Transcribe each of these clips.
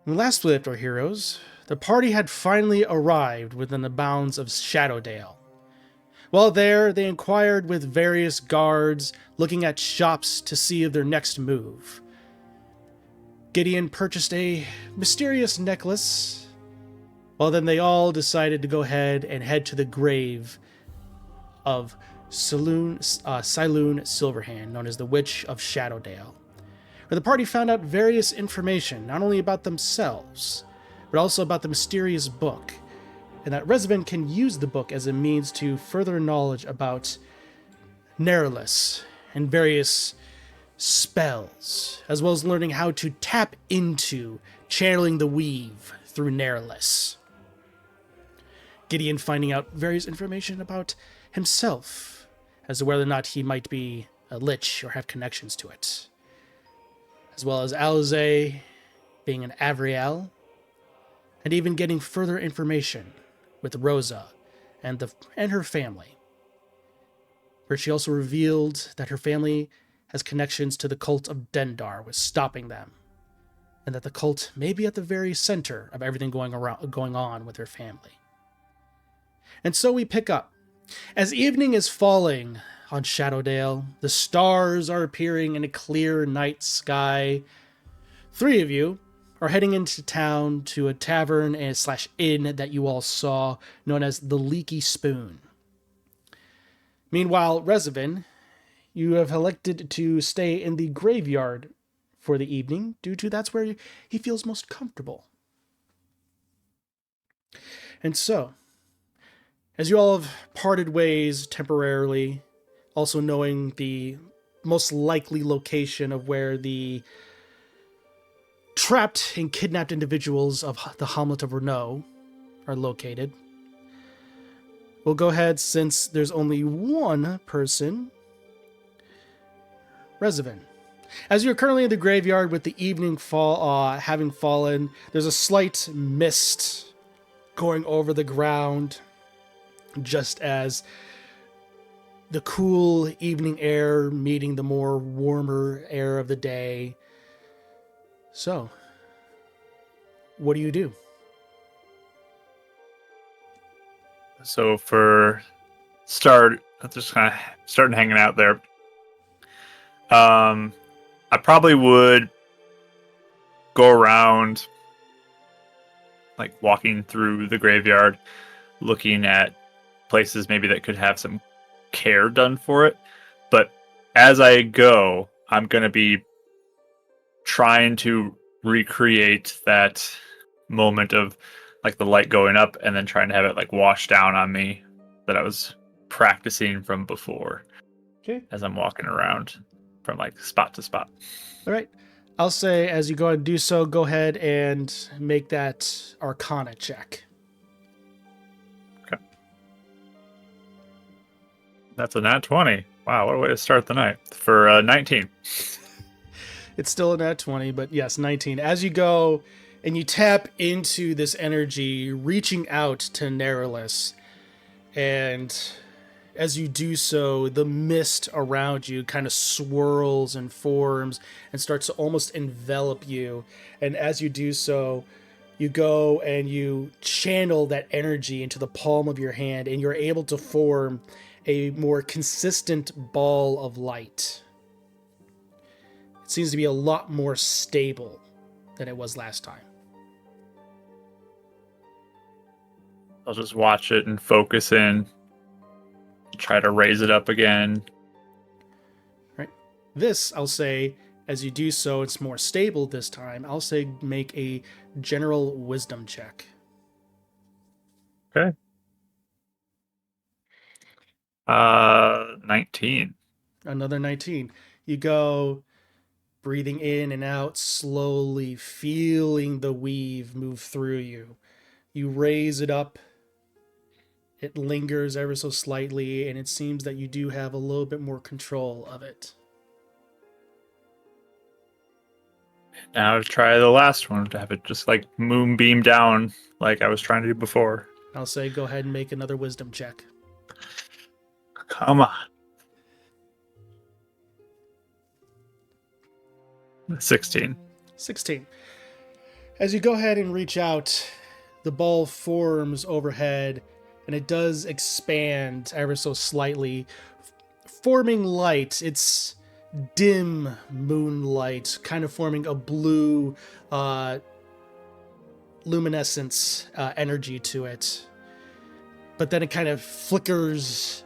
When we last left our heroes, the party had finally arrived within the bounds of Shadowdale. While there, they inquired with various guards, looking at shops to see of their next move. Gideon purchased a mysterious necklace. Well, then they all decided to go ahead and head to the grave of Siloon Silverhand, known as the Witch of Shadowdale, where the party found out various information, not only about themselves, but also about the mysterious book, and that Revenant can use the book as a means to further knowledge about Nerylus and various spells, as well as learning how to tap into channeling the weave through Nerylus. Gideon finding out various information about himself, as to whether or not he might be a lich or have connections to it, as well as Alize being an Avriel, and even getting further information with Rosa and her family, where she also revealed that her family has connections to the cult of Dendar, with stopping them, and that the cult may be at the very center of everything going on with her family. And so we pick up. As evening is falling on Shadowdale, the stars are appearing in a clear night sky. Three of you are heading into town to a tavern and /inn that you all saw, known as the Leaky Spoon. Meanwhile, Rezavin, you have elected to stay in the graveyard for the evening, due to that's where he feels most comfortable. And so, as you all have parted ways temporarily, also knowing the most likely location of where the trapped and kidnapped individuals of the hamlet of Renault are located, we'll go ahead, since there's only one person, Rezavin. As you're currently in the graveyard with the evening having fallen, there's a slight mist going over the ground, just as the cool evening air meeting the more warmer air of the day. So, what do you do? So for start, just kind of starting hanging out there. I probably would go around, like walking through the graveyard, looking at places maybe that could have some care done for it. But as I go, I'm going to be trying to recreate that moment of like the light going up and then trying to have it like wash down on me that I was practicing from before. Okay. As I'm walking around from like spot to spot. All right. I'll say, as you go and do so, go ahead and make that Arcana check. Okay. That's a nat 20. Wow, what a way to start the night. For 19. It's still a nat 20, but yes, 19. As you go and you tap into this energy, reaching out to Nerylus, and as you do so, the mist around you kind of swirls and forms and starts to almost envelop you. And as you do so, you go and you channel that energy into the palm of your hand, and you're able to form a more consistent ball of light. It seems to be a lot more stable than it was last time. I'll just watch it and focus in. Try to raise it up again. Right. This, I'll say, as you do so, it's more stable this time. I'll say make a general wisdom check. Okay. 19. Another 19. You go breathing in and out, slowly feeling the weave move through you. You raise it up. It lingers ever so slightly, and it seems that you do have a little bit more control of it. Now try the last one to have it just like moonbeam down like I was trying to do before. I'll say go ahead and make another wisdom check. Come on. 16. 16. As you go ahead and reach out, the ball forms overhead, and it does expand ever so slightly, forming light. It's dim moonlight, kind of forming a blue luminescence energy to it. But then it kind of flickers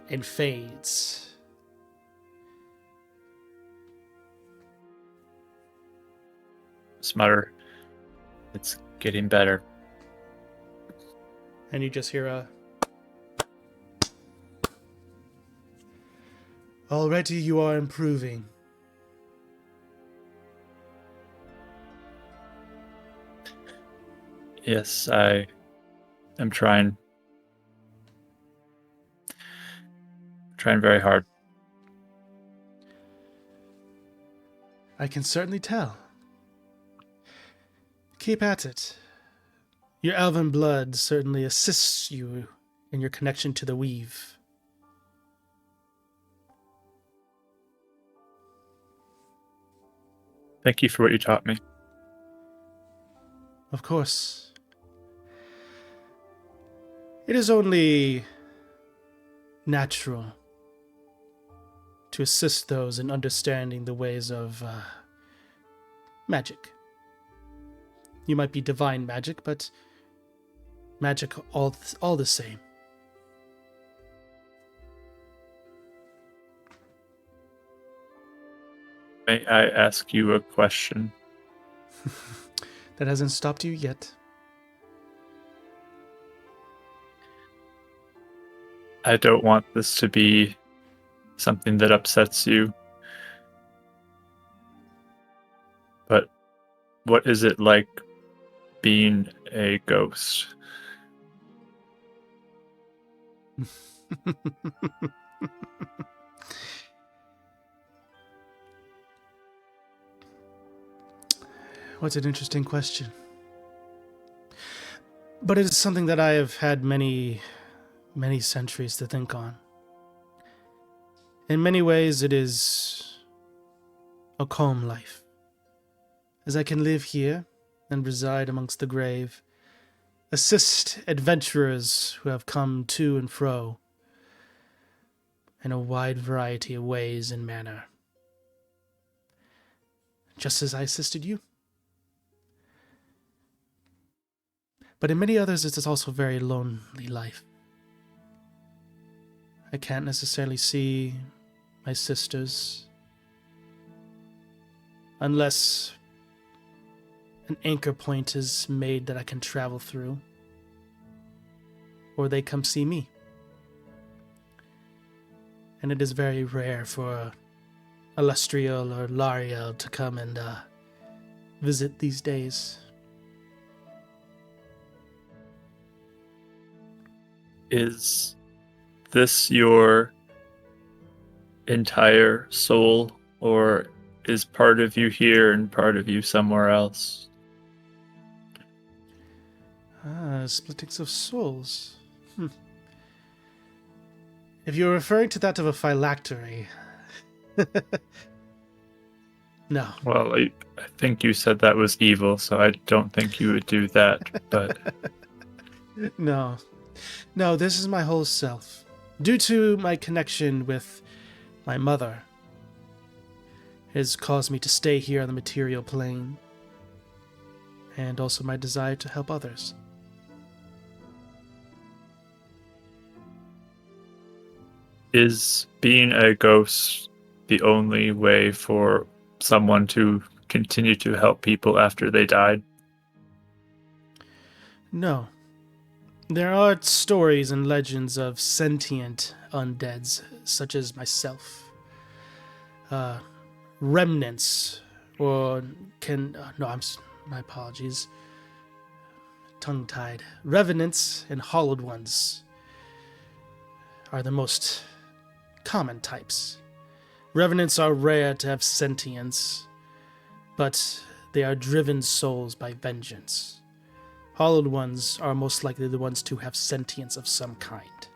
and fades. Smutter. It's getting better. And you just hear a... Already you are improving. Yes, I am trying. Trying very hard. I can certainly tell. Keep at it. Your elven blood certainly assists you in your connection to the weave. Thank you for what you taught me. Of course. It is only natural to assist those in understanding the ways of magic. You might be divine magic, but magic all the same. May I ask you a question? That hasn't stopped you yet. I don't want this to be something that upsets you. But what is it like being a ghost? What an interesting question. But it is something that I have had many centuries to think on. In many ways, it is a calm life, as I can live here and reside amongst the grave, assist adventurers who have come to and fro in a wide variety of ways and manner, just as I assisted you. But in many others, it is also a very lonely life. I can't necessarily see my sisters unless an anchor point is made that I can travel through, or they come see me. And it is very rare for Illustriel or Lariel to come and visit these days. Is this your entire soul, or is part of you here and part of you somewhere else? Splittings of souls. If you're referring to that of a phylactery... No. Well, I think you said that was evil, so I don't think you would do that, but... No, this is my whole self. Due to my connection with my mother, it has caused me to stay here on the material plane, and also my desire to help others. Is being a ghost the only way for someone to continue to help people after they died? No. There are stories and legends of sentient undeads, such as myself. Revenants, or my apologies. Tongue-tied. Revenants and hollowed ones are the most common types. Revenants are rare to have sentience, but they are driven souls by vengeance. Hollowed ones are most likely the ones to have sentience of some kind.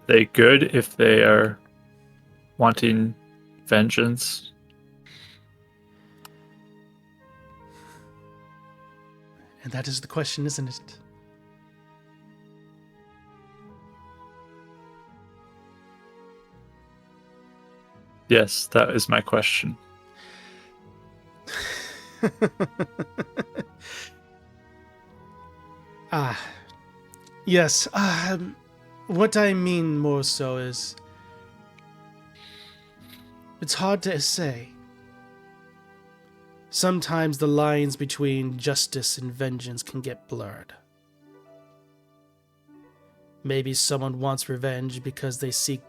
They good if they are wanting vengeance. And that is the question, isn't it? Yes, that is my question. Yes. What I mean more so is, it's hard to say. Sometimes the lines between justice and vengeance can get blurred. Maybe someone wants revenge because they seek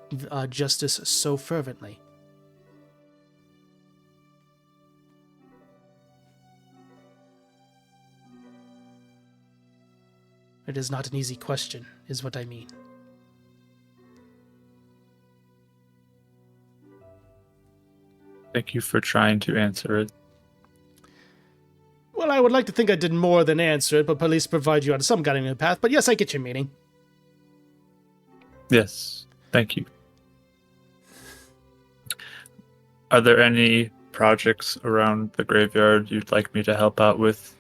justice so fervently. It is not an easy question, is what I mean. Thank you for trying to answer it. Well, I would like to think I did more than answer it, but at least provide you on some guiding path. But yes, I get your meaning. Yes, thank you. Are there any projects around the graveyard you'd like me to help out with?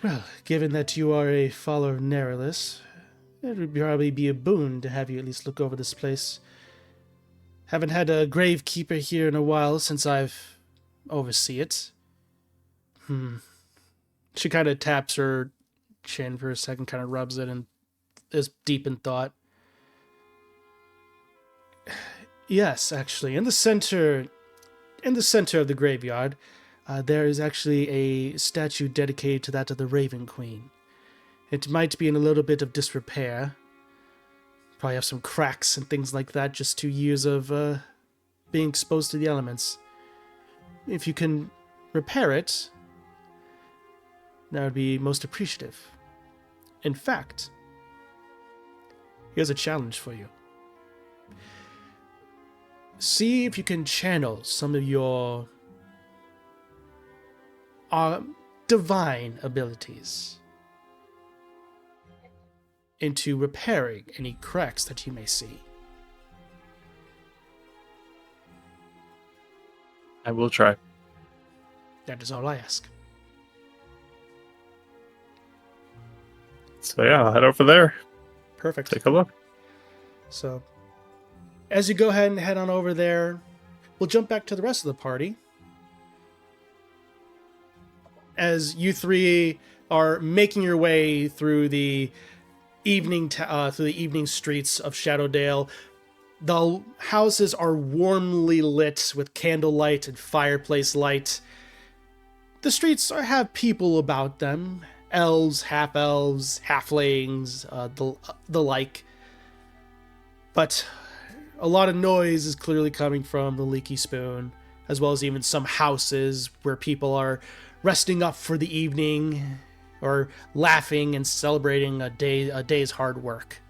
Well, given that you are a follower of Nerelis, it would probably be a boon to have you at least look over this place. Haven't had a gravekeeper here in a while since I've oversee it. She kind of taps her chin for a second, kind of rubs it, and is deep in thought. Yes, actually, in the center of the graveyard, there is actually a statue dedicated to that of the Raven Queen. It might be in a little bit of disrepair. Probably have some cracks and things like that, just 2 years of being exposed to the elements. If you can repair it, that would be most appreciative. In fact, here's a challenge for you. See if you can channel some of your divine abilities into repairing any cracks that you may see. I will try. That is all I ask. So yeah, I'll head over there. Perfect. Take a look. So, as you go ahead and head on over there, we'll jump back to the rest of the party. As you three are making your way through the evening streets of Shadowdale, the houses are warmly lit with candlelight and fireplace light. The streets have people about them, elves, half-elves, halflings, the like. But a lot of noise is clearly coming from the Leaky Spoon, as well as even some houses where people are resting up for the evening or laughing and celebrating a day's hard work.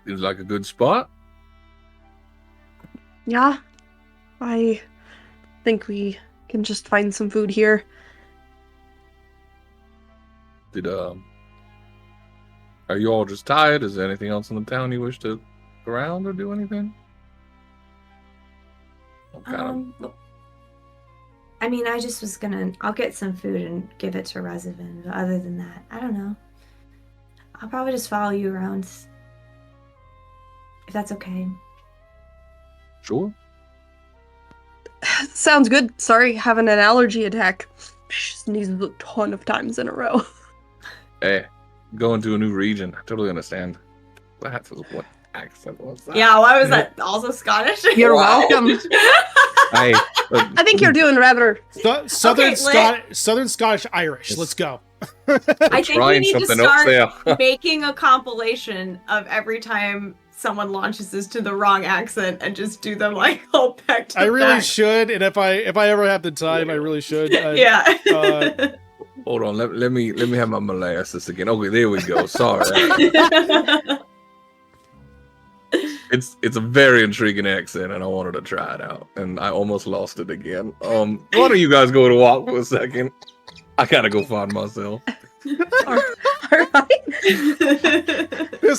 Seems like a good spot. Yeah, I think we can just find some food here. Are you all just tired? Is there anything else in the town you wish to go around or do anything? I mean, I just was I'll get some food and give it to Rezavan, but other than that, I don't know. I'll probably just follow you around, if that's okay. Sure. Sounds good. Sorry, having an allergy attack. Sneezed a ton of times in a row. Hey, going to a new region. I totally understand. What accent was that? Yeah, why was that also Scottish? You're welcome. Hey, I think you're doing rather... Southern Okay, Southern Scottish Irish. Let's go. I think we trying need to something up start there. making a compilation of every time someone launches this to the wrong accent and just do them like all back to I really back. should, and if I ever have the time, I really should. Yeah. hold on. Let me have my molasses again. Okay, there we go. Sorry. It's a very intriguing accent, and I wanted to try it out, and I almost lost it again. Why don't you guys go to walk for a second? I gotta go find myself. All right.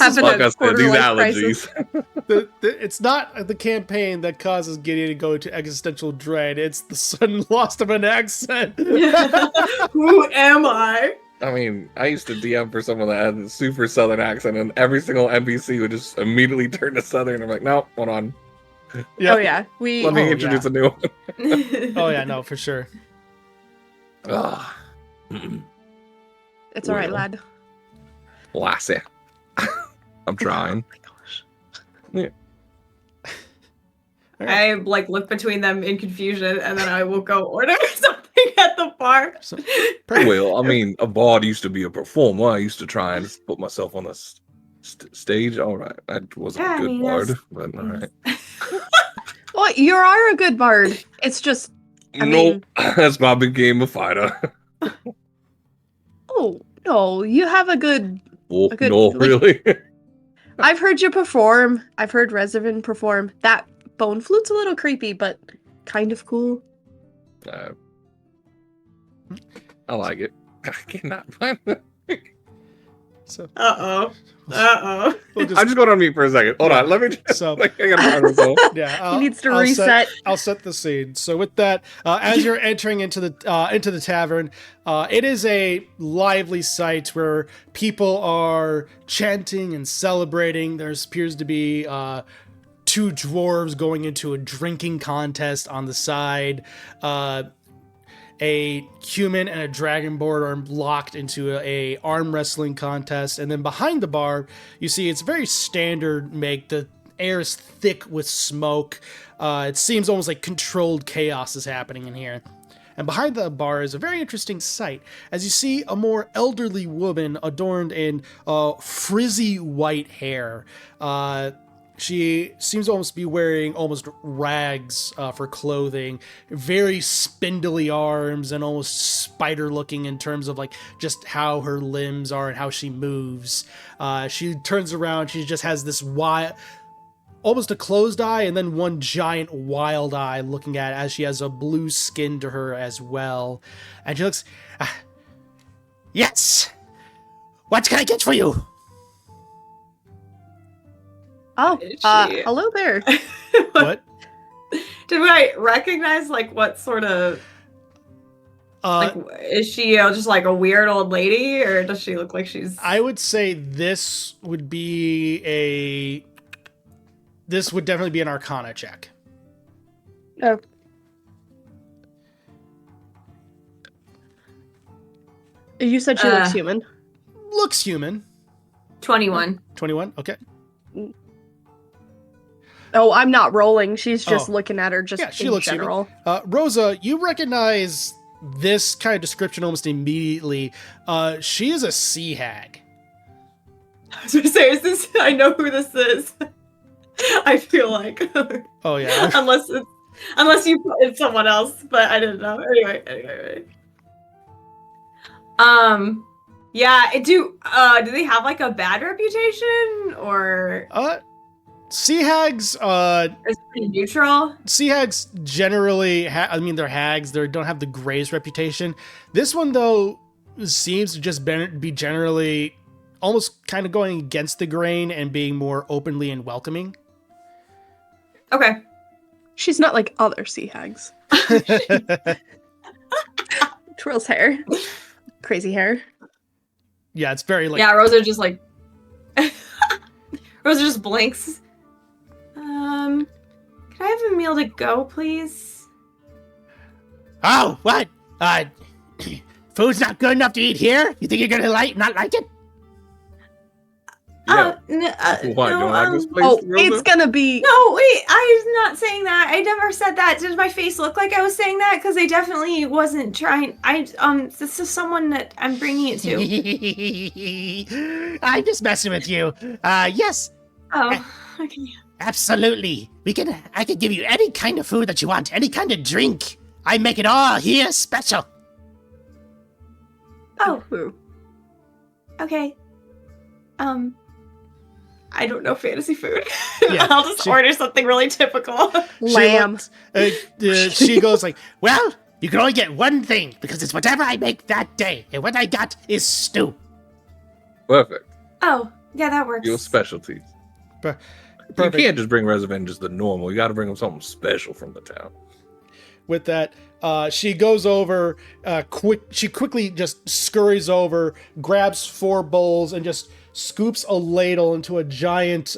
Having Like a I said, quarter these life crisis. allergies. It's not the campaign that causes Gideon to go into existential dread. It's the sudden loss of an accent. Who am I? I mean, I used to DM for someone that had a super southern accent, and every single NPC would just immediately turn to southern. I'm like, no, hold on. Yeah. Oh yeah, we. Let me Oh, introduce yeah. a new one. Oh yeah, no, for sure. Ugh. It's all right, Well. lad. Lassie. I'm trying. Oh my gosh. I like look between them in confusion, and then I will go order something at the bar. So- Well, I mean, a bard used to be a performer. I used to try and put myself on the stage. All right, I wasn't Yeah, a I good mean, bard, that's- but all right. Well, you are a good bard. It's just. I Nope, mean- that's my big game of fighter. Oh no, you have a good. Oh, A good- no, like- really? I've heard you perform. I've heard Reservin perform. That bone flute's a little creepy, but kind of cool. I like it. I cannot find it. So we'll I'm just going on mute for a second. Hold on, let me just. So- I gotta find myself. yeah, He needs to I'll reset. I'll set the scene. So with that, as you're entering into the tavern, it is a lively sight where people are chanting and celebrating. There appears to be two dwarves going into a drinking contest on the side. A human and a dragonborn are locked into a arm wrestling contest, and then behind the bar, you see it's very standard make. The air is thick with smoke. It seems almost like controlled chaos is happening in here. And behind the bar is a very interesting sight, as you see a more elderly woman adorned in frizzy white hair. She seems to almost be wearing almost rags for clothing, very spindly arms and almost spider looking in terms of like just how her limbs are and how she moves. She turns around, she just has this wild, almost a closed eye and then one giant wild eye looking at it as she has a blue skin to her as well. And she looks, yes, what can I get for you? Oh, Is she- hello there. What? Did I recognize like what sort of like is she just like a weird old lady, or does she look like she's? I would say this would definitely be an Arcana check. Oh. You said she looks human. Looks human. 21. 21. Okay. Oh, I'm not rolling. She's just Oh. looking at her just Yeah, she in looks general. human. Rosa, you recognize this kind of description almost immediately. She is a sea hag. I was gonna say, is this? I know who this is. I feel like Oh yeah. unless you put in someone else, but I didn't know. Anyway. Yeah. Do they have like a bad reputation, or Sea hags. is it pretty neutral? Sea hags generally, they're hags. They don't have the greatest reputation. This one, though, seems to just be generally almost kind of going against the grain and being more openly and welcoming. Okay. She's not like other sea hags. Twirls hair. Crazy hair. Yeah, it's very like. Yeah, Rosa just like Rosa just blinks. Can I have a meal to go, please? Oh, what? Food's not good enough to eat here? You think you're gonna not like it? Yeah. No, Why? You don't like this place, Oh, Rosa? it's gonna be. No, wait, I'm not saying that. I never said that. Did my face look like I was saying that? Because I definitely wasn't trying. This is someone that I'm bringing it to. I'm just messing with you. Yes, Oh, okay. absolutely. I can give you any kind of food that you want, any kind of drink. I make it all here special. Oh, Ooh. okay. I don't know fantasy food. Yeah, I'll just order something really typical. Lamb. She goes like, Well, you can only get one thing because it's whatever I make that day, and what I got is stew. Perfect. Oh, Yeah, that works. Your specialties. You Perfect. can't just bring Reservin just the normal. You got to bring them something special from the town. With that, she goes over, she quickly just scurries over, grabs 4 bowls, and just scoops a ladle into a giant,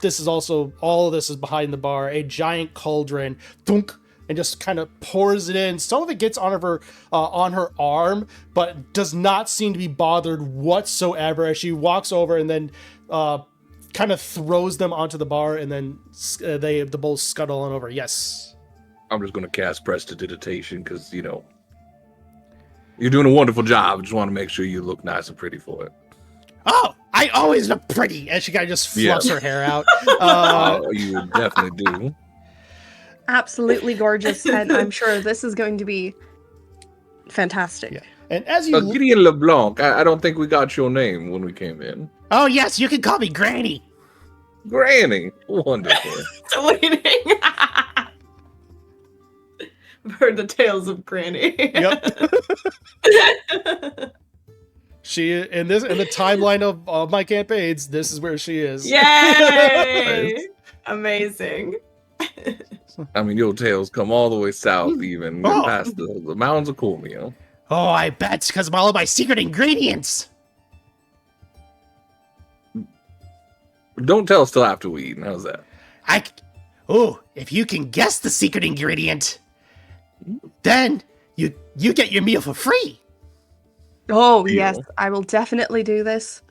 this is also, all of this is behind the bar, a giant cauldron, thunk, and just kind of pours it in. Some of it gets on her arm, but does not seem to be bothered whatsoever as she walks over and then kind of throws them onto the bar, and then the bowls scuttle on over. Yes. I'm just going to cast Prestidigitation because, you know, you're doing a wonderful job. I just want to make sure you look nice and pretty for it. Oh, I always look Pretty, and she kind of just fluffs her hair out. You definitely do. Absolutely gorgeous, and I'm sure this is going to be fantastic. Yeah. And as you Gideon LeBlanc, I don't think we got your name when we came in. Oh, yes, you can call me Granny. Granny. Wonderful. Deleting. I've heard the tales of Granny. Yep. She in the timeline of my campaigns, this is where she is. Yay! Amazing. I mean, your tales come all the way south, even Oh. past the mountains of Cormio. Oh, I bet, because of all of my secret ingredients. Don't tell us till after we eat. How's that? Oh, if you can guess the secret ingredient, then you get your meal for free. Oh, Deal. yes, I will definitely do this.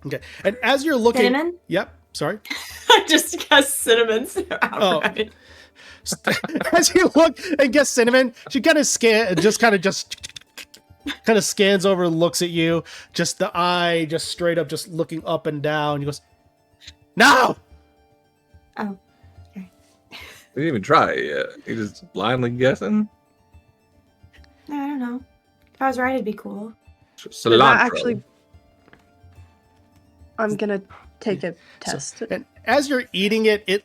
Okay. And as you're looking, Cinnamon? yep. Sorry. I just guessed cinnamon. Outright. As you look and guess cinnamon, she kind of scans over, looks at you, just the eye, just straight up, just looking up and down. He goes, No. Oh. We didn't even try it yet. You just blindly guessing? No, I don't know. If I was right, it'd be cool. Cilantro. Actually, I'm gonna take a test. and as you're eating it, it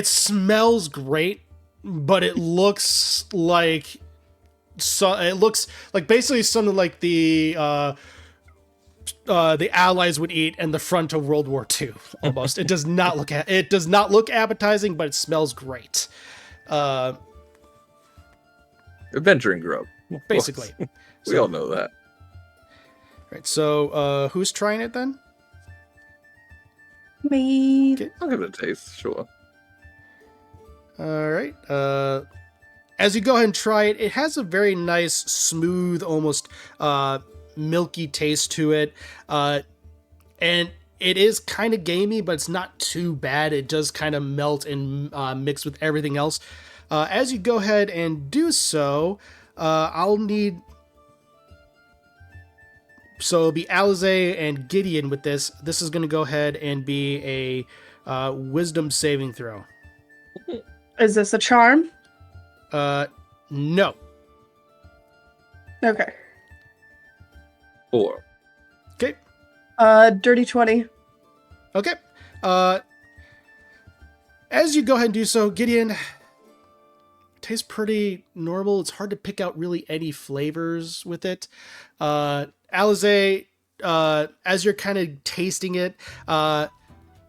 smells great, but it looks like basically something like the Allies would eat in the front of World War II. Almost, it does not look appetizing, but it smells great. Adventuring grub. Basically, We all know that. right. So, who's trying it then? Me. Okay. I'll give it a taste, sure. All right. As you go ahead and try it, it has a very nice, smooth, almost milky taste to it. And it is kind of gamey, but it's not too bad. It does kind of melt and mix with everything else. As you go ahead and do so, I'll need... So it'll be Alize and Gideon with this. This is going to go ahead and be a wisdom saving throw. Is this a charm? No. Okay. 4. Okay. Dirty 20. Okay. As you go ahead and do so, Gideon, tastes pretty normal. It's hard to pick out really any flavors with it. Alize, as you're kind of tasting it,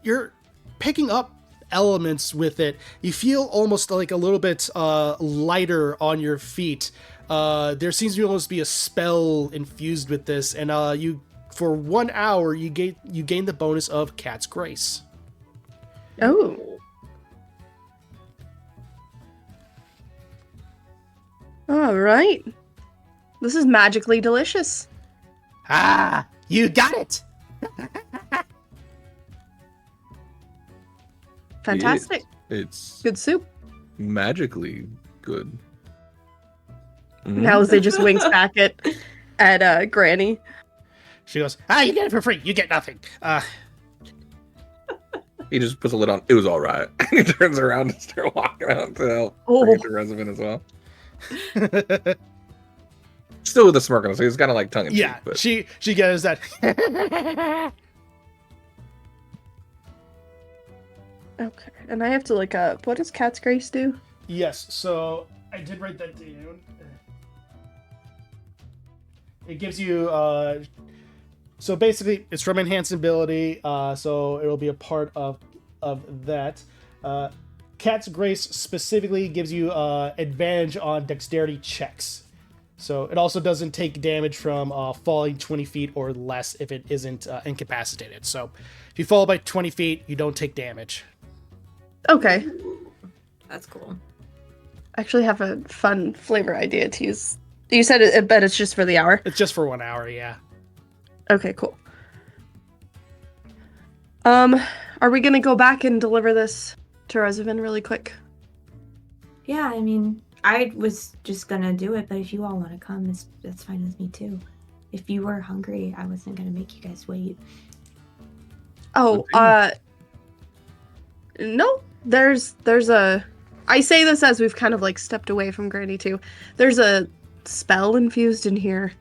you're picking up elements with it. You feel almost like a little bit lighter on your feet. There seems to almost be a spell infused with this, and you, for 1 hour, you gain the bonus of Cat's Grace. Oh. All right. This is magically delicious. Ah, you got it. Fantastic. It's Good soup. magically good. Now they just winks back at Granny. She goes, You get it for free. You get nothing. He just puts a lid on. It was all right. He turns around and starts walking out to help Oh. bring it to Reservin as well. Still with a smirk on his face. It's kind of like tongue in cheek. yeah, But she gets that. Okay. And I have to look up, what does Cat's Grace do? Yes, so I did write that down. It gives you So basically, it's from enhanced ability, so it'll be a part of that. Cat's Grace specifically gives you advantage on dexterity checks. So it also doesn't take damage from falling 20 feet or less if it isn't incapacitated. So if you fall by 20 feet, you don't take damage. Okay. That's cool. I actually have a fun flavor idea to use. You said it, but it's just for the hour. It's just for 1 hour, yeah. Okay, cool. Are we gonna go back and deliver this to Reservin really quick? Yeah, I mean, I was just gonna do it, but if you all want to come, that's fine with me too. If you were hungry, I wasn't gonna make you guys wait. Oh, no. There's a. I say this as we've kind of like stepped away from Granny too. There's a spell infused in here.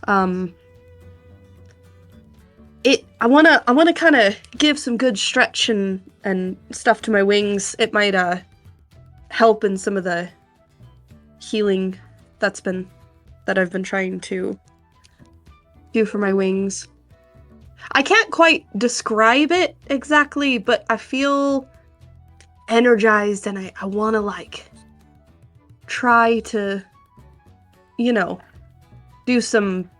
I wanna kind of give some good stretch and stuff to my wings. It might help in some of the healing that I've been trying to do for my wings. I can't quite describe it exactly, but I feel energized and I want to like try to, do some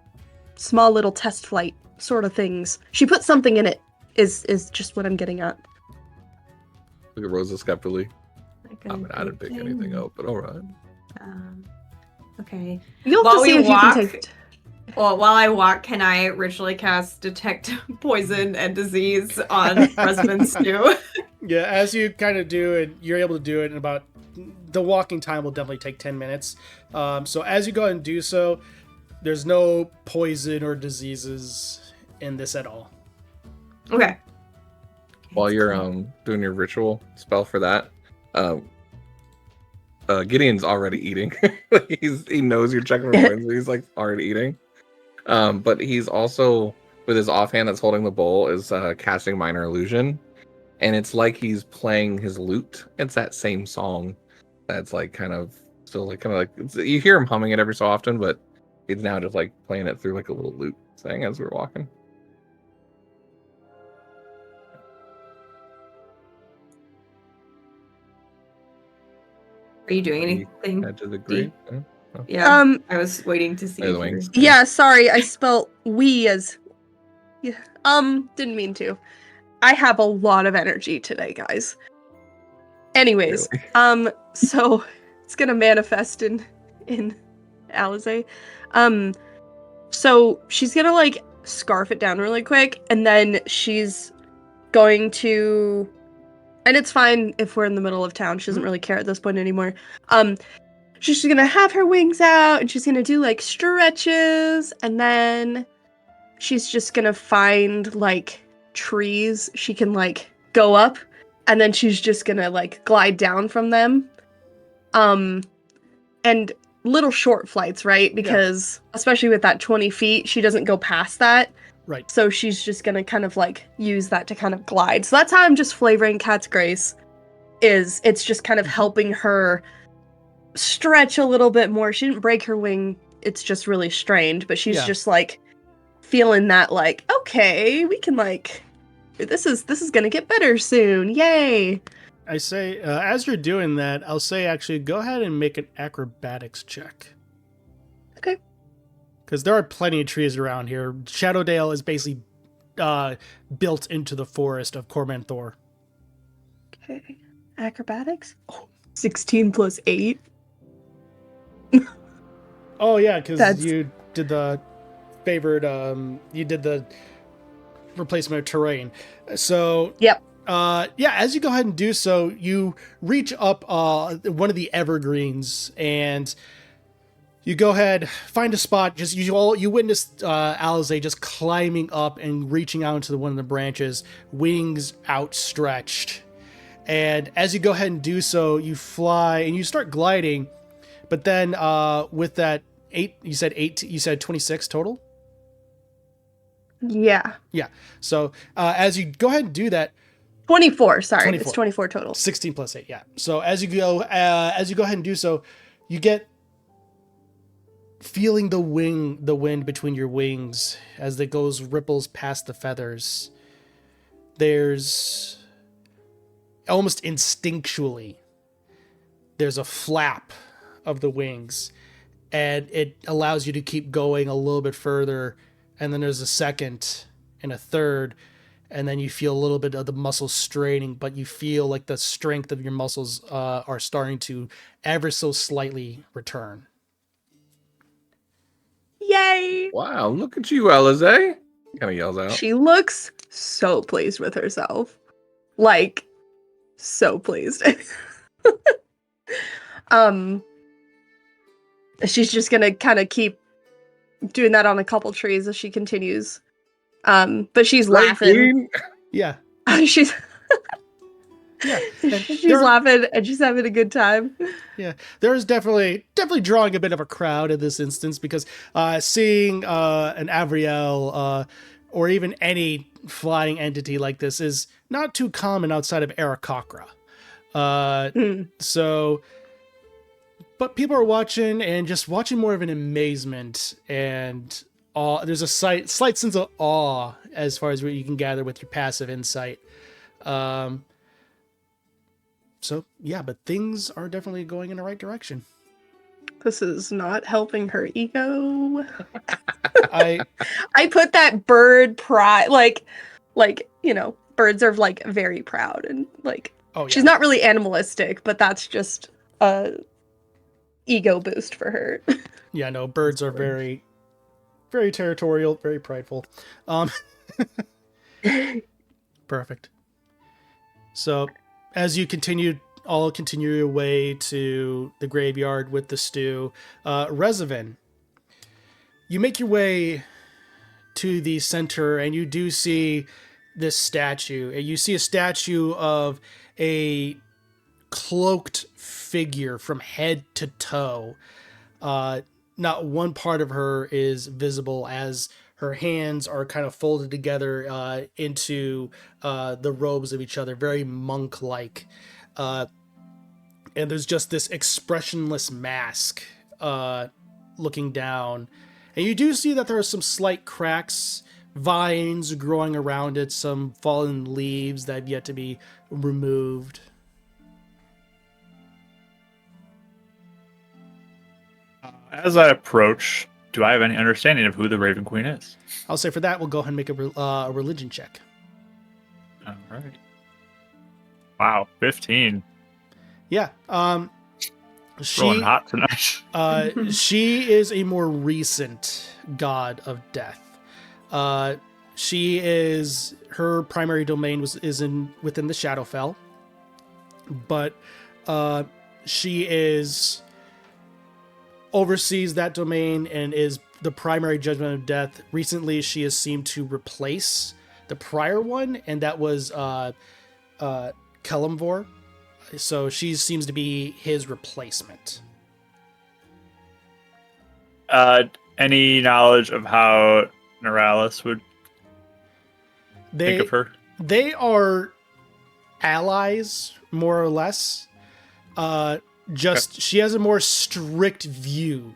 small little test flight sort of things. She put something in it is just what I'm getting at. Look at Rosa skeptically. Like I mean, I didn't pick anything up, but all right. Okay. You'll have to While see we if you walk- can take. Well, while I walk, can I ritually cast detect poison and disease on Residents too? Yeah, as you kind of do it, you're able to do it in about... The walking time will definitely take 10 minutes. So as you go ahead and do so, there's no poison or diseases in this at all. Okay. While you're doing your ritual spell for that, Gideon's already eating. He knows you're checking for points, but he's like already eating. But he's also, with his offhand that's holding the bowl, is casting Minor Illusion, and it's like he's playing his lute. It's that same song that's like kind of still like you hear him humming it every so often, but he's now just like playing it through like a little lute thing as we're walking. Are you doing anything? Edge of the grave. Yeah. I was waiting to see. By the if you wings. were- Yeah, sorry, I spelt we as. Yeah, didn't mean to. I have a lot of energy today, guys. Anyways, so it's gonna manifest in Alize. So she's gonna like scarf it down really quick, and then she's going to. And it's fine if we're in the middle of town. She doesn't really care at this point anymore. She's just gonna have her wings out, and she's gonna do like stretches, and then she's just gonna find like trees she can like go up, and then she's just gonna like glide down from them. And little short flights, right? Because especially with that 20 feet, she doesn't go past that. Right. So she's just gonna kind of like use that to kind of glide. So that's how I'm just flavoring Cat's Grace. It's just kind of helping her stretch a little bit more. She didn't break her wing. It's just really strained, but she's just like feeling that like, okay, we can like this is gonna get better soon. Yay. I say, as you're doing that, I'll say actually go ahead and make an acrobatics check. Okay. Because there are plenty of trees around here. Shadowdale is basically built into the forest of Cormanthor. Okay. Acrobatics? Oh, 16 plus 8. Oh, yeah, because That's- you did the favored, you did the replacement of terrain. So, Yep. as you go ahead and do so, you reach up one of the evergreens and you go ahead, find a spot. Just you witnessed Alize just climbing up and reaching out into one of the branches, wings outstretched. And as you go ahead and do so, you fly and you start gliding. But then with that 8, you said 26 total? Yeah. Yeah. So as you go ahead and do that, 24, sorry. 24. It's 24 total. 16 plus 8, yeah. So as you go ahead and do so, you get feeling the wind between your wings as it goes ripples past the feathers. There's almost instinctually, there's a flap of the wings, and it allows you to keep going a little bit further. And then there's a second and a third, and then you feel a little bit of the muscles straining, but you feel like the strength of your muscles are starting to ever so slightly return. Yay! Wow, look at you, Alize. Kind of yells out. She looks so pleased with herself. Like, so pleased. She's just gonna kind of keep doing that on a couple trees as she continues. But she's laughing. Queen. Yeah. she's Yeah. she's laughing and she's having a good time. Yeah, there's definitely drawing a bit of a crowd in this instance because seeing an Avriel or even any flying entity like this is not too common outside of Aarakocra. So, but people are watching and just watching more of an amazement and awe. There's a slight sense of awe as far as what you can gather with your passive insight. So yeah, but things are definitely going in the right direction. This is not helping her ego. I put that bird pride, like birds are like very proud and like oh yeah. she's not really animalistic, but that's just a ego boost for her. Yeah, no, birds are very, very territorial, very prideful. Perfect. So, as you continue your way to the graveyard with the stew, Rezavin, you make your way to the center, and you do see this statue. You see a statue of a cloaked figure from head to toe. Not one part of her is visible as her hands are kind of folded together into the robes of each other, very monk-like. And there's just this expressionless mask looking down. And you do see that there are some slight cracks, vines growing around it, some fallen leaves that have yet to be removed. As I approach, do I have any understanding of who the Raven Queen is? I'll say for that, we'll go ahead and make a religion check. All right. Wow, 15. Yeah. Rolling She hot tonight. she is a more recent god of death. She is her primary domain is within the Shadowfell, but she oversees that domain and is the primary judgment of death. Recently, she has seemed to replace the prior one, and that was Kelemvor. So she seems to be his replacement. Any knowledge of how Neuralis would think of her? They are allies, more or less. She has a more strict view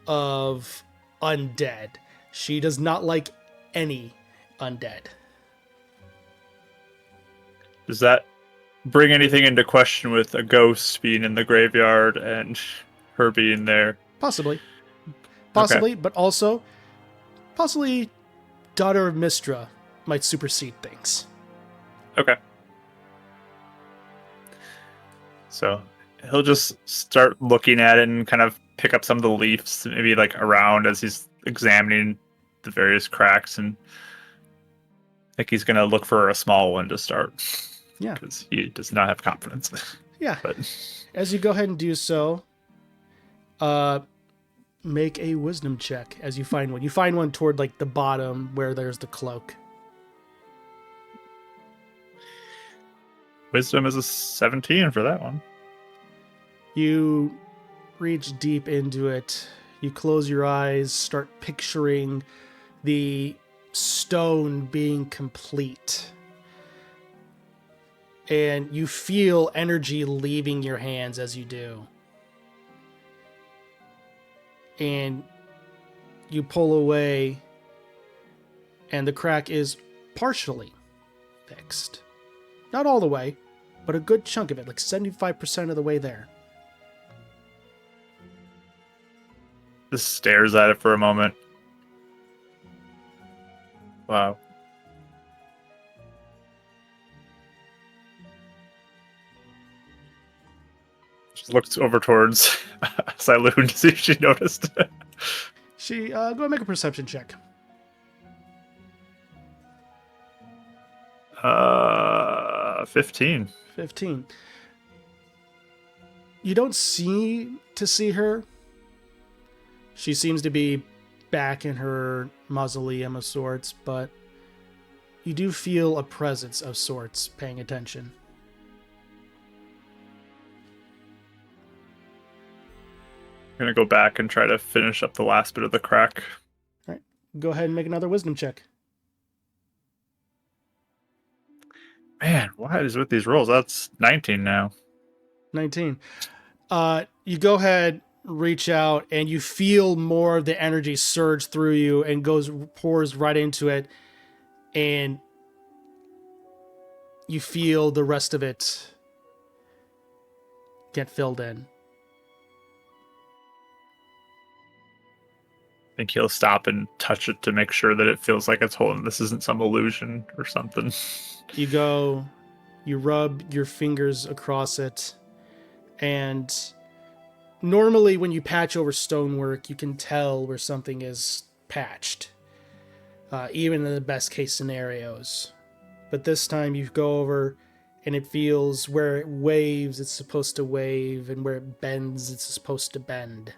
of undead. She does not like any undead. Does that bring anything into question with a ghost being in the graveyard and her being there? Possibly, Okay. but also possibly Daughter of Mistra might supersede things. Okay. So he'll just start looking at it and kind of pick up some of the leaves, maybe like around as he's examining the various cracks, and I think he's going to look for a small one to start. Yeah. Because he does not have confidence. Yeah. But As you go ahead and do so, make a wisdom check as you find one. You find one toward like the bottom where there's the cloak. wisdom is a 17 for that one. You reach deep into it. You close your eyes, start picturing the stone being complete. And you feel energy leaving your hands as you do. And you pull away, and the crack is partially fixed. Not all the way, but a good chunk of it, like 75% of the way there. Just stares at it for a moment. Wow. Just looks over towards Siloon to see if she noticed. She, go and make a perception check. 15. 15. You don't see her. She seems to be back in her mausoleum of sorts, but you do feel a presence of sorts paying attention. I'm gonna go back and try to finish up the last bit of the crack. All right. Go ahead and make another wisdom check. Man, what is with these rolls? That's 19 now. 19. You go ahead, reach out, and you feel more of the energy surge through you and pours right into it, and you feel the rest of it get filled in. I think he'll stop and touch it to make sure that it feels like it's holding. This isn't some illusion or something. You rub your fingers across it, and normally when you patch over stonework, you can tell where something is patched, even in the best case scenarios. But this time you go over and it feels where it waves, it's supposed to wave, and where it bends, it's supposed to bend.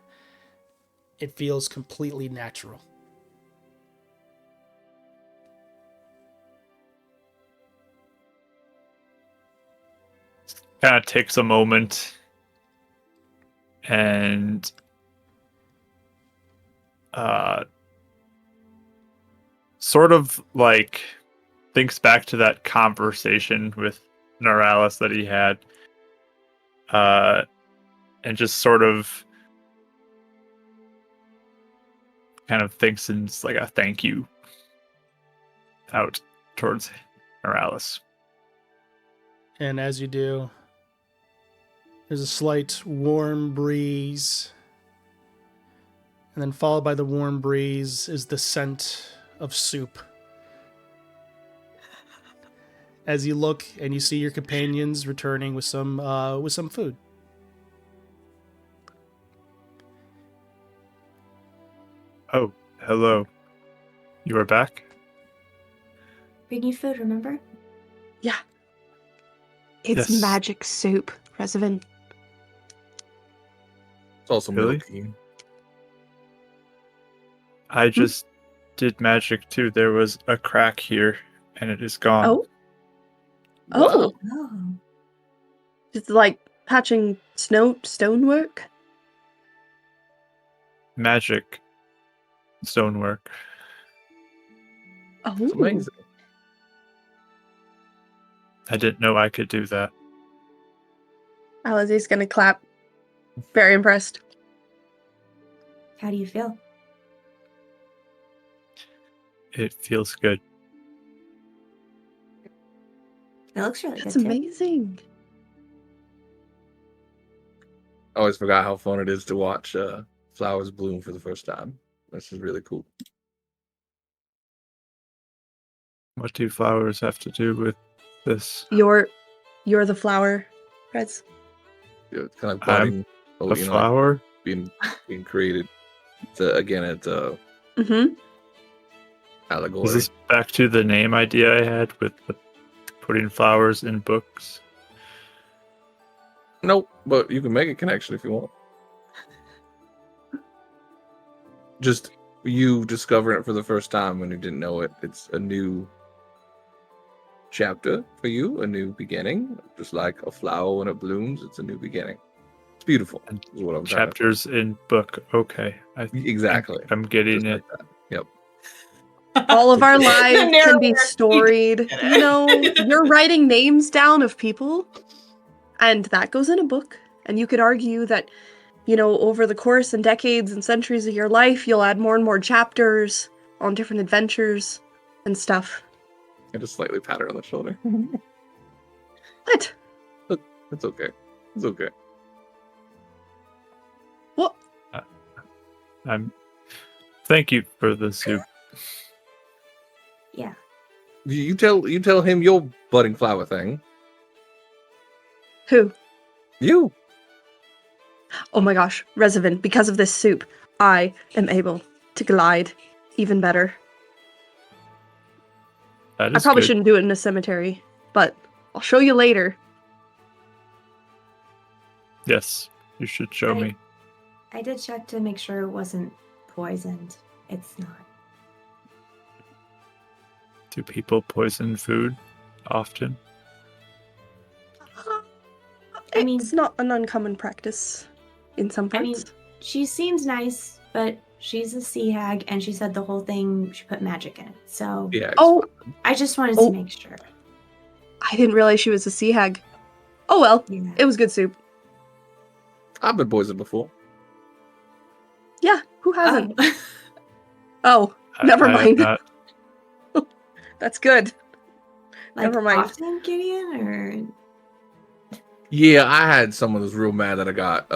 It feels completely natural. Kind of takes a moment and sort of like thinks back to that conversation with Noralis that he had, and just sort of kind of thinks in like a thank you out towards Noralis. And as you do, there's a slight warm breeze. And then followed by the warm breeze is the scent of soup. As you look and you see your companions returning with some food. Oh, hello. You are back? Bring you food, remember? Yeah. It's Yes. magic soup, Revenant. It's also Really? milky. I just did magic too. There was a crack here, and it is gone. Oh. Oh. Oh. It's like patching stonework. Magic stonework. Oh. It's amazing. I didn't know I could do that. Alize's gonna clap. Very impressed. How do you feel? It feels good. It looks really That's good too. amazing. I always forgot how fun it is to watch flowers bloom for the first time. This is really cool. What do flowers have to do with this? You're the flower, Rez. It's kind of like I'm budding, A you know, like flower? being created. It's a Mm-hmm. allegory. Is this back to the name idea I had with putting flowers in books? Nope, but you can make a connection if you want. Just you discovering it for the first time when you didn't know it. It's a new chapter for you, a new beginning. Just like a flower when it blooms, it's a new beginning. It's beautiful. And Is what I'm trying to Chapters in book. Okay. Exactly. I'm getting Just it. like that. Yep. All of our lives can be narrator. storied. You know, you're writing names down of people, and that goes in a book. And you could argue that over the course and decades and centuries of your life, you'll add more and more chapters on different adventures and stuff. I just slightly pat her on the shoulder. What? It's okay. It's okay. What? Thank you for the soup. Yeah. You tell him your budding flower thing. Who? You. Oh my gosh, Reservin, because of this soup, I am able to glide even better. That I is probably good. shouldn't do it in a cemetery, but I'll show you later. Yes, you should show me. I did check to make sure it wasn't poisoned. It's not. Do people poison food often? I mean- It's not an uncommon practice in some I mean, parts. she seems nice, but she's a sea hag, and she said the whole thing, she put magic in it. So Yeah. Oh, I just wanted Oh. to make sure. I didn't realize she was a sea hag. Oh well, Yeah. it was good soup. I've been poisoned before. Yeah, who hasn't? Um, Oh, never I have mind. not. That's good. like Never mind. often, Gideon, or Yeah, I had someone who's real mad that I got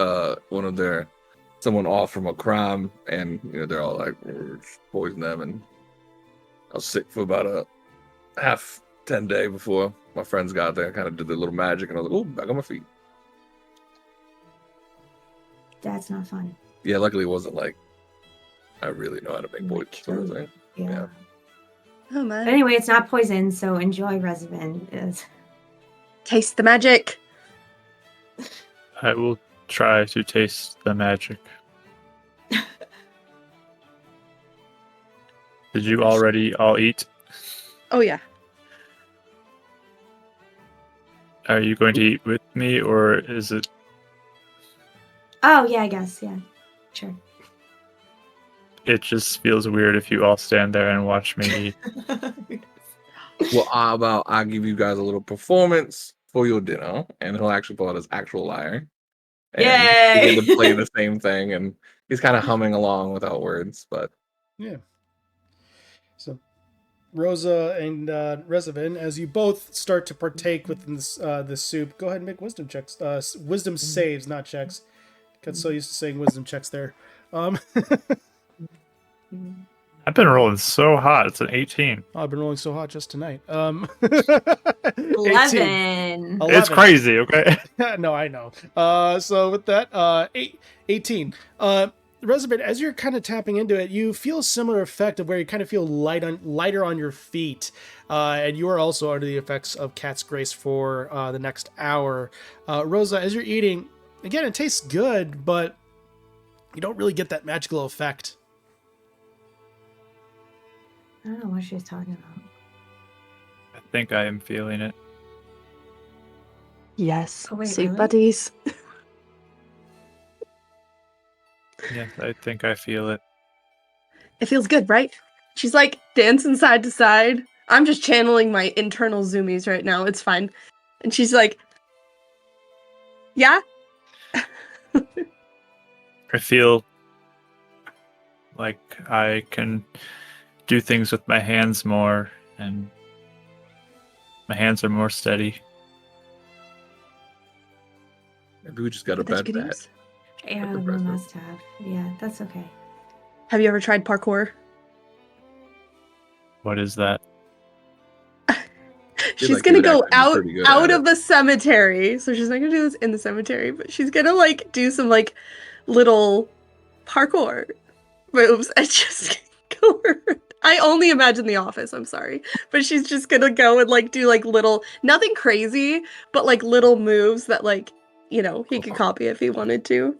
someone off from a crime, and they're all like, poison them, and I was sick for about a 10 day before my friends got there. I kind of did the little magic, and I was like, oh, back on my feet. that's not fun. Yeah, luckily it wasn't like I really know how to make poison sort of Kill thing. you. Yeah. Yeah. Oh man. But anyway, it's not poison, so enjoy Reservin. Is Taste the magic. I will try to taste the magic. Did you already all eat? Oh yeah. Are you going to eat with me, or is it? Oh yeah, I guess, yeah. Sure. It just feels weird if you all stand there and watch me eat. Well, how about I give you guys a little performance for your dinner, and he'll actually pull out his actual lyre. And Yay! begin to play the same thing, and he's kind of humming along without words, but Yeah. So, Rosa and Rezavin, as you both start to partake within this soup, go ahead and make wisdom checks. Wisdom saves, not checks. Got so used to saying wisdom checks there. I've been rolling so hot. It's an 18. I've been rolling so hot just tonight. 18. 11. 11. It's crazy, okay? No, I know. So with that, 18. Reservin, as you're kind of tapping into it, you feel a similar effect of where you kind of feel lighter on your feet, and you are also under the effects of Cat's Grace for the next hour. Rosa, as you're eating, again, it tastes good, but you don't really get that magical effect. I don't know what she was talking about. I think I am feeling it. Yes. Oh, wait, soup really? buddies. Yes, I think I feel it. It feels good, right? She's like dancing side to side. I'm just channeling my internal zoomies right now. It's fine. And she's like, yeah? I feel like I can do things with my hands more, and my hands are more steady. maybe we just got a That's bad good bat. news. Yeah, That's we impressive. must have. Yeah, that's okay. Have you ever tried parkour? What is that? She's like gonna you would go actually be out pretty good out at of the cemetery. So she's not gonna do this in the cemetery, but she's gonna like do some like little parkour moves and just go around. I only imagine The Office, I'm sorry. But she's just gonna go and like do like little nothing crazy, but like little moves that like, he could copy if he wanted to.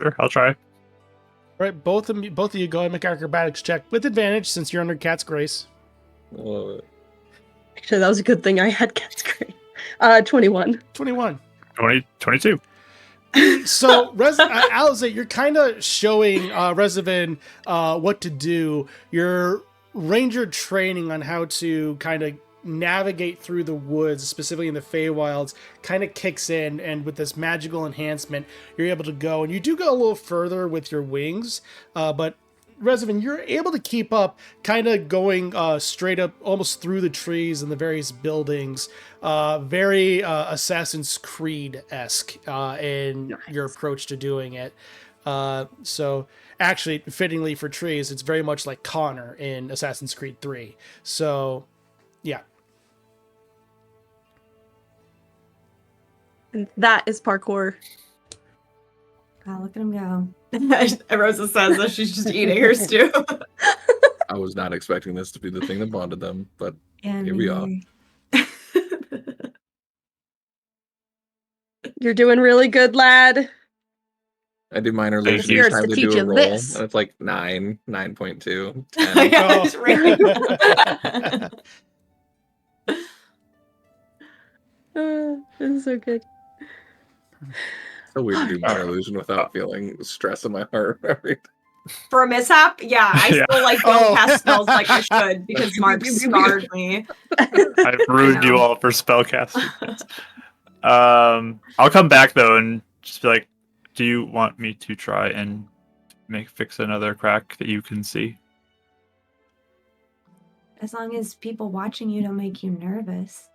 Sure, I'll try. Right, both of you go ahead and make acrobatics check with advantage since you're under Cat's Grace. Actually, that was a good thing I had Cat's Grace. 21. 21. 22. So, Alize, you're kind of showing Rezavin what to do. Your ranger training on how to kind of navigate through the woods, specifically in the Feywilds, kind of kicks in, and with this magical enhancement, you're able to go, and you do go a little further with your wings, but Reservin, you're able to keep up, kind of going straight up, almost through the trees and the various buildings. Very Assassin's Creed-esque in your approach to doing it. So, actually, fittingly for trees, it's very much like Connor in Assassin's Creed 3. So, yeah. And that is parkour. Wow, look at him go. Rosa says that she's just eating her stew. I was not expecting this to be the thing that bonded them, but Yeah, here we are. You're doing really good, lad. I do minor Thank illusion you. each Spirits time to to teach do a you roll, this. and it's like 9, 9.2, 10. Yeah, Oh. it's right. This is so good. So weird to do minor illusion without feeling stress in my heart. For a mishap, yeah, I Yeah. still like don't cast spells like I should because Mark Pew, pew, pew, pew. scarred me. I've ruined you know. all for spellcasting. I'll come back though and just be like, do you want me to try and fix another crack that you can see? As long as people watching you don't make you nervous.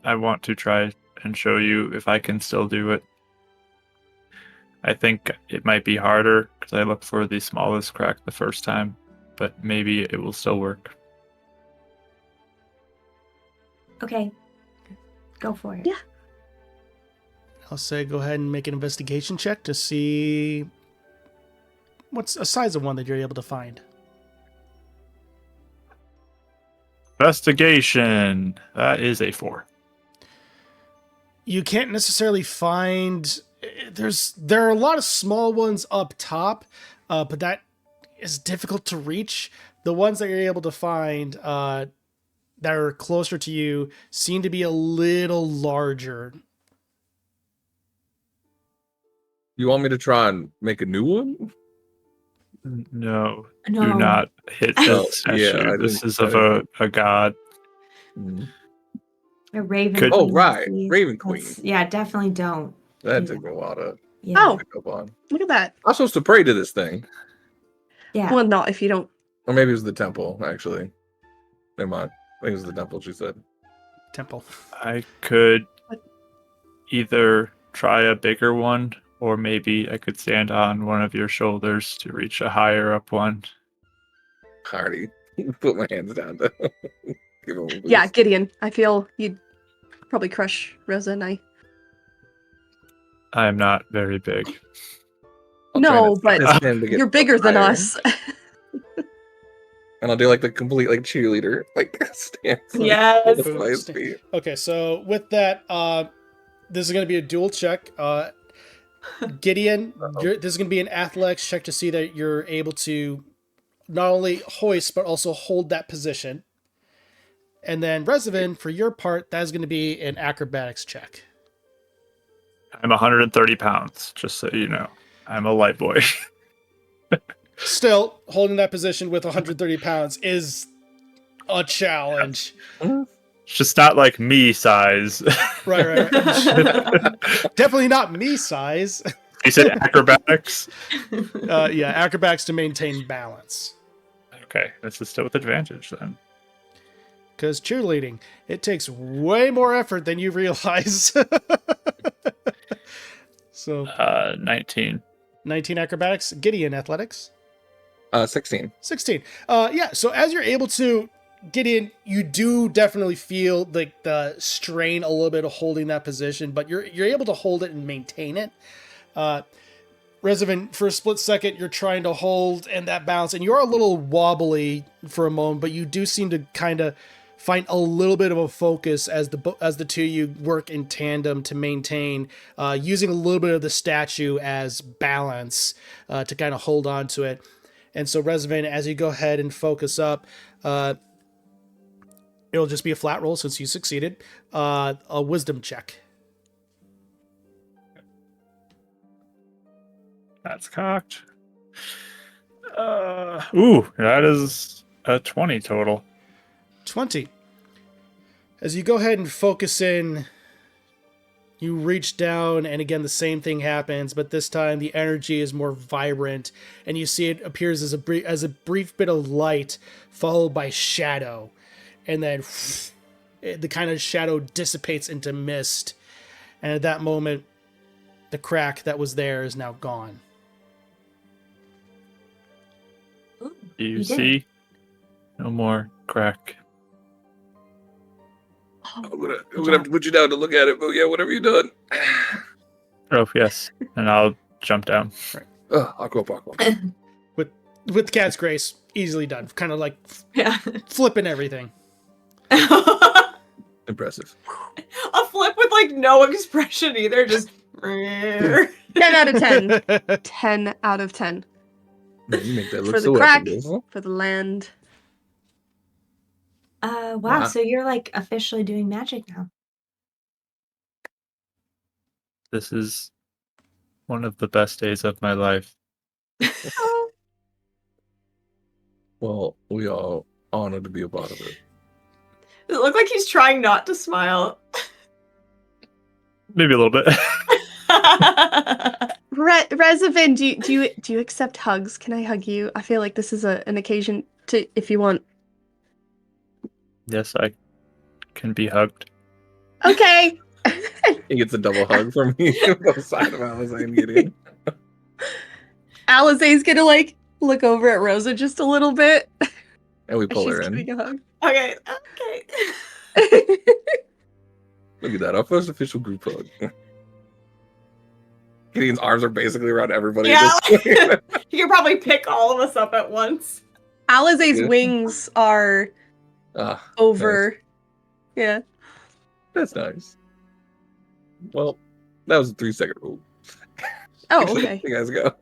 I want to try and show you if I can still do it. I think it might be harder because I looked for the smallest crack the first time, but maybe it will still work. Okay. Go for it. Yeah. I'll say go ahead and make an investigation check to see what's a size of one that you're able to find. Investigation. That is a 4. You can't necessarily find. There are a lot of small ones up top, but that is difficult to reach. The ones that you're able to find that are closer to you seem to be a little larger. You want me to try and make a new one? No, No. do not hit Oh, this yeah, statue. I This didn't- is of a god. Mm. A raven. Could- Oh, queen, right. please. Raven Queen. Yeah, definitely don't. That do took me a while to Yeah. Oh. pick up on. Look at that. I'm supposed to pray to this thing. Yeah. Well, not if you don't. Or maybe it was the temple, actually. Never mind. I think it was the temple, she said. Temple. I could either try a bigger one, or maybe I could stand on one of your shoulders to reach a higher up one. I already put my hands down to give him a boost. Yeah, Gideon. I feel you'd probably crush Rosa and I. I am not very big. I'll try No, to but assist him to get you're bigger than higher. us. And I'll do like the complete like cheerleader like stance. Like, Yes. with my feet. Okay, so with that, this is going to be a dual check. Gideon, this is going to be an athletics check to see that you're able to not only hoist but also hold that position. And then Resivin, for your part, that is going to be an acrobatics check. I'm 130 pounds, just so you know. I'm a light boy. Still, holding that position with 130 pounds is a challenge. It's just not like me size. Right. Definitely not me size. You said acrobatics? Yeah, acrobatics to maintain balance. Okay, this is still with advantage then. Because cheerleading, it takes way more effort than you realize. So, 19. 19 acrobatics. Gideon, athletics. 16. 16. Yeah, so as you're able to get in, you do definitely feel like the strain a little bit of holding that position, but you're able to hold it and maintain it. Resivin, for a split second, you're trying to hold and that balance, and you're a little wobbly for a moment, but you do seem to kind of find a little bit of a focus as the two of you work in tandem to maintain, using a little bit of the statue as balance to kind of hold on to it. And so, Resivin, as you go ahead and focus up, it'll just be a flat roll since you succeeded. A wisdom check. That's cocked. That is a 20 total. 20. As you go ahead and focus in, you reach down, and again, the same thing happens, but this time the energy is more vibrant, and you see it appears as a brief bit of light, followed by shadow, and then the kind of shadow dissipates into mist, and at that moment, the crack that was there is now gone. Ooh, Do you did see? it. No more crack. Oh, I'm gonna good have to job. put you down to look at it, but yeah, whatever you done. Oh, yes. And I'll jump down. Aqua. With Cat's Grace, easily done. Kind of like Yeah. flipping everything. Impressive. A flip with like no expression either, just 10 out of 10. 10 out of 10. Man, you make that look For the so crack, effortless. for the land. Wow, Wow. so you're like officially doing magic now. This is one of the best days of my life. Well, we are honored to be a part of it. Does it look like he's trying not to smile? Maybe a little bit. Rezavin, do you accept hugs? Can I hug you? I feel like this is an occasion to, if you want. Yes, I can be hugged. Okay. He gets a double hug from me both sides of Alizé and Gideon. Alizé's gonna like look over at Rosa just a little bit. And we as pull she's her in. giving a hug. Okay. Look at that, our first official group hug. Gideon's arms are basically around everybody. Yeah, at this point. he could probably pick all of us up at once. Alizé's Yeah. wings are Ah, over. Yeah. that's nice. Well, that was a 3-second rule. Oh, okay. You guys go.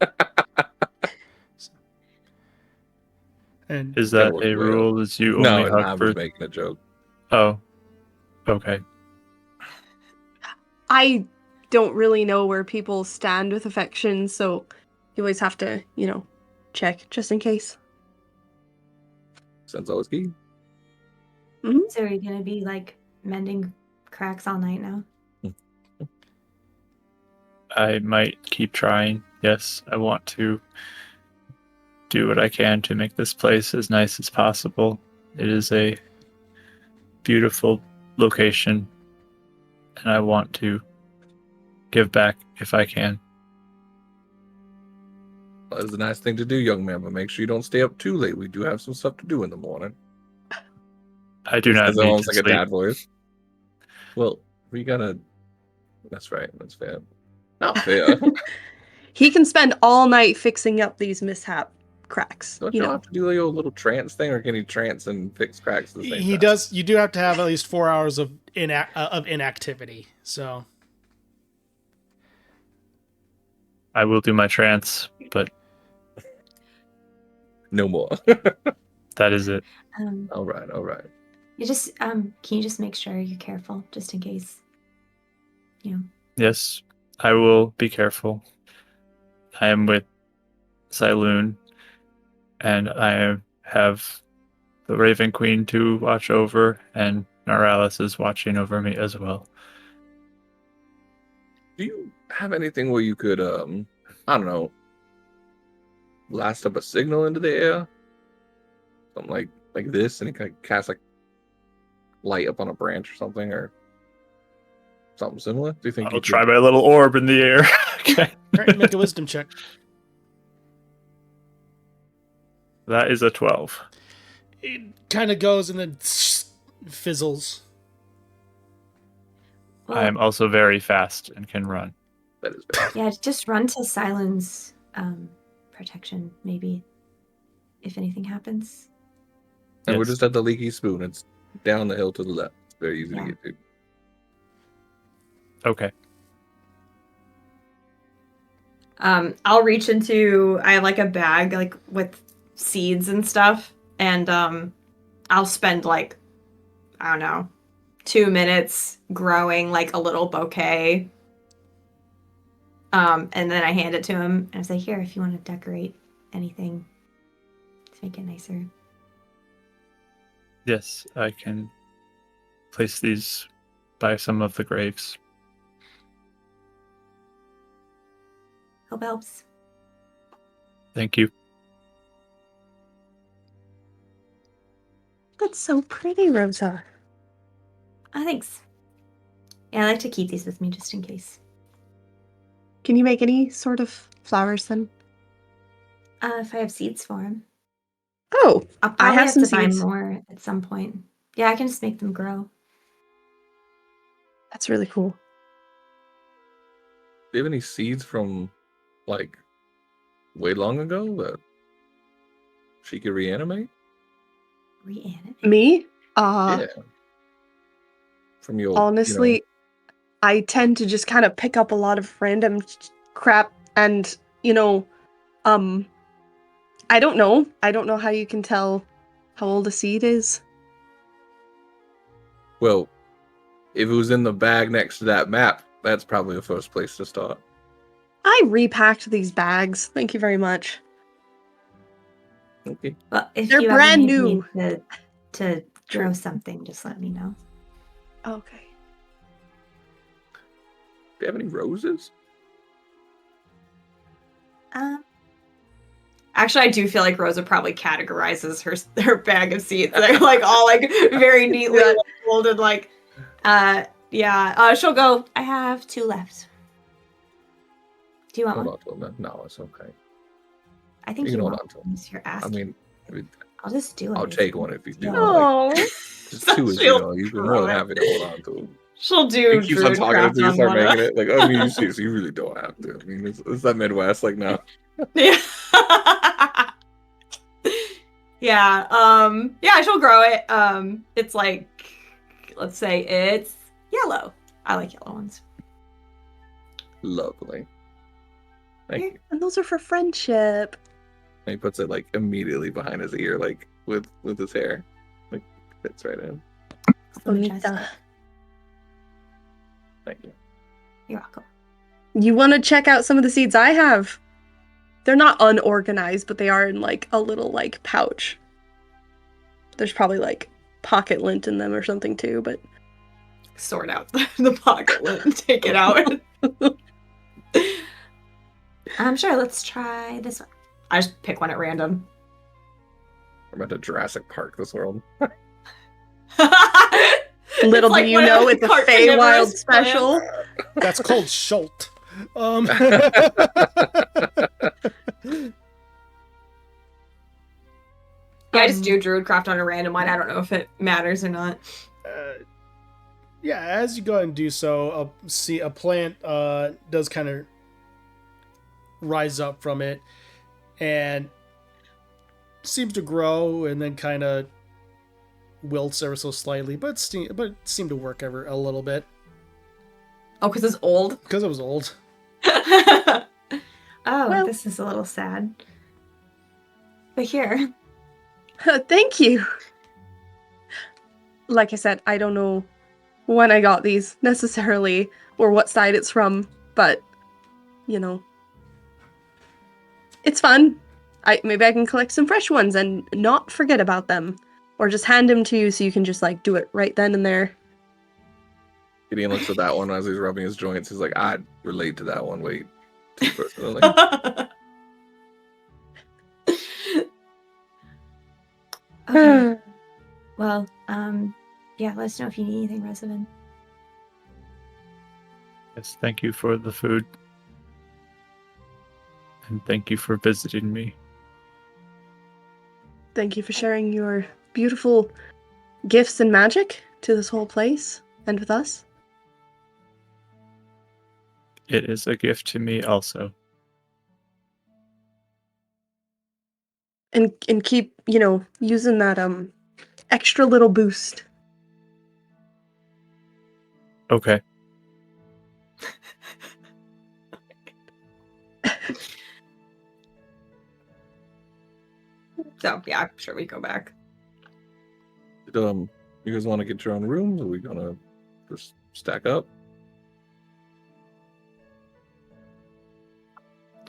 And Is That that worked a well. rule? Is you No, only I hug was for... making a joke. Oh. Okay. I don't really know where people stand with affection, so you always have to, check just in case. Sense always key. So are you gonna be like mending cracks all night now? I might keep trying. Yes, I want to do what I can to make this place as nice as possible. It is a beautiful location, and I want to give back if I can. That is a nice thing to do, young man, but make sure you don't stay up too late. We do have some stuff to do in the morning. I do not It's need to almost like sleep. a dad voice. Well, we gotta... That's right, that's fair. Not fair. He can spend all night fixing up these mishap cracks. Don't you have to do like a little trance thing, or can he trance and fix cracks at the same he time? does. You do have to have at least 4 hours of inactivity. So I will do my trance, but No more. that is it. All right. You just can you just make sure you're careful just in case. Yes, I will be careful. I am with Siloon, and I have the Raven Queen to watch over, and Naralis is watching over me as well. Do you have anything where you could, I don't know, blast up a signal into the air? Something like this, and it can cast like light up on a branch or something, or something similar? Do you think I'll you try my little orb in the air. Okay. all right, make a wisdom check. That is a 12. It kind of goes and then fizzles. I am also very fast and can run. That is bad. Yeah, just run to Silence protection, maybe. If anything happens. And we're Yes. just at the Leaky Spoon. It's down the hill to the left. It's very easy Yeah. to get to. Okay. I'll reach into, I have like a bag like with seeds and stuff, and I'll spend like, I don't know, 2 minutes growing like a little bouquet. And then I hand it to him and I say, here, if you want to decorate anything to make it nicer. Yes, I can place these by some of the graves. Hope helps. Thank you. That's so pretty, Rosa. Oh, thanks. Yeah, I like to keep these with me just in case. Can you make any sort of flowers then? If I have seeds for them. Oh, I'll I probably have have some to buy seeds. more at some point. Yeah, I can just make them grow. That's really cool. Do you have any seeds from like way long ago that she could reanimate? Reanimate. Me? Yeah. From your Honestly, I tend to just kind of pick up a lot of random crap and, I don't know. I don't know how you can tell how old a seed is. well, if it was in the bag next to that map, that's probably the first place to start. I repacked these bags. Thank you very much. Okay. Well, if They're you brand ever new. need to grow True. something, just let me know. Okay. Do you have any roses? Actually, I do feel like Rosa probably categorizes her bag of seeds. They're like all like very neatly Yeah. folded. Like, she'll go. I have 2 left. Do you want Hold one? on to them. No, it's okay. I think You can you hold want on to 'em. one. You're I asking. mean, I'll just do it. I'll It's take no one if you big do. deal. Like, Oh. just So 2 is, she'll you'd be more than try. happy to hold on to them. She'll He do keeps on talking Druidcraft until you on start one of making it. Like, I mean, you seriously, you really don't have to. I mean, it's that Midwest. Like, no. Yeah. Yeah, she'll grow it. It's like, let's say it's yellow. I like yellow ones. Lovely. Thank you. And those are for friendship. And he puts it like immediately behind his ear, like with his hair, like fits right in. So majestic. Bonita. Thank you. You're welcome. You want to check out some of the seeds I have? They're not unorganized, but they are in like a little like pouch. There's probably like pocket lint in them or something too, but Sort out the pocket lint and take it out. I'm sure. Let's try this one. I just pick one at random. We're about to Jurassic Park this world. little do you know, it's a Feywild special. That's called Schult. Yeah, I just do Druidcraft on a random one. I don't know if it matters or not. Yeah, as you go ahead and do so, see a plant does kind of rise up from it and seems to grow and then kind of wilts ever so slightly, but seemed to work ever a little bit Oh, because it's old. because it was old. Oh, Well- this is a little sad. But here. Thank you. Like I said, I don't know when I got these necessarily or what side it's from, but it's fun. Maybe I can collect some fresh ones and not forget about them, or just hand them to you so you can just like do it right then and there. Gideon looks at that one as he's rubbing his joints. He's like, I relate to that one way too personally. Okay. Well, yeah, let us know if you need anything, Rosamund. Yes, thank you for the food. And thank you for visiting me. Thank you for sharing your beautiful gifts and magic to this whole place and with us. It is a gift to me also. And keep, using that extra little boost. Okay. So yeah, I'm sure we go back. You guys want to get your own rooms? Are we gonna just stack up?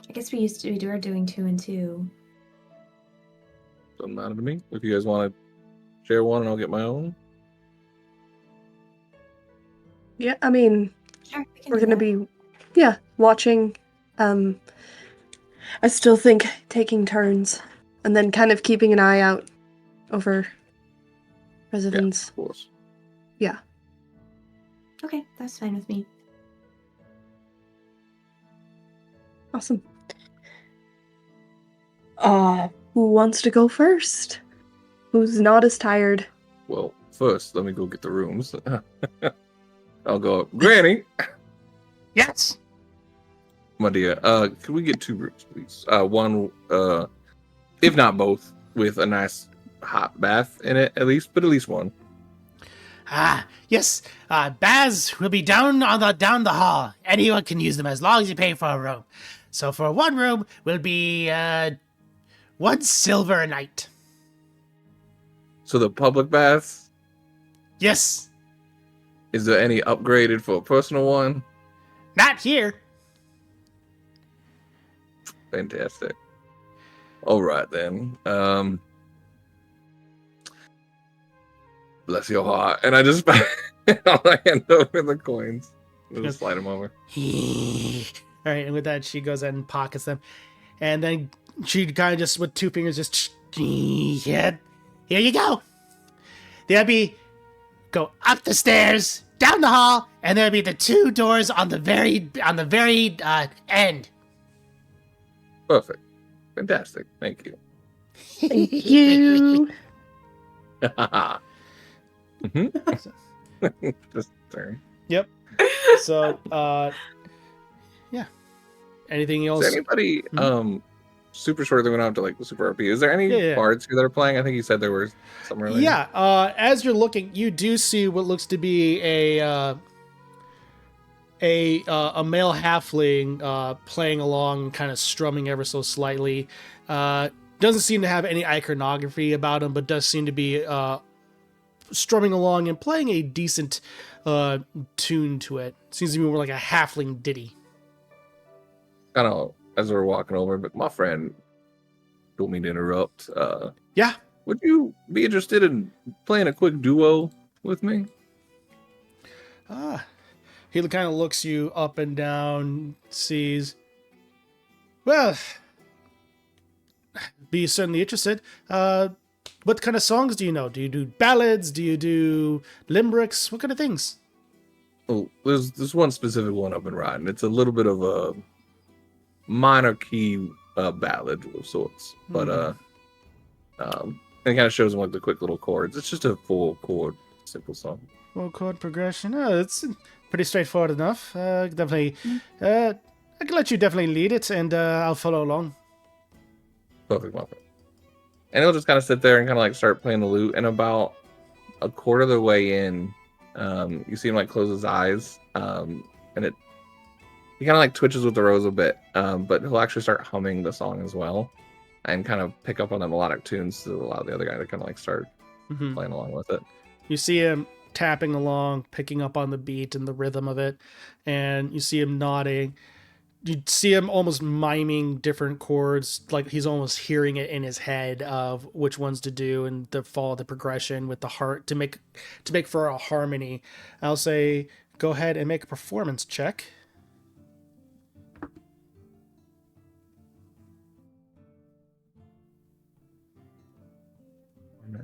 I guess we are doing 2 and 2. Doesn't matter to me. If you guys want to share one and I'll get my own? Yeah, I mean, Sure, we can we're do gonna that. be, watching. I still think taking turns, and then kind of keeping an eye out over residents. Of course. Yeah. Okay, that's fine with me. Awesome. Who wants to go first? Who's not as tired? Well, first, let me go get the rooms. I'll go up. Granny, Yes. my dear, can we get 2 rooms, please? One, if not both, with a nice hot bath in it, at least, but at least one. Yes. Baths will be down the hall. Anyone can use them as long as you pay for a room. So for one room will be 1 silver a night. So the public baths, Yes. is there any upgraded for a personal one? Not here. Fantastic. All right then. Bless your heart. And I just I'll hand over the coins. I'll just slide them over. All right, and with that, she goes ahead and pockets them, and then she kind of just with 2 fingers just Yeah. Here you go. There'll be go up the stairs, down the hall, and there'll be the 2 doors on the very end. Perfect. Fantastic. Thank you. Thank you. Just turn. Yep. So, yeah. Anything Is else? there anybody super short that went out to like the Super RP? Is there any Yeah. bards here that are playing? I think you said there were some earlier. Yeah. As you're looking, you do see what looks to be a male halfling playing along, kind of strumming ever so slightly. Doesn't seem to have any iconography about him, but does seem to be strumming along and playing a decent tune to it. Seems to be more like a halfling ditty. Kind of as we're walking over, but my friend don't mean to interrupt. Yeah. Would you be interested in playing a quick duo with me? He kind of looks you up and down, sees. Well, be certainly interested. What kind of songs do you know? Do you do ballads? Do you do limericks? What kind of things? Oh, there's one specific one I've been writing. It's a little bit of a minor key ballad of sorts, but and it kind of shows them like the quick little chords. It's just a full chord, simple song. Full chord progression. Oh, it's pretty straightforward enough. Definitely. I can let you definitely lead it, and I'll follow along. Perfect, my friend. And he'll just kind of sit there and kind of like start playing the lute. And about a quarter of the way in, you see him like close his eyes, and he kind of like twitches with the rose a bit, but he'll actually start humming the song as well, and kind of pick up on the melodic tunes to allow the other guy to kind of like start playing along with it. You see him tapping along, picking up on the beat and the rhythm of it, and you see him nodding. You see him almost miming different chords, like he's almost hearing it in his head of which ones to do and the follow the progression with the heart to make for a harmony. I'll say go ahead and make a performance check.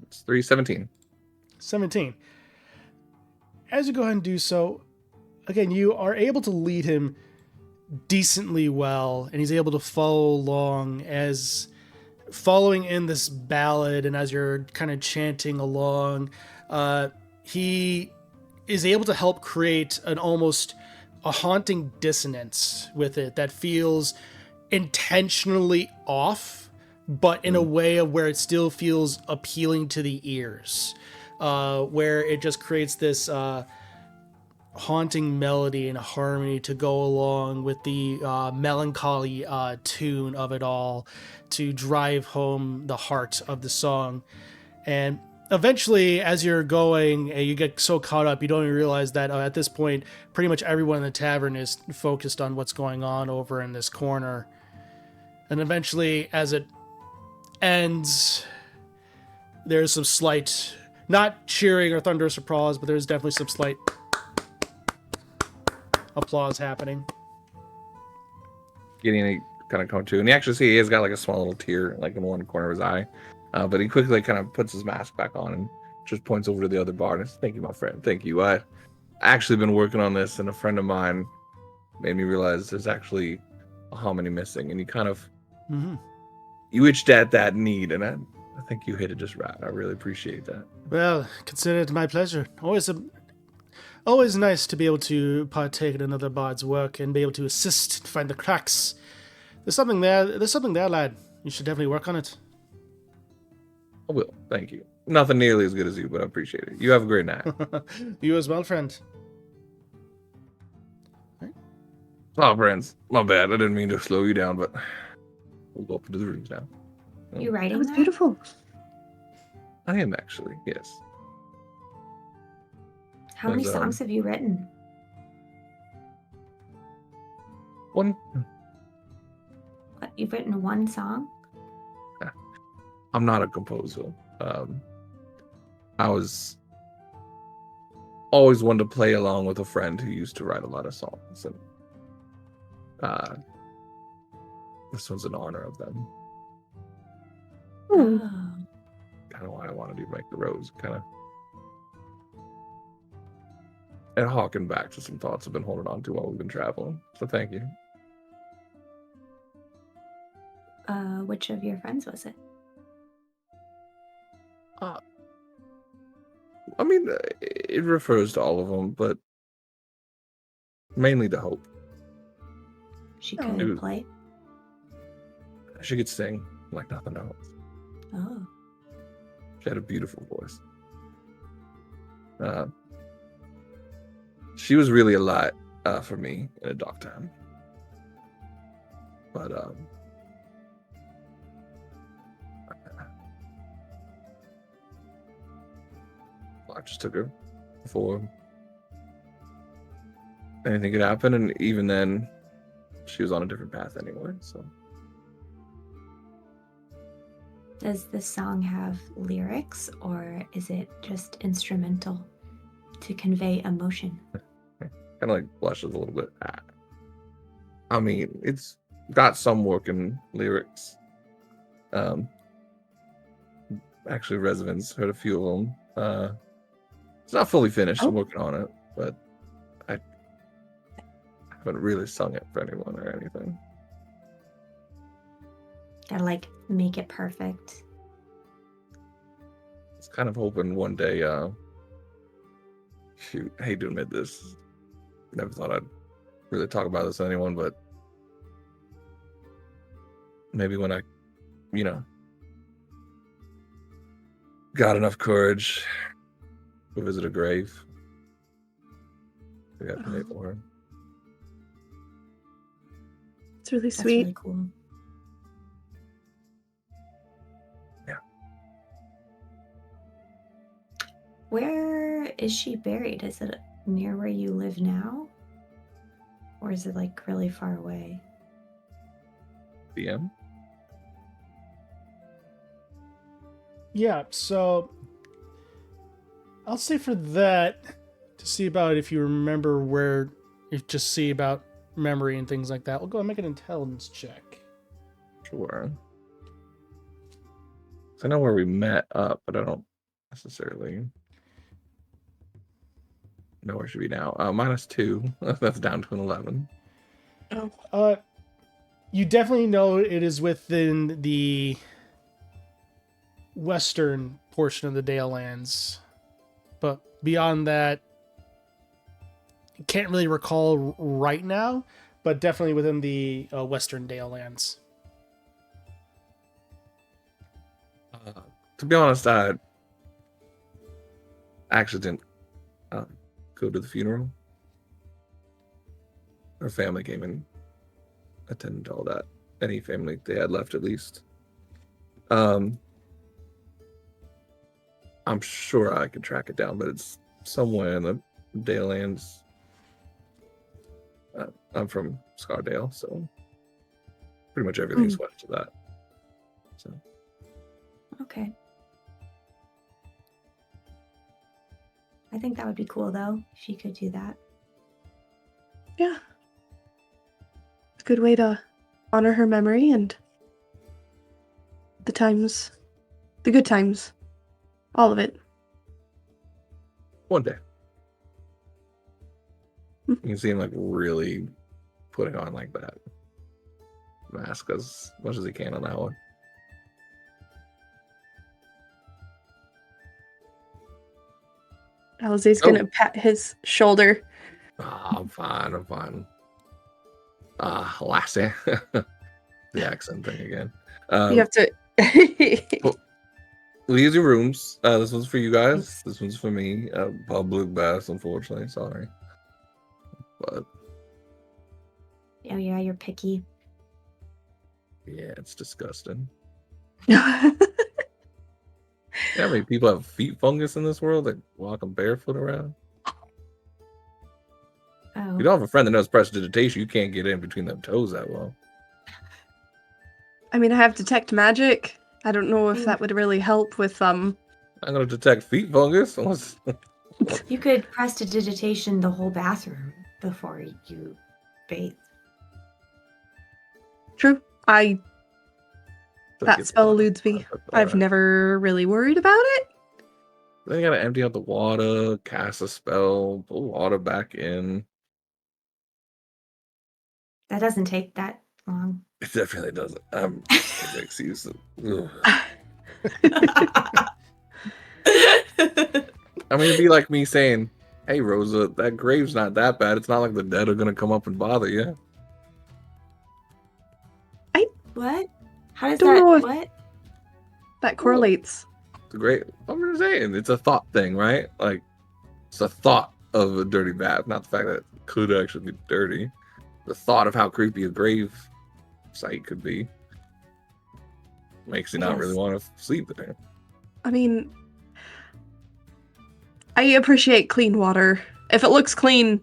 It's 3:17. 17. As you go ahead and do so, again, you are able to lead him decently well, and he's able to follow along as following in this ballad, and as you're kind of chanting along, he is able to help create an almost a haunting dissonance with it that feels intentionally off, but in a way of where it still feels appealing to the ears, where it just creates this haunting melody and harmony to go along with the melancholy tune of it all to drive home the heart of the song. And eventually, as you're going, you get so caught up, you don't even realize that at this point, pretty much everyone in the tavern is focused on what's going on over in this corner. And eventually, as it ends, there's some slight Not cheering or thunderous applause, but there's definitely some slight applause happening. Gideon kind of come to, and you actually see he has got like a small little tear like in one corner of his eye, but he quickly kind of puts his mask back on and just points over to the other bar and says, "Thank you, my friend. Thank you. I actually been working on this, and a friend of mine made me realize there's actually a hominy missing, and you kind of you itched at that need, and I think you hit it just right. I really appreciate that." Well, consider it my pleasure. Always nice to be able to partake in another bard's work and be able to assist and find the cracks. There's something there, lad. You should definitely work on it. I will. Thank you. Nothing nearly as good as you, but I appreciate it. You have a great night. You as well, friend. Oh, friends. My bad. I didn't mean to slow you down, but we'll go up into the rooms now. You That writing was that? beautiful. I am actually, yes. How many There's, songs have you written? One. What, you've written one song? I'm not a composer. I was always one to play along with a friend who used to write a lot of songs, and this one's in honor of them. Hmm. Oh. Kind of why I wanted to make the rose, kind of. And harken back to some thoughts I've been holding on to while we've been traveling. So thank you. Which of your friends was it? I mean, it refers to all of them, but mainly to Hope. She Oh. couldn't play. She could sing like nothing else. Oh. She had a beautiful voice. She was really a lot for me in a dark time. But I just took her before anything could happen, and even then, she was on a different path anyway. So, Does this song have lyrics, or is it just instrumental to convey emotion? kind of like blushes a little bit. I mean, it's got some working lyrics. Actually, Revenants heard a few of them. It's not fully finished. I'm working on it, but I haven't really sung it for anyone or anything. Gotta like make it perfect. I was kind of hoping one day. Shoot, I hate to admit this. Never thought I'd really talk about this to anyone, but maybe when I, got enough courage to visit a grave, we got to pray for her. It's really That's sweet. really cool. Yeah. Where is she buried? Is it near where you live now? Or is it like really far away? DM? Yeah, so I'll say for that, to see about if you remember where, you just see about memory and things like that, we'll go and make an intelligence check. Sure. I know where we met up, but I don't necessarily know where she be now. -2. That's down to an 11. You definitely know it is within the western portion of the Dale Lands, but beyond that, you can't really recall right now, but definitely within the western Dale Lands. To be honest, I actually didn't go to the funeral. Her family came and attended all that. Any family they had left, at least. I'm sure I could track it down, but it's somewhere in the Dale Lands. I'm from Scardale, so pretty much everything's west of that. So Okay. I think that would be cool though if you could do that. Yeah. It's a good way to honor her memory and the good times. All of it. One day. Hmm. You can see him like really putting on like that mask as much as he can on that one. Alize's Oh. gonna pat his shoulder. I'm fine. Lassie. The accent thing again. You have to. Leave your rooms. This one's for you guys. Thanks. This one's for me. Public baths, unfortunately. Sorry. But Oh yeah, you're picky. yeah, it's disgusting. You know how many people have feet fungus in this world that walking barefoot around? Oh. You don't have a friend that knows prestidigitation, you can't get in between them toes that well. I mean, I have detect magic. I don't know if that would really help with I'm gonna detect feet fungus unless You could prestidigitation the whole bathroom before you bathe. True. That spell eludes me. I've never really worried about it. Then you gotta empty out the water, cast a spell, pull water back in. That doesn't take that long. It definitely doesn't. Excuse me. I mean, it'd be like me saying, "Hey, Rosa, that grave's not that bad. It's not like the dead are gonna come up and bother you." What? How does Don't that? know if- What? That correlates. It's a great. I'm just saying, it's a thought thing, right? Like, it's a thought of a dirty bath, not the fact that it could actually be dirty. The thought of how creepy a grave site could be makes you not Yes. really want to sleep there. I mean, I appreciate clean water. If it looks clean,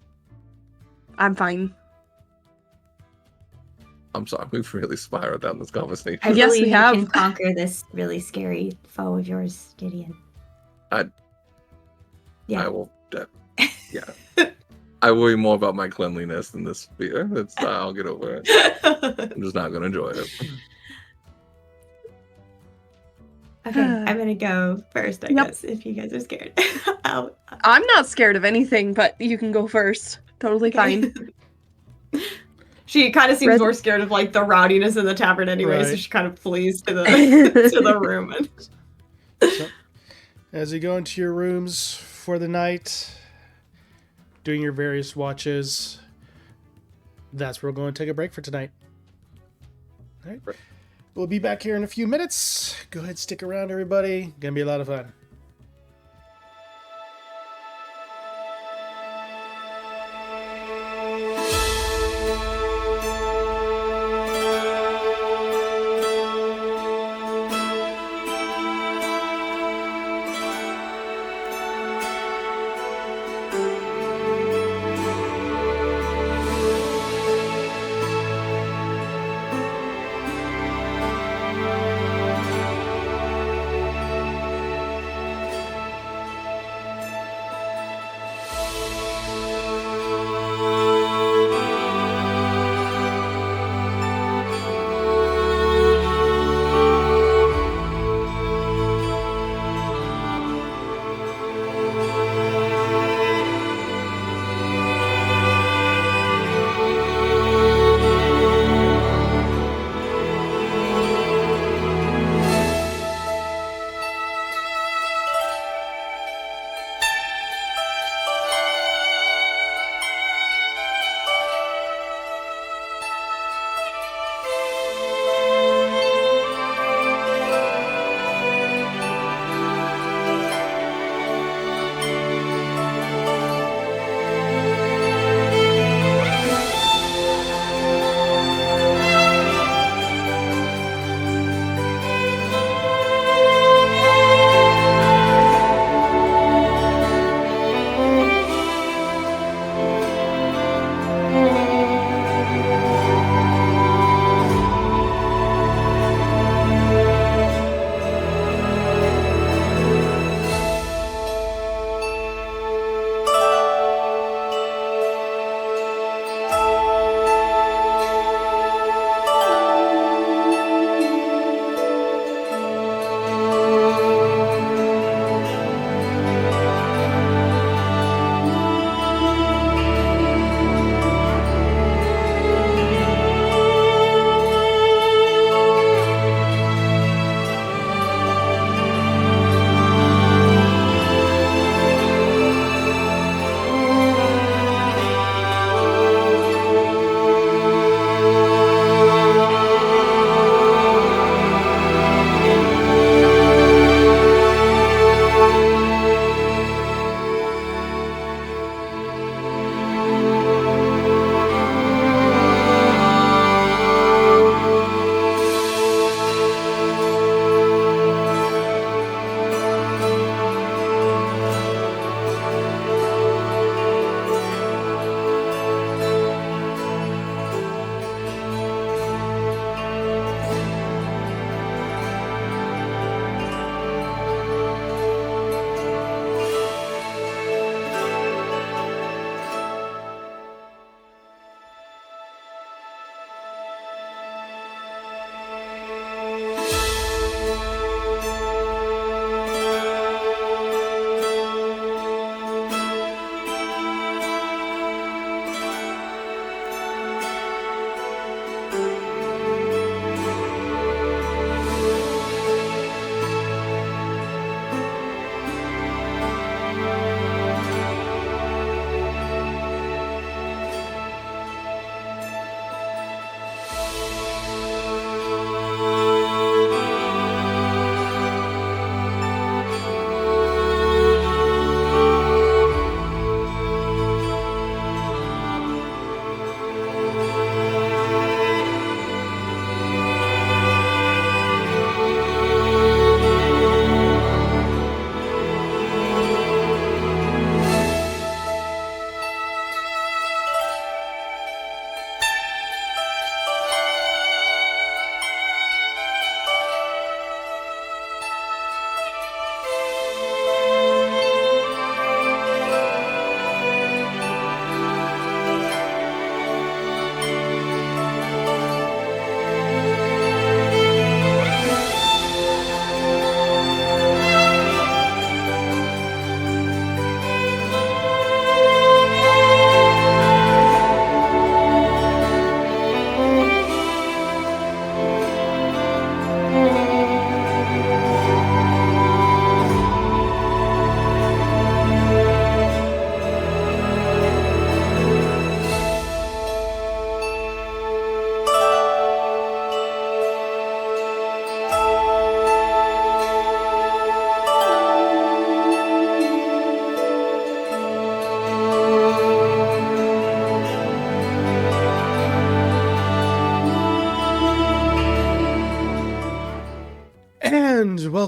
I'm fine. I'm sorry, we've really spiraled down this conversation. I Yes, believe we you have. can conquer this really scary foe of yours, Gideon. I Yeah. will. Yeah. I worry more about my cleanliness than this fear. I'll get over it. I'm just not gonna enjoy it. Okay, I'm gonna go first, I Yep. guess, if you guys are scared. I'm not scared of anything, but you can go first. Totally fine. She kind of seems Red- more scared of like the rowdiness in the tavern anyway, so Right. she kind of flees to the to the room. So, as you go into your rooms for the night, doing your various watches, that's where we're going to take a break for tonight. All right. We'll be back here in a few minutes. Go ahead, stick around, everybody. Gonna be a lot of fun.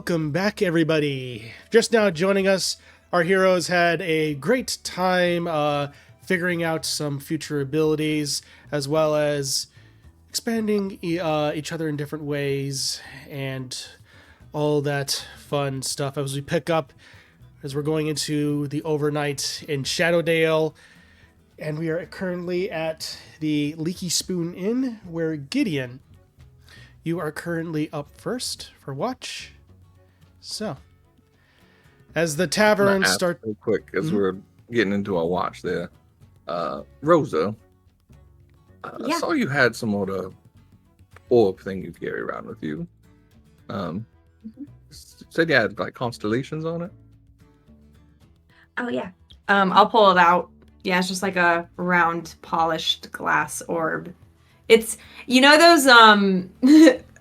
welcome back, everybody. Just now joining us, our heroes had a great time figuring out some future abilities, as well as expanding each other in different ways, and all that fun stuff as we pick up, as we're going into the overnight in Shadowdale. And we are currently at the Leaky Spoon Inn, where Gideon, you are currently up first for watch. So, as the tavern starts... Real quick, as we're getting into our watch there, Rosa, I saw you had some other orb thing you carry around with you. Said you had, like, constellations on it? Oh, yeah. I'll pull it out. Yeah, it's just like a round, polished glass orb. It's, you know those,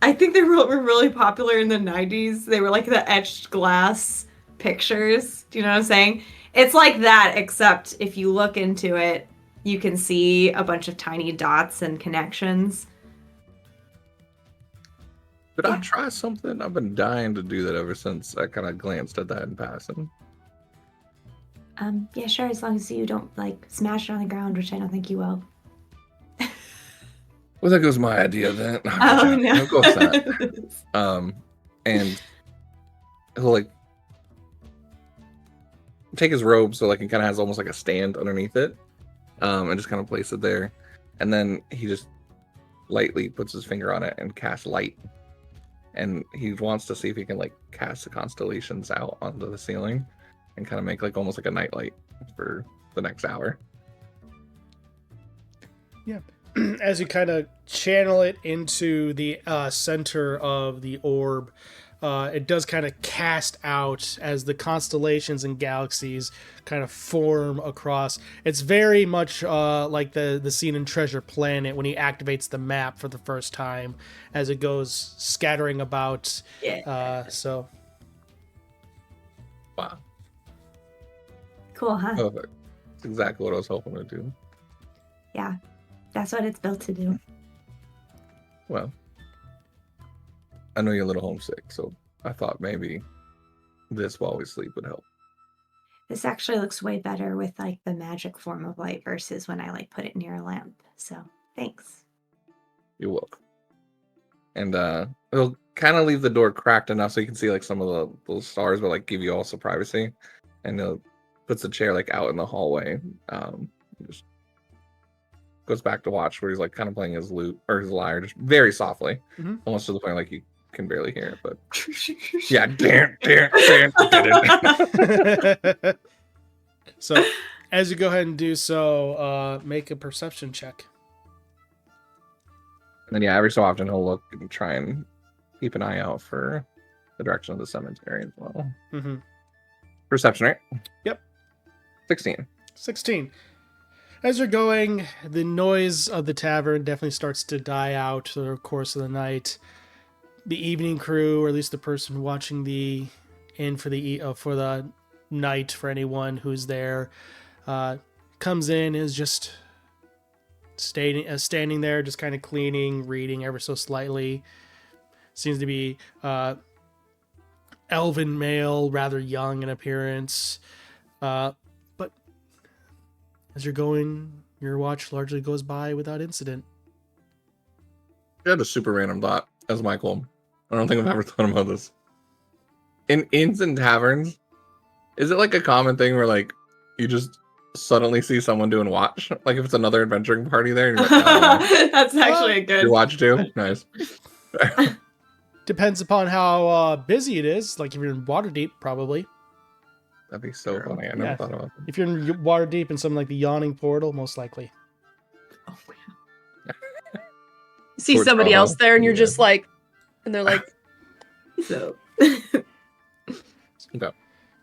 I think they were really popular in the 90s. They were like the etched glass pictures. Do you know what I'm saying? It's like that, except if you look into it, you can see a bunch of tiny dots and connections. Could I try something? I've been dying to do that ever since I kind of glanced at that in passing. Yeah, sure, as long as you don't, like, smash it on the ground, which I don't think you will. Well, that goes my idea then. Oh, no. Of course not. And he'll, like, take his robe, so, like, it kind of has almost like a stand underneath it, and just kind of place it there. And then he just lightly puts his finger on it and casts light. And he wants to see if he can, like, cast the constellations out onto the ceiling and kind of make, like, almost like a nightlight for the next hour. Yeah. As you kind of channel it into the center of the orb, it does kind of cast out as the constellations and galaxies kind of form across. It's very much like the scene in Treasure Planet when he activates the map for the first time as it goes scattering about. Yeah. Wow. Cool, huh? Perfect. That's exactly what I was hoping to do. Yeah. That's what it's built to do. Well, I know you're a little homesick, so I thought maybe this while we sleep would help. This actually looks way better with, like, the magic form of light versus when I, like, put it near a lamp. So, thanks. You're welcome. And he'll kind of leave the door cracked enough so you can see, like, some of those stars, but, like, give you also privacy. And he'll puts the chair, like, out in the hallway. Just goes back to watch where he's, like, kind of playing his lute or his lyre just very softly, almost to the point like you can barely hear it. But yeah, damn. So, as you go ahead and do so, make a perception check. And then yeah, every so often he'll look and try and keep an eye out for the direction of the cemetery as well. Mm-hmm. Perception, right? Yep. 16. As you're going, the noise of the tavern definitely starts to die out through the course of the night. The evening crew, or at least the person watching the inn for the night, for anyone who's there, comes in, is just standing there, just kind of cleaning, reading ever so slightly. Seems to be elven male, rather young in appearance. But as you're going, your watch largely goes by without incident. I had a super random thought as Michael. I don't think I've ever thought about this. In inns and taverns, is it like a common thing where, like, you just suddenly see someone doing watch? Like if it's another adventuring party there, you're like, oh, That's actually a good. you watch too? Nice. Depends upon how busy it is. Like if you're in Waterdeep, probably. That'd be so funny. I never thought about that. If you're in Waterdeep in something like the Yawning Portal, most likely. Oh, See Short somebody promo. else there, and you're Yeah. just like, and they're like, so. No.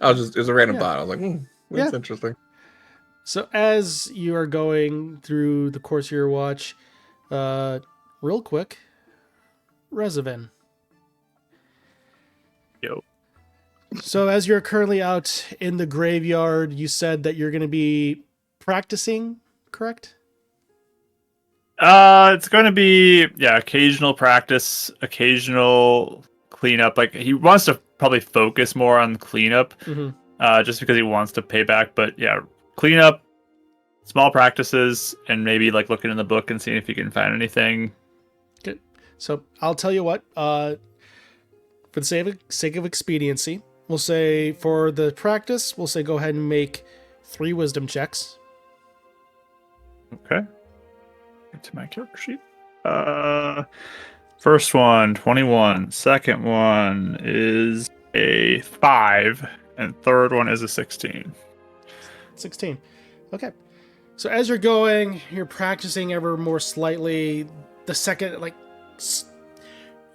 It was a random Yeah. thought. I was like, that's Yeah. interesting. So as you are going through the course of your watch, real quick, Revenant. Yo. So as you're currently out in the graveyard, you said that you're going to be practicing, correct? It's going to be occasional practice, occasional cleanup. Like he wants to probably focus more on cleanup, just because he wants to pay back. But yeah, cleanup, small practices, and maybe like looking in the book and seeing if you can find anything. Good. So I'll tell you what. For the sake of expediency, we'll say for the practice, we'll say go ahead and make 3 wisdom checks. Okay. Get to my character sheet. First one, 21. Second one is a 5. And third one is a 16. 16. Okay. So as you're going, you're practicing ever more slightly. The second, like,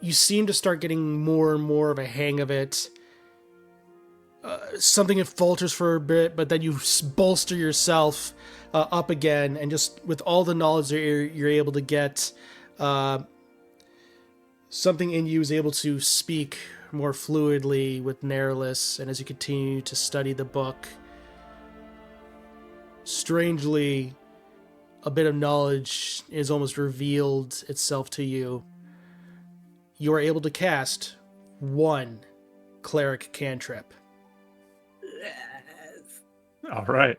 you seem to start getting more and more of a hang of it. Something that falters for a bit, but then you bolster yourself up again, and just with all the knowledge that you're able to get, something in you is able to speak more fluidly with Nerlis, and as you continue to study the book, strangely, a bit of knowledge is almost revealed itself to you. You are able to cast 1 cleric cantrip. All right.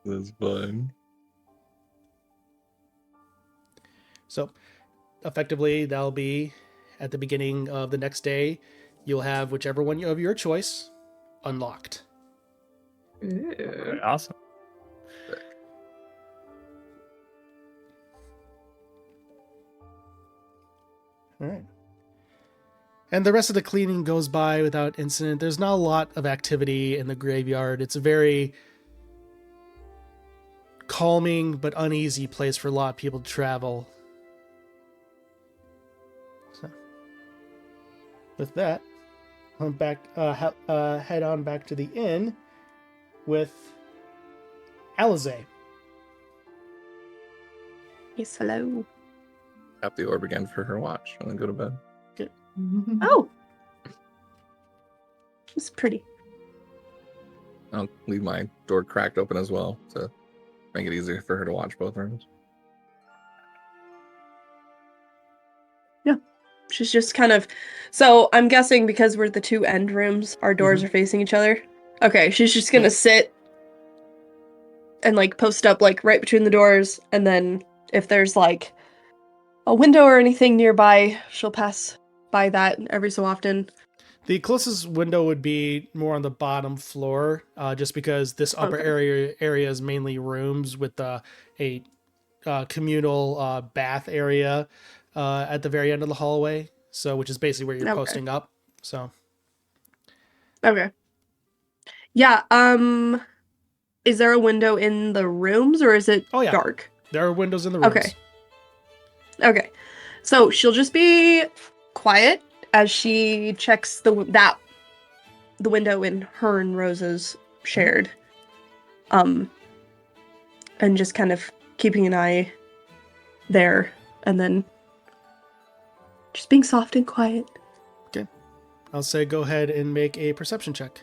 That's fun. So, effectively, that'll be at the beginning of the next day. You'll have whichever one of your choice unlocked. Okay, awesome. All right. And the rest of the cleaning goes by without incident. There's not a lot of activity in the graveyard. It's a very calming but uneasy place for a lot of people to travel. So, with that, I'm back. Head on back to the inn with Alize. Yes, hello. Tap the orb again for her watch and then go to bed. Oh, it's pretty. I'll leave my door cracked open as well to make it easier for her to watch both rooms. Yeah, she's just kind of. So I'm guessing because we're the 2 end rooms, our doors are facing each other. Okay, she's just gonna sit and like post up like right between the doors, and then if there's like a window or anything nearby, she'll pass by that every so often. The closest window would be more on the bottom floor, just because this upper area is mainly rooms with a communal bath area at the very end of the hallway. So, which is basically where you're posting up. So, Okay. Yeah. Is there a window in the rooms, or is it dark? There are windows in the rooms. Okay. So she'll just be quiet as she checks the window in her and Rosa's shared, and just kind of keeping an eye there, and then just being soft and quiet. Okay, I'll say go ahead and make a perception check.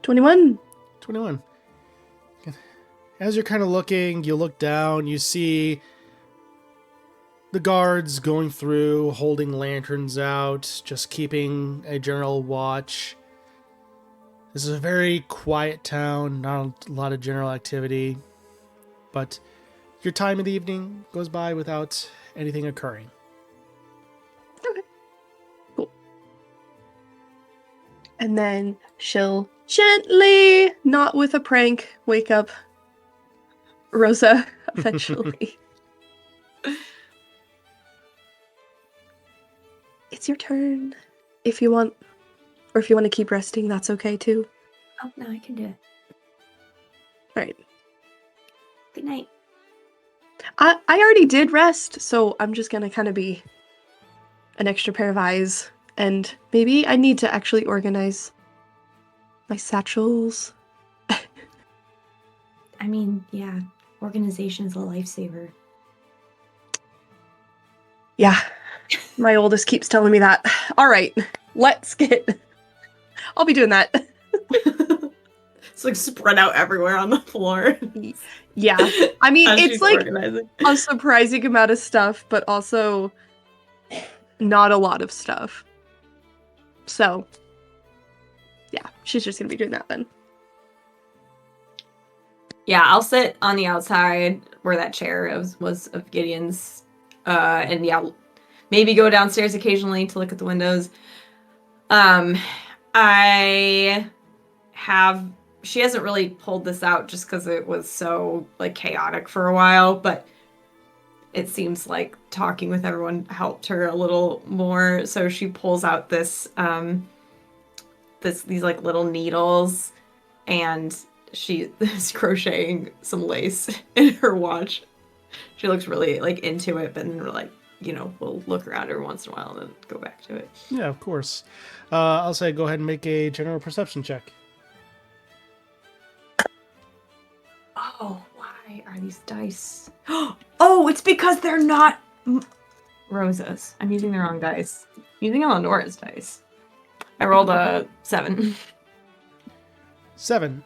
21. 21. As you're kind of looking, you look down, you see the guards going through, holding lanterns out, just keeping a general watch. This is a very quiet town, not a lot of general activity, but your time of the evening goes by without anything occurring. Okay. Cool. And then she'll gently, not with a prank, wake up Rosa eventually. It's your turn. If you want, or if you want to keep resting, that's okay too. Oh, no, I can do it. All right. Good night. I already did rest, so I'm just gonna kind of be an extra pair of eyes, and maybe I need to actually organize my satchels. I mean, yeah, organization is a lifesaver. Yeah, my oldest keeps telling me that. All right, let's get. I'll be doing that. like spread out everywhere on the floor. Yeah. I mean, As it's she's like organizing. a surprising amount of stuff, but also not a lot of stuff. So, yeah, she's just gonna be doing that then. Yeah, I'll sit on the outside where that chair was of Gideon's. And yeah, maybe go downstairs occasionally to look at the windows. She hasn't really pulled this out just because it was so like chaotic for a while, but it seems like talking with everyone helped her a little more. So she pulls out these like little needles, and she is crocheting some lace in her watch. She looks really like into it, but then like, we'll look around every once in a while and then go back to it. Yeah, of course. I'll say go ahead and make a general perception check. Oh, why are these dice? Oh, it's because they're not Rosa's. I'm using the wrong dice. I'm using Eleanor's dice. I rolled a 7. 7.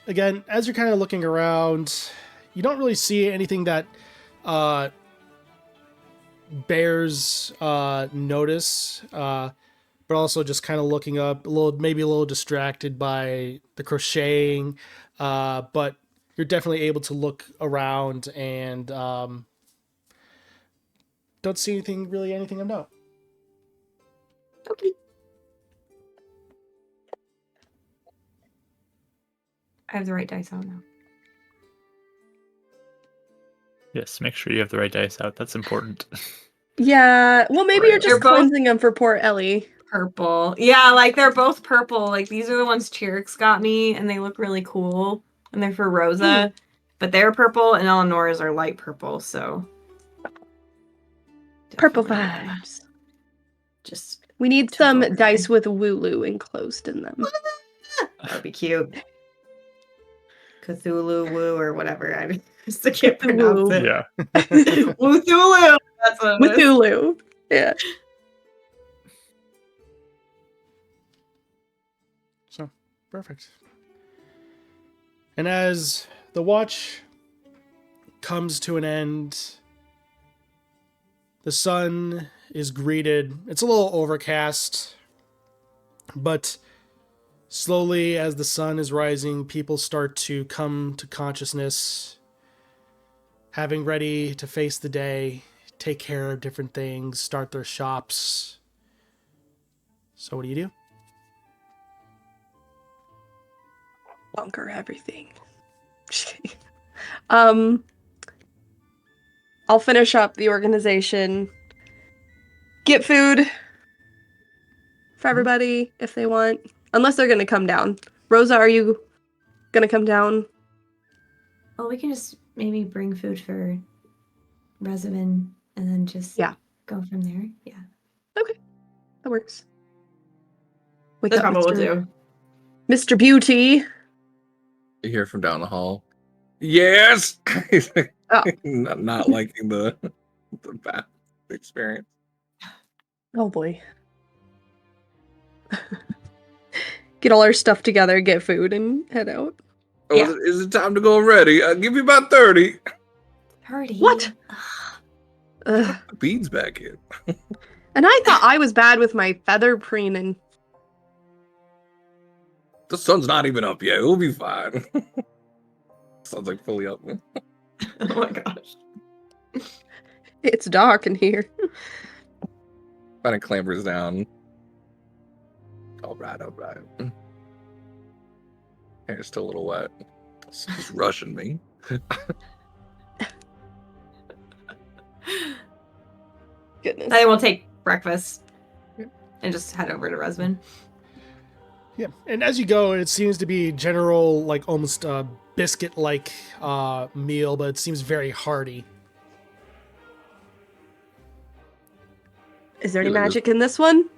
Again, as you're kind of looking around, you don't really see anything that bears notice, but also just kind of looking up, maybe a little distracted by the crocheting, but you're definitely able to look around and don't see anything of note. Okay. I have the right dice out now. Yes, make sure you have the right dice out. That's important. Yeah, well, maybe you're They're just both- cleansing them for poor Ellie. Purple. Yeah, like they're both purple. Like these are the ones Chirix got me, and they look really cool. And they're for Rosa. But they're purple, and Eleanor's are light purple, so. Purple Definitely, vibes. Just We need took some over. dice with Wooloo enclosed in them. that would be cute. Cthulhu Woo or whatever. I still can't pronounce it. Yeah. Cthulhu. That's what With it is. Wooloo. Yeah. So, perfect. And as the watch comes to an end, the sun is greeted. It's a little overcast, but slowly as the sun is rising, people start to come to consciousness, having ready to face the day, take care of different things, start their shops. So what do you do? Bunker everything. I'll finish up the organization. Get food for everybody if they want. Unless they're gonna come down. Rosa, are you gonna come down? Well, we can just maybe bring food for Reservin and then just go from there. Yeah. Okay. That works. Wake That's up, probably Mr. will do. Mr. Beauty. You hear from down the hall. Yes. He's like, Oh. not liking the bath experience. Oh boy. Get all our stuff together, get food, and head out. Oh, Yeah. is it time to go already? I'll give you about 30. 30. What? Ugh. The beads back in. And I thought I was bad with my feather preening. The sun's not even up yet. We'll be fine. Sounds like fully up. Oh my gosh. It's dark in here. Kind of clambers down. All right. Hair's still a little wet. It's just rushing me. Goodness. Then we'll take breakfast and just head over to Resvin. Yeah, and as you go, it seems to be general, like almost biscuit-like meal, but it seems very hearty. Is there any Feel like magic in this one?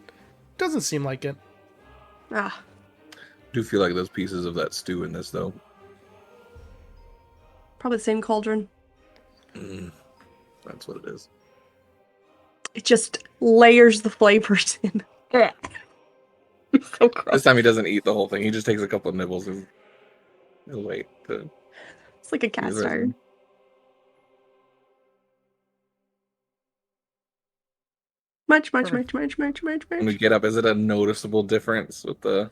Doesn't seem like it. Ah, Do feel like there's pieces of that stew in this though. probably the same cauldron. That's what it is. It just layers the flavors in. So gross. This time he doesn't eat the whole thing. He just takes a couple of nibbles. He'll wait to It's like a use cast the rest of iron. them. Much. When we get up, is it a noticeable difference with the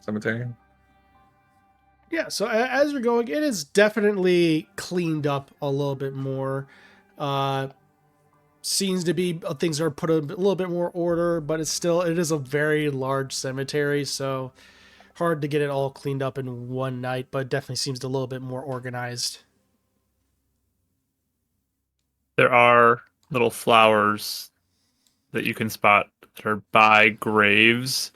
cemetery? Yeah, so as you're going, it is definitely cleaned up a little bit more. Seems to be things are put a little bit more order, but it is a very large cemetery, so hard to get it all cleaned up in one night, but definitely seems a little bit more organized. There are little flowers that you can spot that are by graves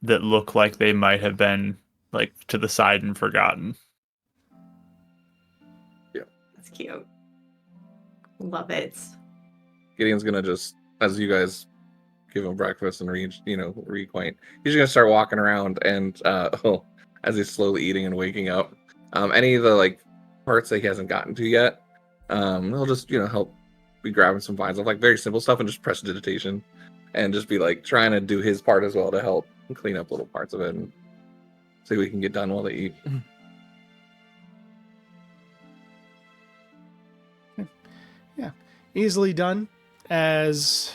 that look like they might have been like to the side and forgotten. That's cute. Love it. Gideon's gonna just, as you guys give him breakfast and reacquaint, he's gonna start walking around and as he's slowly eating and waking up, any of the like parts that he hasn't gotten to yet, he'll just help be grabbing some vines of like very simple stuff and just prestidigitation and just be like trying to do his part as well to help clean up little parts of it and see what we can get done while they eat. Yeah, easily done. As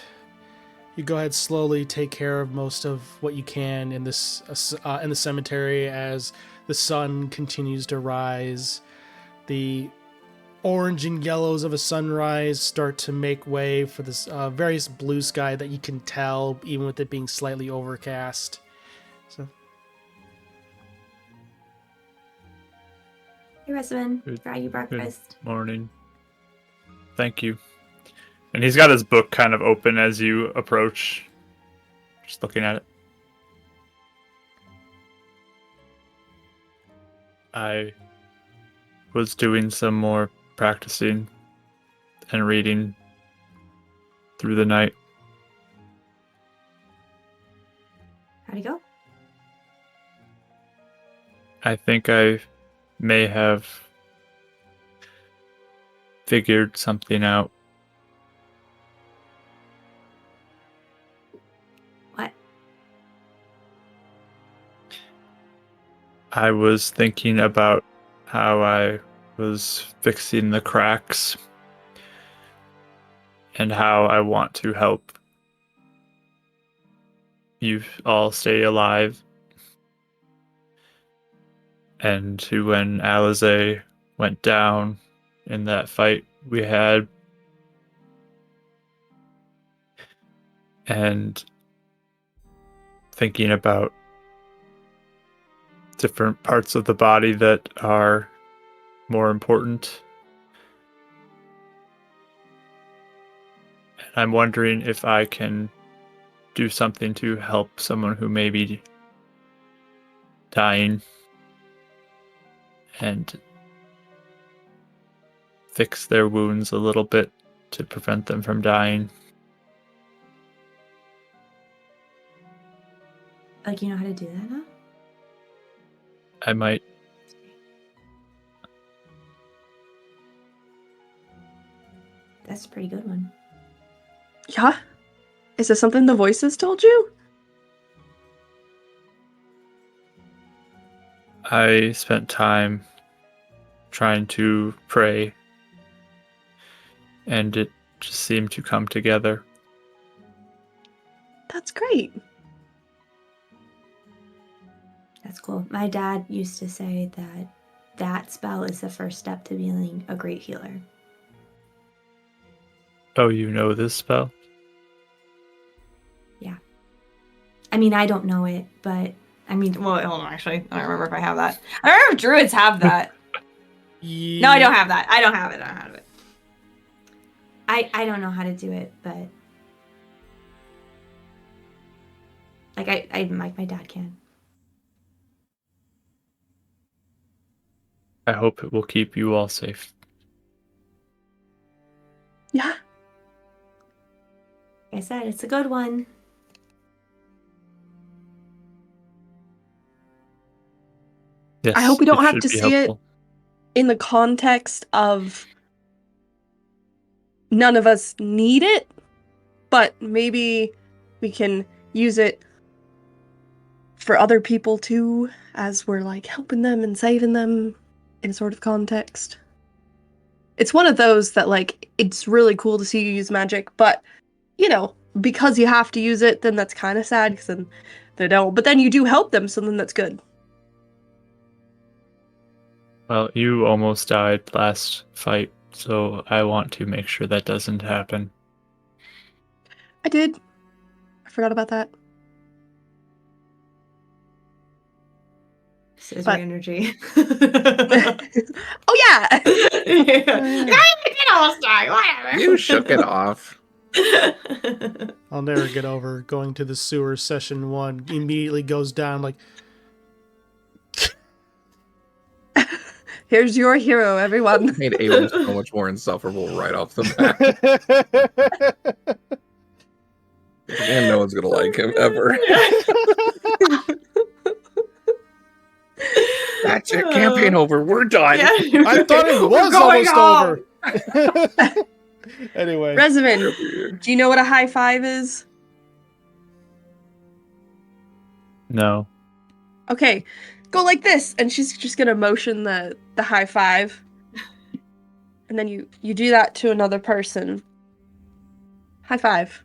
you go ahead, slowly take care of most of what you can in this in the cemetery. As the sun continues to rise, the orange and yellows of a sunrise start to make way for this various blue sky that you can tell, even with it being slightly overcast. So, Hey, Resman, Good- got you breakfast. Morning. Thank you. And he's got his book kind of open as you approach, just looking at it. I was doing some more practicing and reading through the night. How'd it go? I think I may have figured something out. What? I was thinking about how I was fixing the cracks and how I want to help you all stay alive. And to when Alize went down in that fight we had, and thinking about different parts of the body that are more important. And I'm wondering if I can do something to help someone who may be dying and fix their wounds a little bit to prevent them from dying. Like, you know how to do that now? I might. That's a pretty good one. Yeah? Is this something the voices told you? I spent time trying to pray, and it just seemed to come together. That's great. That's cool. My dad used to say that that spell is the first step to being a great healer. Oh, you know this spell? Yeah. I mean, I don't know it, but I mean, well, hold on, actually. I don't remember if I have that. I don't remember if druids have that. No, I don't have that. I don't have it. I don't know how to do it, but like my dad can. I hope it will keep you all safe. Yeah. Like I said, it's a good one. Yes, I hope we don't have should to be see helpful. in the context of none of us need it, but maybe we can use it for other people too, as we're like helping them and saving them in sort of context. It's one of those that like it's really cool to see you use magic, but you know, because you have to use it, then that's kind of sad because then they don't. But then you do help them, so then that's good. Well, you almost died last fight, so I want to make sure that doesn't happen. I did. I forgot about that. Scissor But- energy. Oh yeah. Yeah. I did almost die. Whatever. You shook it off. I'll never get over going to the sewer session 1. Immediately goes down like, Here's your hero, everyone. Made Abram so much more insufferable right off the bat. And no one's gonna like him ever. That's it. Campaign over. We're done. Yeah. I thought it We're was going almost over. Anyway, Rezamin, do you know what a high five is? No. Okay, go like this, and she's just gonna motion the high five, and then you do that to another person. High five.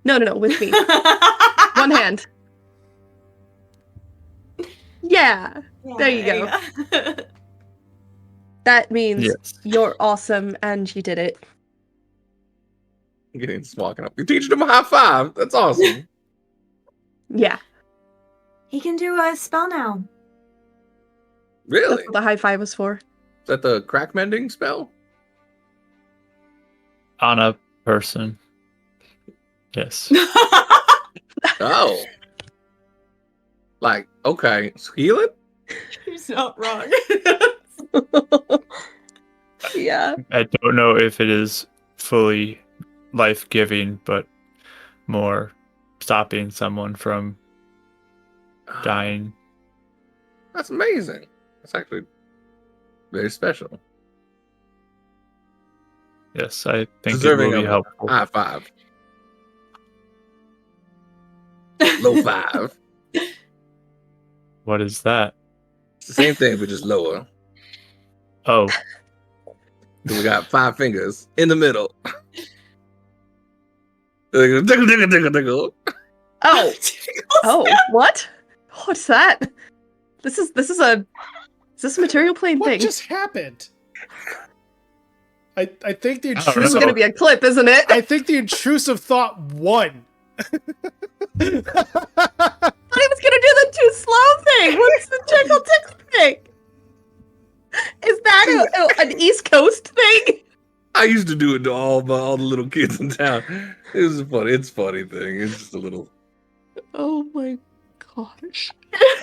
No, with me. One hand. Yeah, there you go. That means Yes. you're awesome, and you did it. Getting walking up. You're teaching him a high five. That's awesome. Yeah, He can do a spell now. Really? that's what the high five was for. Is that the crack mending spell? On a person. Yes. Oh. Like, okay. So heal it? He's not wrong. Yeah. I don't know if it is fully life-giving, but more stopping someone from dying. That's amazing. That's actually very special. Yes, I think Deserving it will of be a helpful. high five. Low five. What is that? It's the same thing, but just lower. Oh, We got 5 fingers in the middle. Diggle, diggle, diggle, diggle. Oh. Oh, what? What's that? Is this a material plane what thing? just happened? I think the I don't This is intrusive know. gonna be a clip, isn't it? I think the intrusive thought won. I thought he was gonna do the too slow thing. What's the tickle tickle thing? Is that an East Coast thing? I used to do it to all the little kids in town. It was funny. It's a funny thing. It's just a little. Oh my gosh.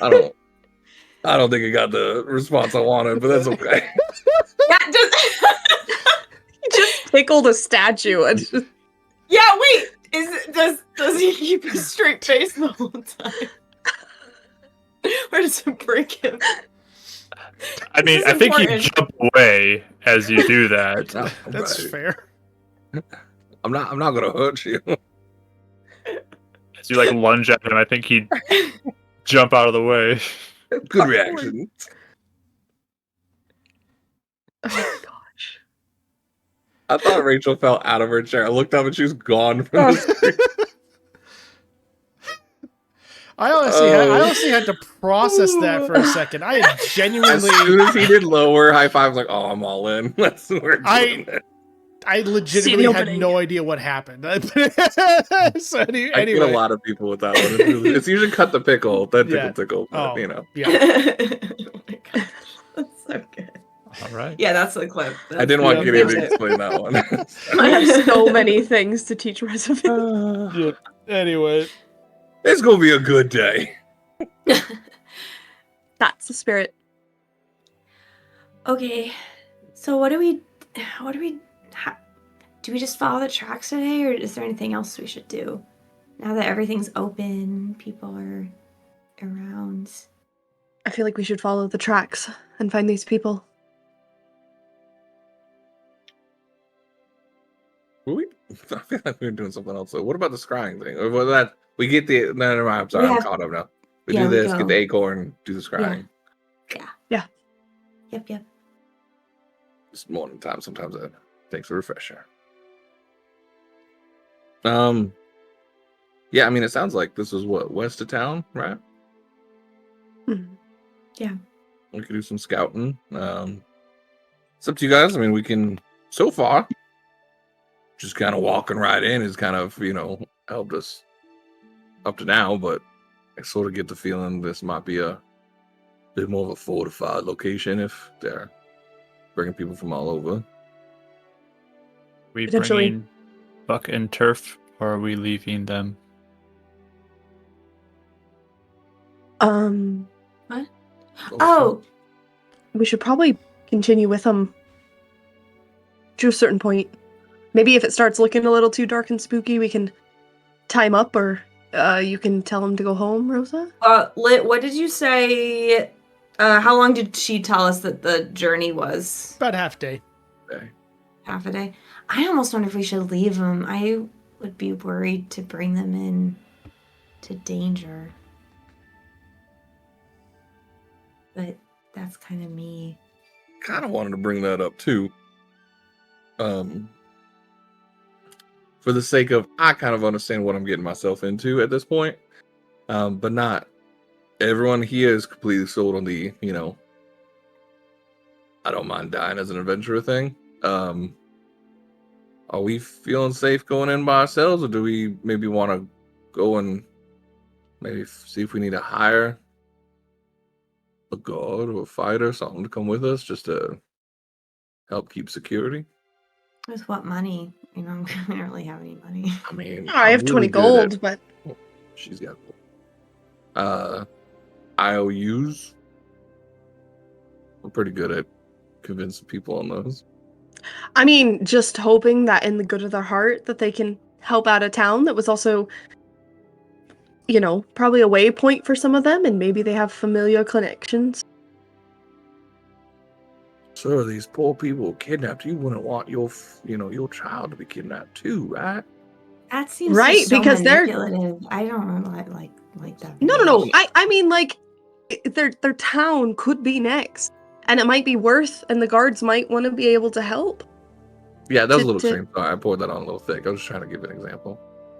I don't think it got the response I wanted, but that's okay. That does. He just tickled a statue and just... Yeah, wait. Does he keep a straight face the whole time? Or does it break him? I mean, This I is think you important. jump away as you do that. No, That's right. fair. I'm not gonna hurt you. As you like lunge at him, I think he'd jump out of the way. Good reaction. Oh my gosh. I thought Rachel fell out of her chair. I looked up and she was gone from the screen. I honestly had to process that for a second. I had As genuinely, soon as he did lower high five, I was like, "Oh, I'm all in." That's we're doing it. I See the legitimately had opening. no idea what happened. So I get a anyway, lot of people with that one. It's usually cut the pickle, then Yeah. tickle, but Oh. you know. yeah. Oh my gosh. That's so good. All right. Yeah, that's the clip. I didn't want Yeah. Gideon to That's it. explain that one. I have so many things to teach Reservation. Yeah. Anyway, It's gonna be a good day. That's the spirit. Okay, so what do we do we just follow the tracks today, or is there anything else we should do? Now that everything's open, people are around. I feel like we should follow the tracks and find these people. We I feel like we were doing something else. So what about the scrying thing? Or was that we get the? No, never mind. I'm sorry. We I'm have- caught up now. We yeah, do we this, get go. the acorn, do the scrying. Yep. It's morning time. Sometimes that takes a refresher. Yeah. I mean, it sounds like this is what west of town, right? Mhm. We could do some scouting. It's up to you guys. I mean, we can so far just kind of walking right in is kind of helped us up to now, but I sort of get the feeling this might be a bit more of a fortified location if they're bringing people from all over. We Potentially. bringing Buck and Turf, or are we leaving them? Oh, We should probably continue with them to a certain point. Maybe if it starts looking a little too dark and spooky, we can time up, or you can tell them to go home, Rosa. Lit, what did you say? How long did she tell us that the journey was? About half day. Okay. Half a day. I almost wonder if we should leave them. I would be worried to bring them in to danger. But that's kind of me. Kind of wanted to bring that up too. For the sake of, I kind of understand what I'm getting myself into at this point. But not everyone here is completely sold on the, I don't mind dying as an adventurer thing. Are we feeling safe going in by ourselves, or do we maybe want to go and maybe see if we need to hire a guard or a fighter, something to come with us just to help keep security? With what money? I don't really have any money. I mean, I have I'm 20 really good at- gold, but She's got IOUs. I'm pretty good at convincing people on those. I mean, just hoping that in the good of their heart that they can help out a town that was also, probably a waypoint for some of them, and maybe they have familiar connections. Sir, these poor people kidnapped. You wouldn't want your child to be kidnapped too, right? That seems Right, just so because they're- manipulative. I don't really like that. No, very no, much. no. I mean, like, their town could be next, and it might be worth, and the guards might want to be able to help. Yeah, that was a To- little to- extreme. Sorry, I poured that on a little thick. I was just trying to give an example.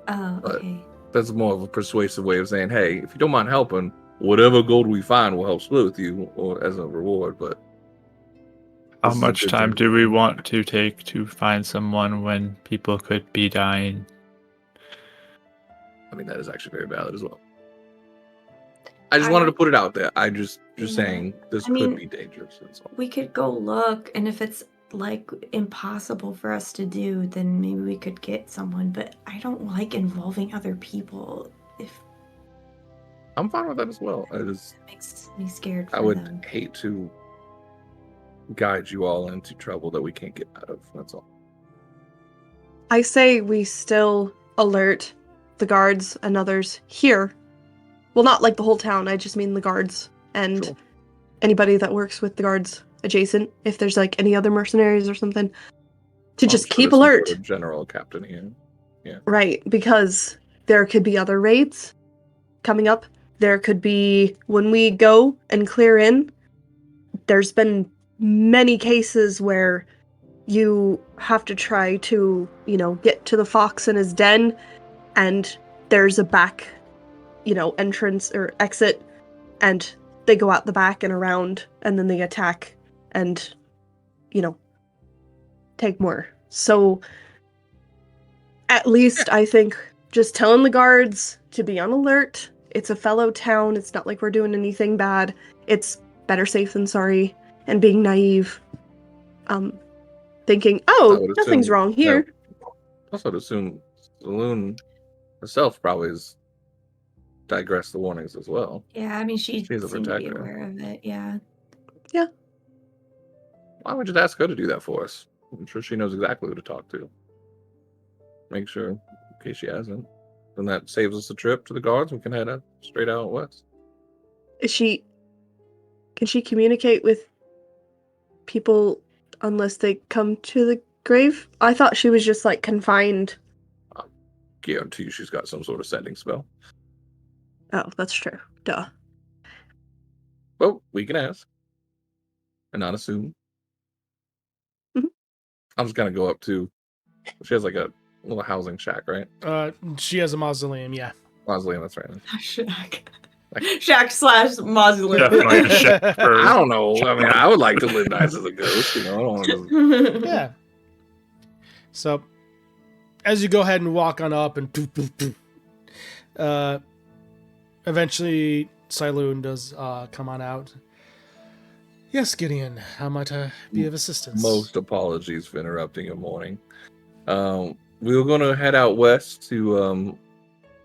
Oh, But- okay. That's more of a persuasive way of saying, hey, if you don't mind helping, whatever gold we find will help split with you or as a reward. But How this is a much good time thing. do we want to take to find someone when people could be dying? I mean, that is actually very valid as well. I just wanted to put it out there. I just Yeah. saying this I mean, could be dangerous. That's all. We could go look, and if it's like impossible for us to do, then maybe we could get someone. But I don't like involving other people. If I'm fine with that as well. it makes me scared for I would them. hate to guide you all into trouble that we can't get out of. That's all. I say we still alert the guards and others here. Well, not like the whole town, I just mean the guards and Sure. anybody that works with the guards adjacent, if there's like any other mercenaries or something, to I'm just sure keep there's some alert. sort of general captain here. Right, because there could be other raids coming up. There could be, when we go and clear in, there's been many cases where you have to try to, get to the fox in his den, and there's a back, entrance or exit, and they go out the back and around, and then they attack and, take more. So, at least I think just telling the guards to be on alert. It's a fellow town. It's not like we're doing anything bad. It's better safe than sorry, and being naive. Thinking, I oh, would nothing's assume wrong here. that- Also, would assume Saloon herself probably has digressed the warnings as well. Yeah, I mean, she She's a seemed to be protector. aware of it. Yeah. Why would you just ask her to do that for us? I'm sure she knows exactly who to talk to. Make sure, in case she hasn't. Then that saves us a trip to the guards. We can head out straight out west. Can she communicate with people unless they come to the grave? I thought she was just like confined guarantee she's got some sort of sending spell. Oh, that's true. Duh. Well, we can ask and not assume. Mhm. I'm just gonna go up to. She has like a little housing shack, right? She has a mausoleum, yeah. Mausoleum. That's right. Shaq. Shaq slash mausoleum. Definitely a shack I for don't know. I mean, I would like to live nice as a ghost. You know, I don't want to just. Yeah. So, as you go ahead and walk on up and eventually Siloon does come on out. Yes, Gideon, how might I be of assistance? Most apologies for interrupting your morning. We were going to head out west to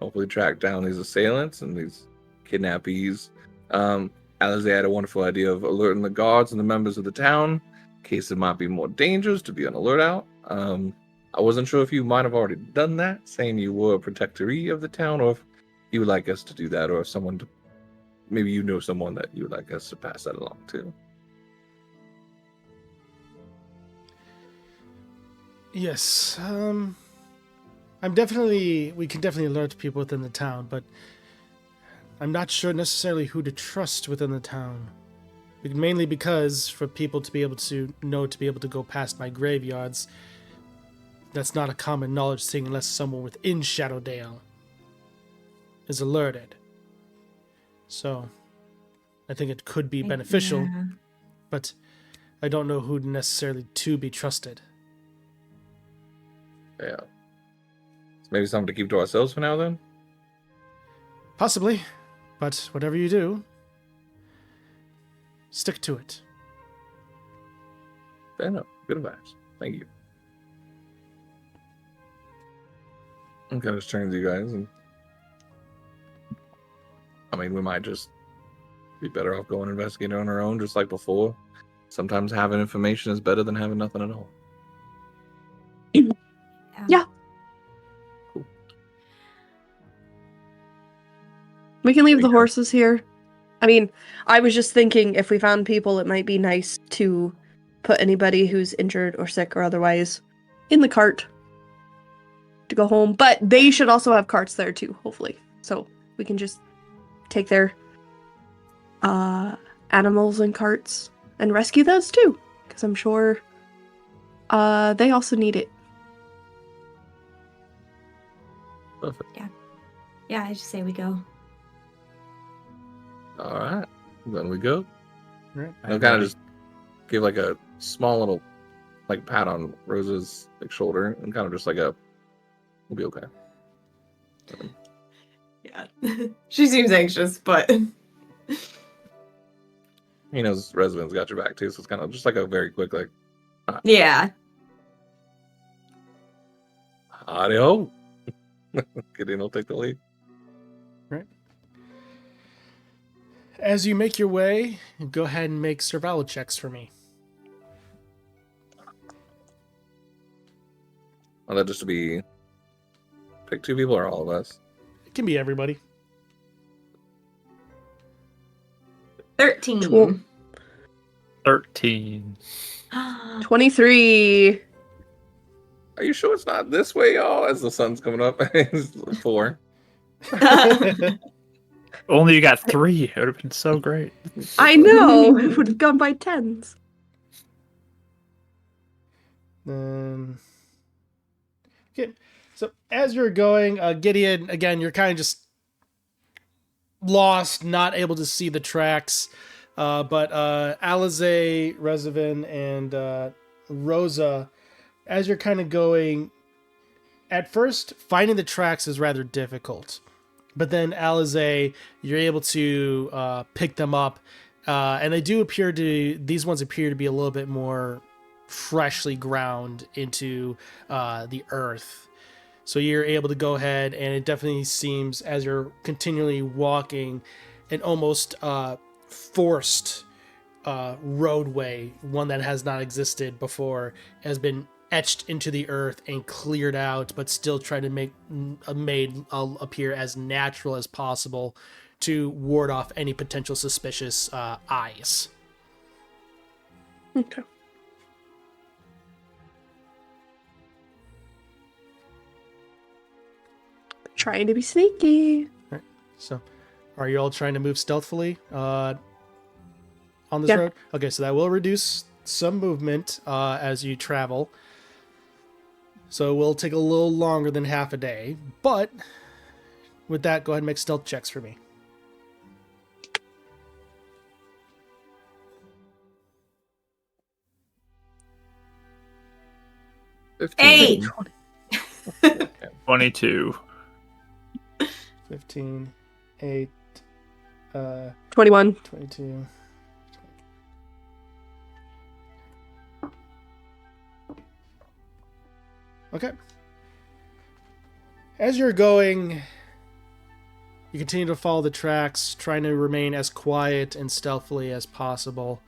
hopefully track down these assailants and these kidnappees. Alize had a wonderful idea of alerting the guards and the members of the town in case there might be more dangers to be on alert out. I wasn't sure if you might have already done that, saying you were a protectoree of the town, or if you would like us to do that, or if someone to, maybe you know someone that you would like us to pass that along to. Yes, we can definitely alert people within the town, but I'm not sure necessarily who to trust within the town. Mainly because for people to be able to know to be able to go past my graveyards, that's not a common knowledge thing unless someone within Shadowdale is alerted. So, I think it could be beneficial, Yeah. but I don't know who necessarily to be trusted. Yeah. Maybe something to keep to ourselves for now, then? Possibly, but whatever you do, stick to it. Fair enough. Good advice. Thank you. I'm kind of just turning to you guys, and I mean, we might just be better off going investigating on our own, just like before. Sometimes having information is better than having nothing at all. Yeah. Cool. We can leave the There you go. horses here. I mean, I was just thinking if we found people, it might be nice to put anybody who's injured or sick or otherwise in the cart to go home. But they should also have carts there too, hopefully. So we can just take their animals in carts and rescue those too. Because I'm sure they also need it. Perfect. Yeah, I just say we go. All right. Then we go. Right. I'll kind of just give like a small little like pat on Rose's like shoulder and kind of just like a, we'll be okay. Yeah. She seems anxious, but He knows Resident's got your back too, so it's kind of just like a very quick like, yeah. howdy ho. Gideon will take the lead. Right. As you make your way, go ahead and make survival checks for me. Well, that just to be pick two people or all of us. It can be everybody. 13. Cool. 13. 23. Are you sure it's not this way, y'all? As the sun's coming up, it's 4. Only you got 3. It would have been so great. I know. It would have gone by tens. Then, okay. So as you're going, Gideon, again, you're kind of just lost, not able to see the tracks. But Alize, Rezavan, and Rosa, as you're kind of going, at first, finding the tracks is rather difficult. But then Alize, you're able to pick them up. And these ones appear to be a little bit more freshly ground into the earth. So you're able to go ahead, and it definitely seems, as you're continually walking, an almost forced roadway, one that has not existed before, has been etched into the earth and cleared out, but still trying to make made appear as natural as possible to ward off any potential suspicious eyes. Okay. Trying to be sneaky. So, are you all trying to move stealthily on this Yeah. road? Okay, so that will reduce some movement as you travel. So it will take a little longer than half a day. But with that, go ahead and make stealth checks for me. Hey! 22. 15, 8, 21. 22. Okay. As you're going, you continue to follow the tracks, trying to remain as quiet and stealthily as possible.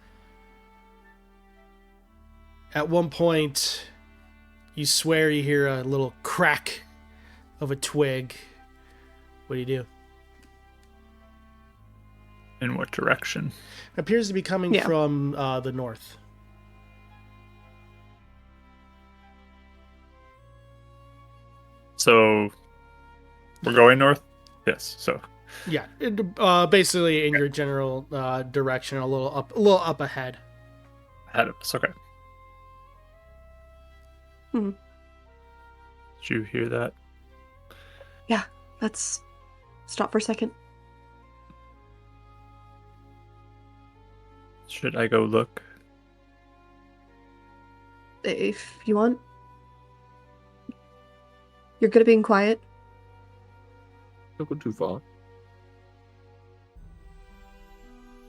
At one point, you swear you hear a little crack of a twig. What do you do? In what direction? It appears to be coming Yeah. from the north. So we're going north? Yes. So Yeah, basically in your general direction, a little up ahead. ahead of us. Okay. Hmm. Did you hear that? Let's stop for a second. Should I go look? If you want. You're good at being quiet. Don't go too far.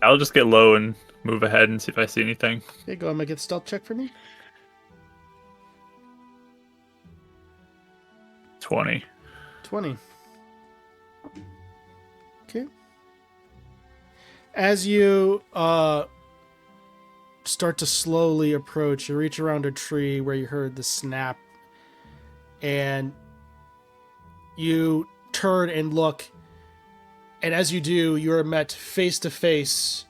I'll just get low and move ahead and see if I see anything. Okay, go ahead and make a stealth check for me. 20. 20. Okay. As you start to slowly approach, you reach around a tree where you heard the snap, and you turn and look, and as you do, you are met face to face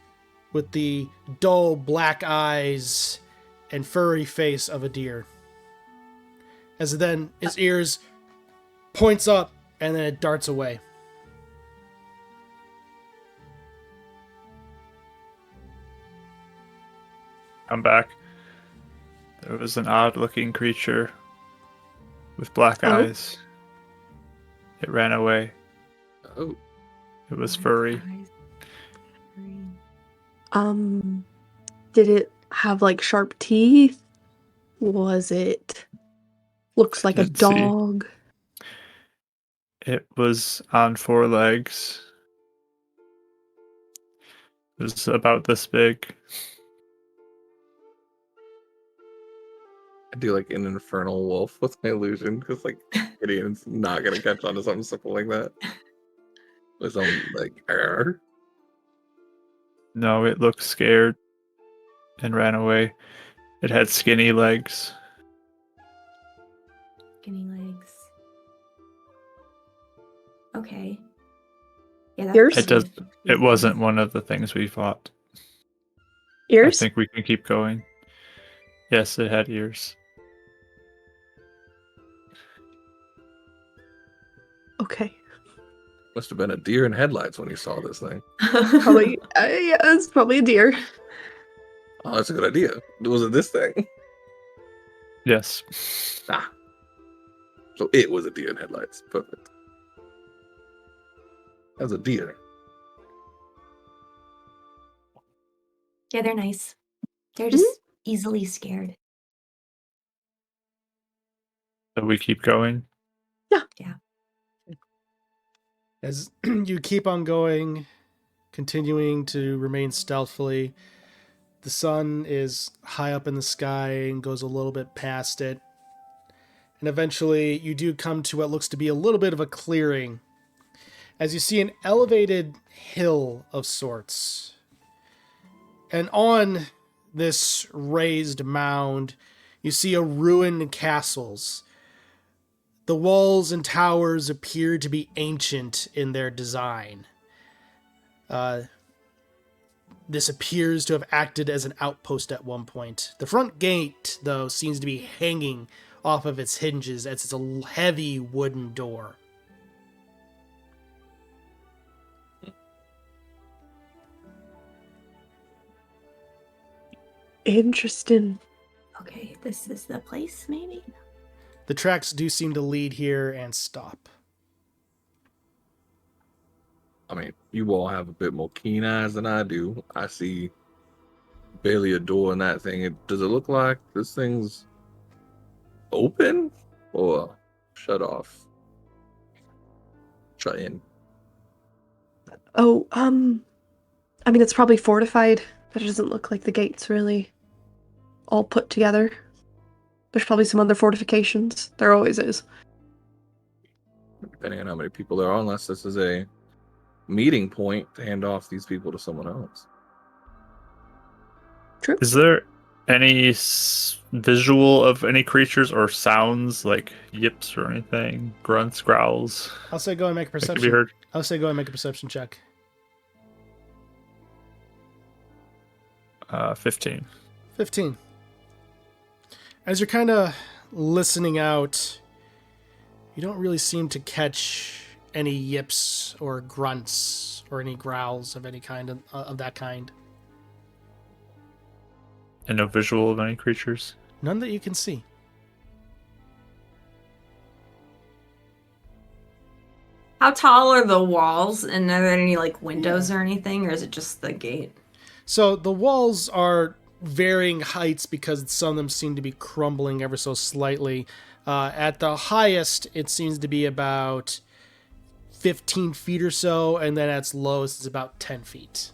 with the dull black eyes and furry face of a deer. As then his ears points up, and then it darts away. Come back. There was an odd looking creature with black Oh. eyes. It ran away. Oh, It was furry. Did it have like sharp teeth? Was it looks like a Let's see. dog? It was on 4 legs. It was about this big. I do like an infernal wolf with my illusion because like Gideon's not gonna catch on to something simple like that. With some like "Arr." No, it looked scared and ran away. It had skinny legs. Skinny legs. Okay. Yeah, Ears? It does. It wasn't one of the things we fought. Ears? I think we can keep going. Yes, it had ears. Okay. Must have been a deer in headlights when he saw this thing. Probably yeah, it's probably a deer. Oh, that's a good idea. Was it this thing? Yes. Ah. So it was a deer in headlights. Perfect. That was a deer. Yeah, they're nice. They're just easily scared. So we keep going. As you keep on going, continuing to remain stealthily, the sun is high up in the sky and goes a little bit past it. And eventually, you do come to what looks to be a little bit of a clearing, as you see an elevated hill of sorts. And on this raised mound, you see a ruined castles. The walls and towers appear to be ancient in their design. This appears to have acted as an outpost at one point. The front gate, though, seems to be hanging off of its hinges as it's a heavy wooden door. Interesting. Okay, this is the place, maybe? The tracks do seem to lead here and stop. I mean, you all have a bit more keen eyes than I do. I see barely a door in that thing. Does it look like this thing's open or shut off? Shut in. Oh, I mean, it's probably fortified, but it doesn't look like the gate's really all put together. There's probably some other fortifications. There always is. Depending on how many people there are, unless this is a meeting point to hand off these people to someone else. True. Is there any visual of any creatures or sounds like yips or anything? Grunts, growls? I'll say go and make a That could be perception. heard. I'll say go and make a perception check. 15. 15. As you're kind of listening out, you don't really seem to catch any yips or grunts or any growls of any kind of that kind. And no visual of any creatures? None that you can see. How tall are the walls? And are there any like windows or anything, or is it just the gate? So the walls are varying heights because some of them seem to be crumbling ever so slightly. At the highest, it seems to be about 15 feet or so, and then at its lowest, it's about 10 feet.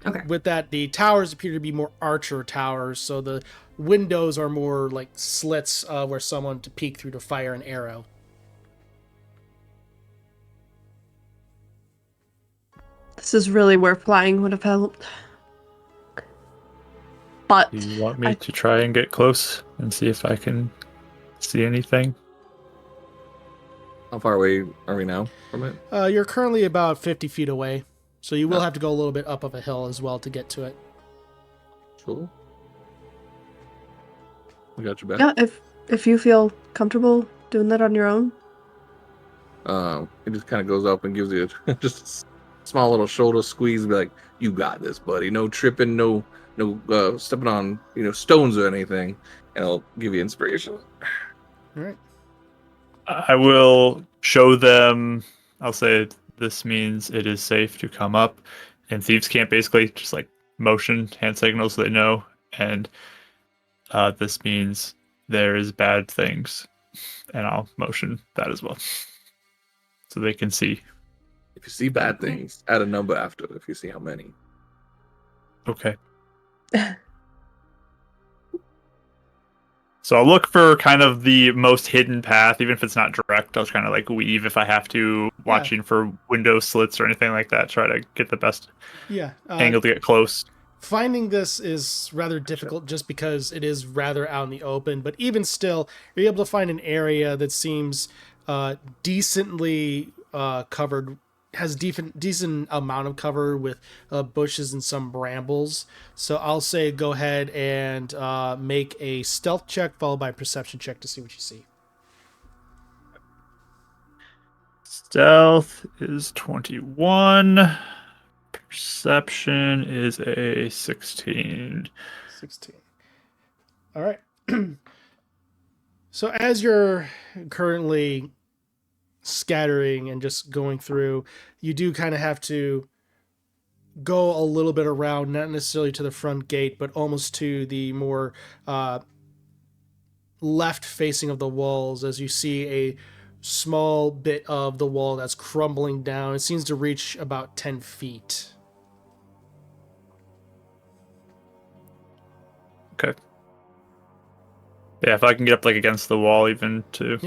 Okay. With that, the towers appear to be more archer towers, so the windows are more like slits where someone to peek through to fire an arrow. This is really where flying would have helped. But Do you want me to try and get close and see if I can see anything? How far away are we now from it? You're currently about 50 feet away, so you will Oh. have to go a little bit up of a hill as well to get to it. Cool. We got your back. yeah, if you feel comfortable doing that on your own. It just kind of goes up and gives you just a small little shoulder squeeze and be like, you got this, buddy. No tripping, no stepping on stones or anything. And it'll give you inspiration. All right. I will show them. I'll say this means it is safe to come up, and thieves can't basically just like motion hand signals so they know. And this means there is bad things, and I'll motion that as well, so they can see. If you see bad things, add a number after it if you see how many. Okay. So I'll look for kind of the most hidden path, even if it's not direct. I'll kind of like weave if I have to, watching for window slits or anything like that. Try to get the best Yeah. angle to get close. Finding this is rather difficult just because it is rather out in the open, but even still, you're able to find an area that seems decently covered, has decent amount of cover with bushes and some brambles. So I'll say go ahead and make a stealth check followed by a perception check to see what you see. Stealth is 21. Perception is a 16. 16. All right. So as you're currently scattering and just going through, you do kind of have to go a little bit around, not necessarily to the front gate, but almost to the more left facing of the walls as you see a small bit of the wall that's crumbling down. It seems to reach about 10 feet. Okay. Yeah, if I can get up like against the wall even to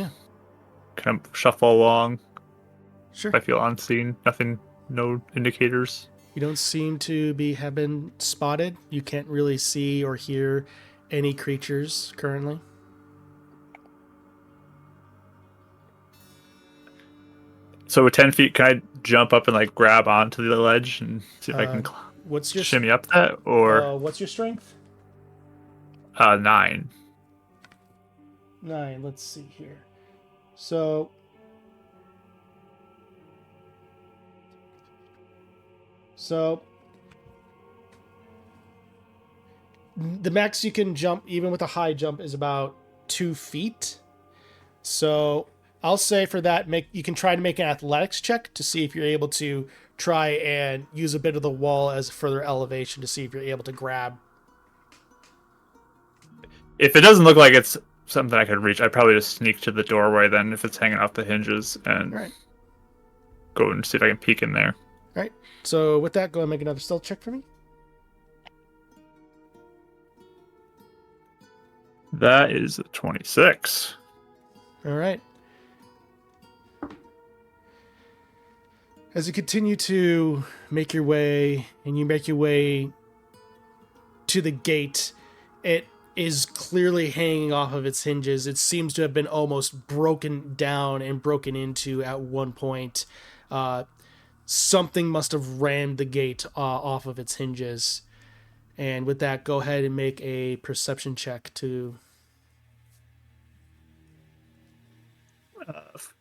kind of shuffle along. Sure. If I feel unseen, nothing, no indicators. You don't seem to have been spotted. You can't really see or hear any creatures currently. So with 10 feet, can I jump up and like grab onto the ledge and see if I can What's your shimmy up that? Or what's your strength? 9. 9. Let's see here. So The max you can jump, even with a high jump, is about 2 feet. So I'll say for that, you can try to make an athletics check to see if you're able to try and use a bit of the wall as further elevation to see if you're able to grab. If it doesn't look like it's something I could reach, I'd probably just sneak to the doorway then if it's hanging off the hinges and All right. go and see if I can peek in there. All right. So with that, go and make another stealth check for me. That is a 26. All right. As you continue to make your way, and you make your way to the gate, it is clearly hanging off of its hinges. It seems to have been almost broken down and broken into at one point. Something must have rammed the gate off of its hinges. And with that, go ahead and make a perception check to...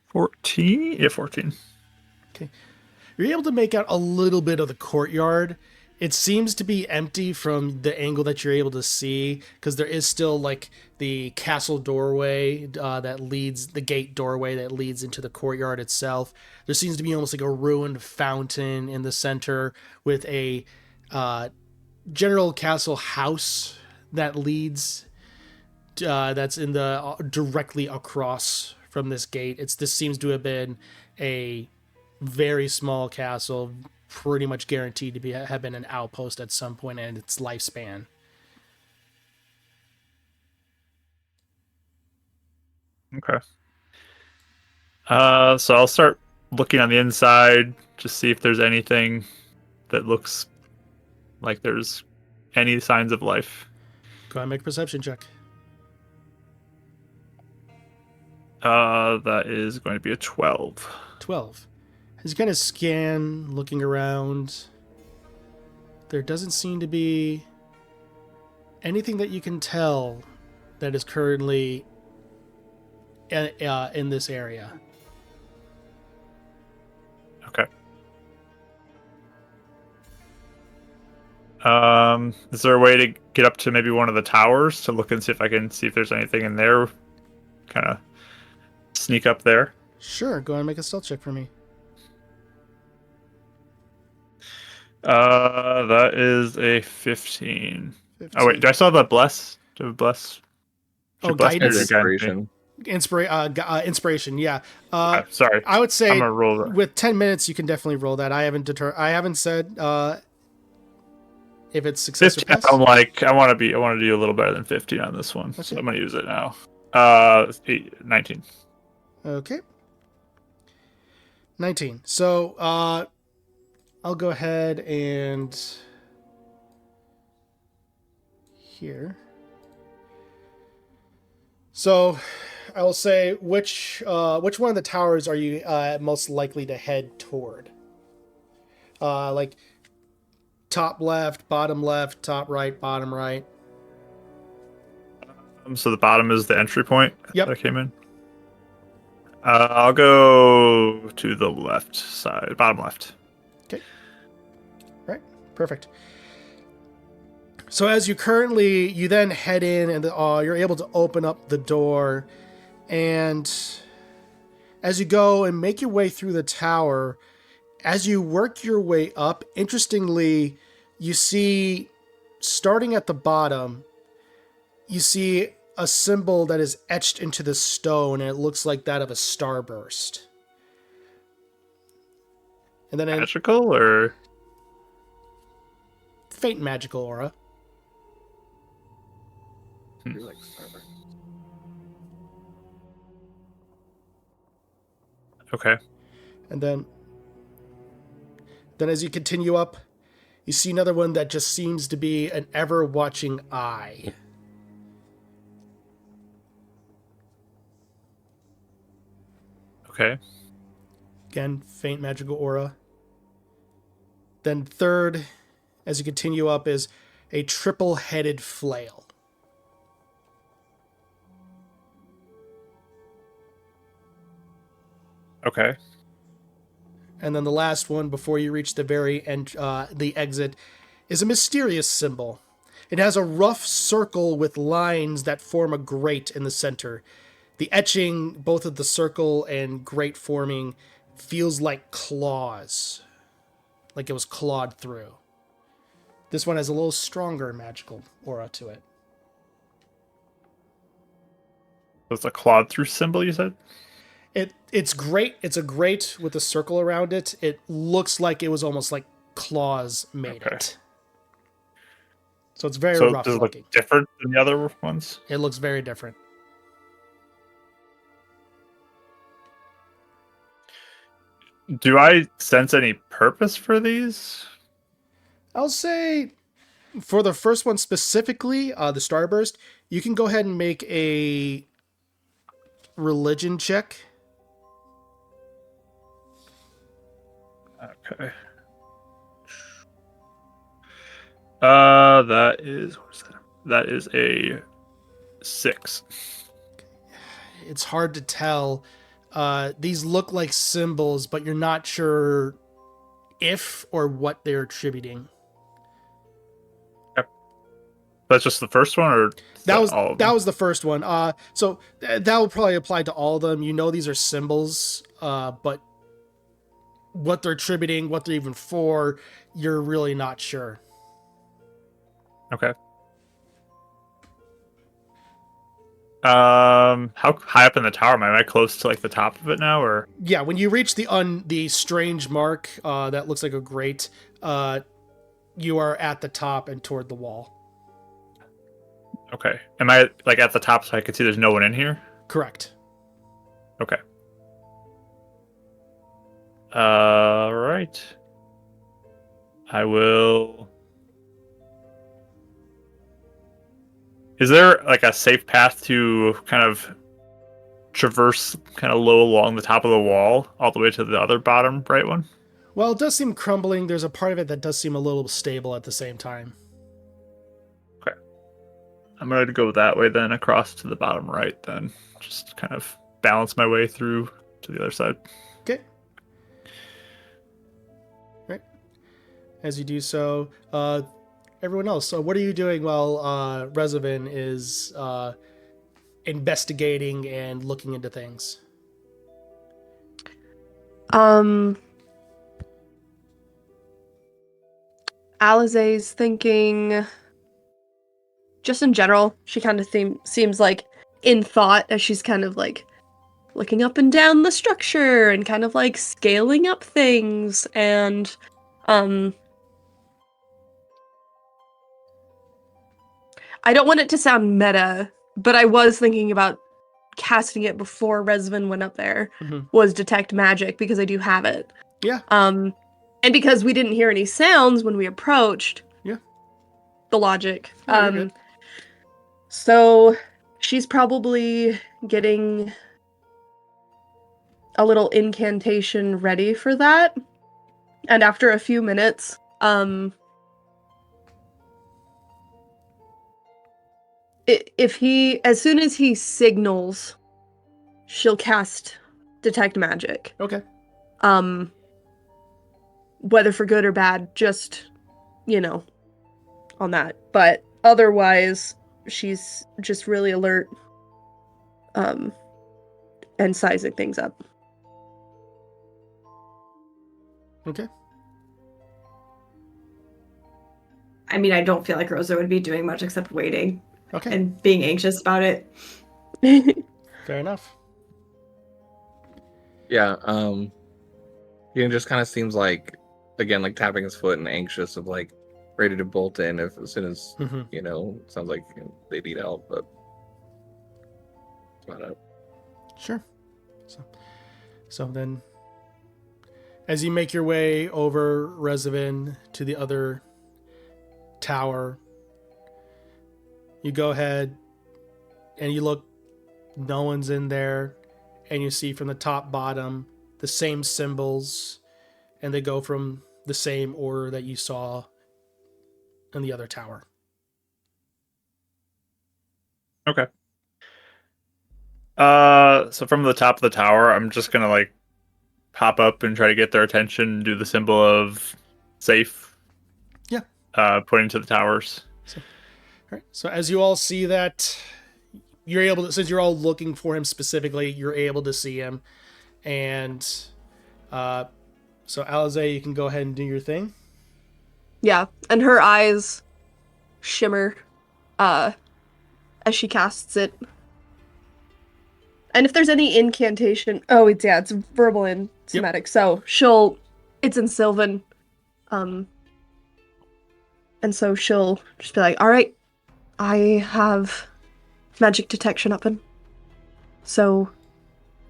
14? Yeah, 14. Okay. You're able to make out a little bit of the courtyard. It seems to be empty from the angle that you're able to see, because there is still like the castle doorway that leads, the gate doorway that leads into the courtyard itself. There seems to be almost like a ruined fountain in the center with a general castle house that leads, that's in the directly across from this gate. This seems to have been a very small castle, pretty much guaranteed to have been an outpost at some point in its lifespan. Okay. So I'll start looking on the inside, just see if there's anything that looks like there's any signs of life. Go ahead and make a perception check. That is going to be a 12. 12. As you kind of scan, looking around, there doesn't seem to be anything that you can tell that is currently in this area. Okay. Is there a way to get up to maybe one of the towers to look and see if I can see if there's anything in there? Kind of sneak up there. Sure, go ahead and make a stealth check for me. That is a 15. 15. Oh wait, do I still have a bless? Do I have a bless? Oh, Should bless guidance. me or guide me? Inspiration, yeah. Sorry, I would say I'm gonna roll that. with 10 minutes you can definitely roll that. I haven't said if it's success or 15. pass. I'm like, I want to do a little better than 15 on this one, so Okay. I'm gonna use it now. 19. Okay. 19. So I'll go ahead and here. So I will say which one of the towers are you most likely to head toward? Like top left, bottom left, top right, bottom right. So the bottom is the entry point Yep. that I came in. I'll go to the left side, bottom left. Okay. Right. Perfect. So as you then head in and you're able to open up the door, and as you go and make your way through the tower, as you work your way up, interestingly, you see, starting at the bottom, you see a symbol that is etched into the stone, and it looks like that of a starburst. And then Magical or faint magical aura. You're like Starbucks. okay. And then as you continue up, you see another one that just seems to be an ever-watching eye. Okay. Again, faint magical aura. Then third, as you continue up, is a triple-headed flail. Okay. And then the last one, before you reach the very end, the exit, is a mysterious symbol. It has a rough circle with lines that form a grate in the center. The etching, both of the circle and grate forming, feels like claws. Like it was clawed through. This one has a little stronger magical aura to it. It's a clawed through symbol, you said? It's great. It's a grate with a circle around it. It looks like it was almost like claws made it. So it's very So rough does it looking. look different than the other ones? It looks very different. Do I sense any purpose for these? I'll say for the first one specifically, the Starburst, you can go ahead and make a religion check. Okay. That is, what is that? That is a 6. It's hard to tell. These look like symbols, but you're not sure if or what they're attributing. That's just the first one, or That was all of that them? was the first one. So that will probably apply to all of them. You know these are symbols, but what they're attributing, what they're even for, you're really not sure. Okay. How high up in the tower am I? Am I close to like the top of it now, or? Yeah, when you reach the strange mark that looks like a grate, you are at the top and toward the wall. Okay. Am I like at the top so I can see there's no one in here? Correct. Okay. Right. I will. Is there like a safe path to kind of traverse kind of low along the top of the wall all the way to the other bottom right one? Well, it does seem crumbling. There's a part of it that does seem a little stable at the same time. Okay. I'm going to go that way then across to the bottom right then. Just kind of balance my way through to the other side. Okay. Right. As you do so, everyone else, so what are you doing while Rezavin is investigating and looking into things? Alize's thinking, just in general, she kind of seems like in thought as she's kind of like looking up and down the structure and kind of like scaling up things and I don't want it to sound meta, but I was thinking about casting it before Resvin went up there, was detect magic, because I do have it. Yeah. And because we didn't hear any sounds when we approached. Yeah. The logic. Yeah, you're good. So she's probably getting a little incantation ready for that. And after a few minutes, as soon as he signals, she'll cast detect magic. Okay. Whether for good or bad, just, on that. But otherwise, she's just really alert, and sizing things up. Okay. I mean, I don't feel like Rosa would be doing much except waiting Okay. and being anxious about it. Fair enough. Yeah, he just kind of seems like, again, like tapping his foot and anxious of like ready to bolt in as soon as, sounds like they need help, but that's about it. Sure. So then, as you make your way over Rezavin to the other tower, you go ahead and you look, no one's in there, and you see from the top bottom the same symbols, and they go from the same order that you saw in the other tower. Okay. So from the top of the tower, I'm just gonna like pop up and try to get their attention, do the symbol of safe. Yeah. Pointing to the towers. All right. So as you all see that, you're able to, since you're all looking for him specifically, you're able to see him. And so Alize, you can go ahead and do your thing. Yeah, and her eyes shimmer as she casts it. And if there's any incantation, it's verbal and somatic. So it's in Sylvan, and so she'll just be like, "All right, I have magic detection open. So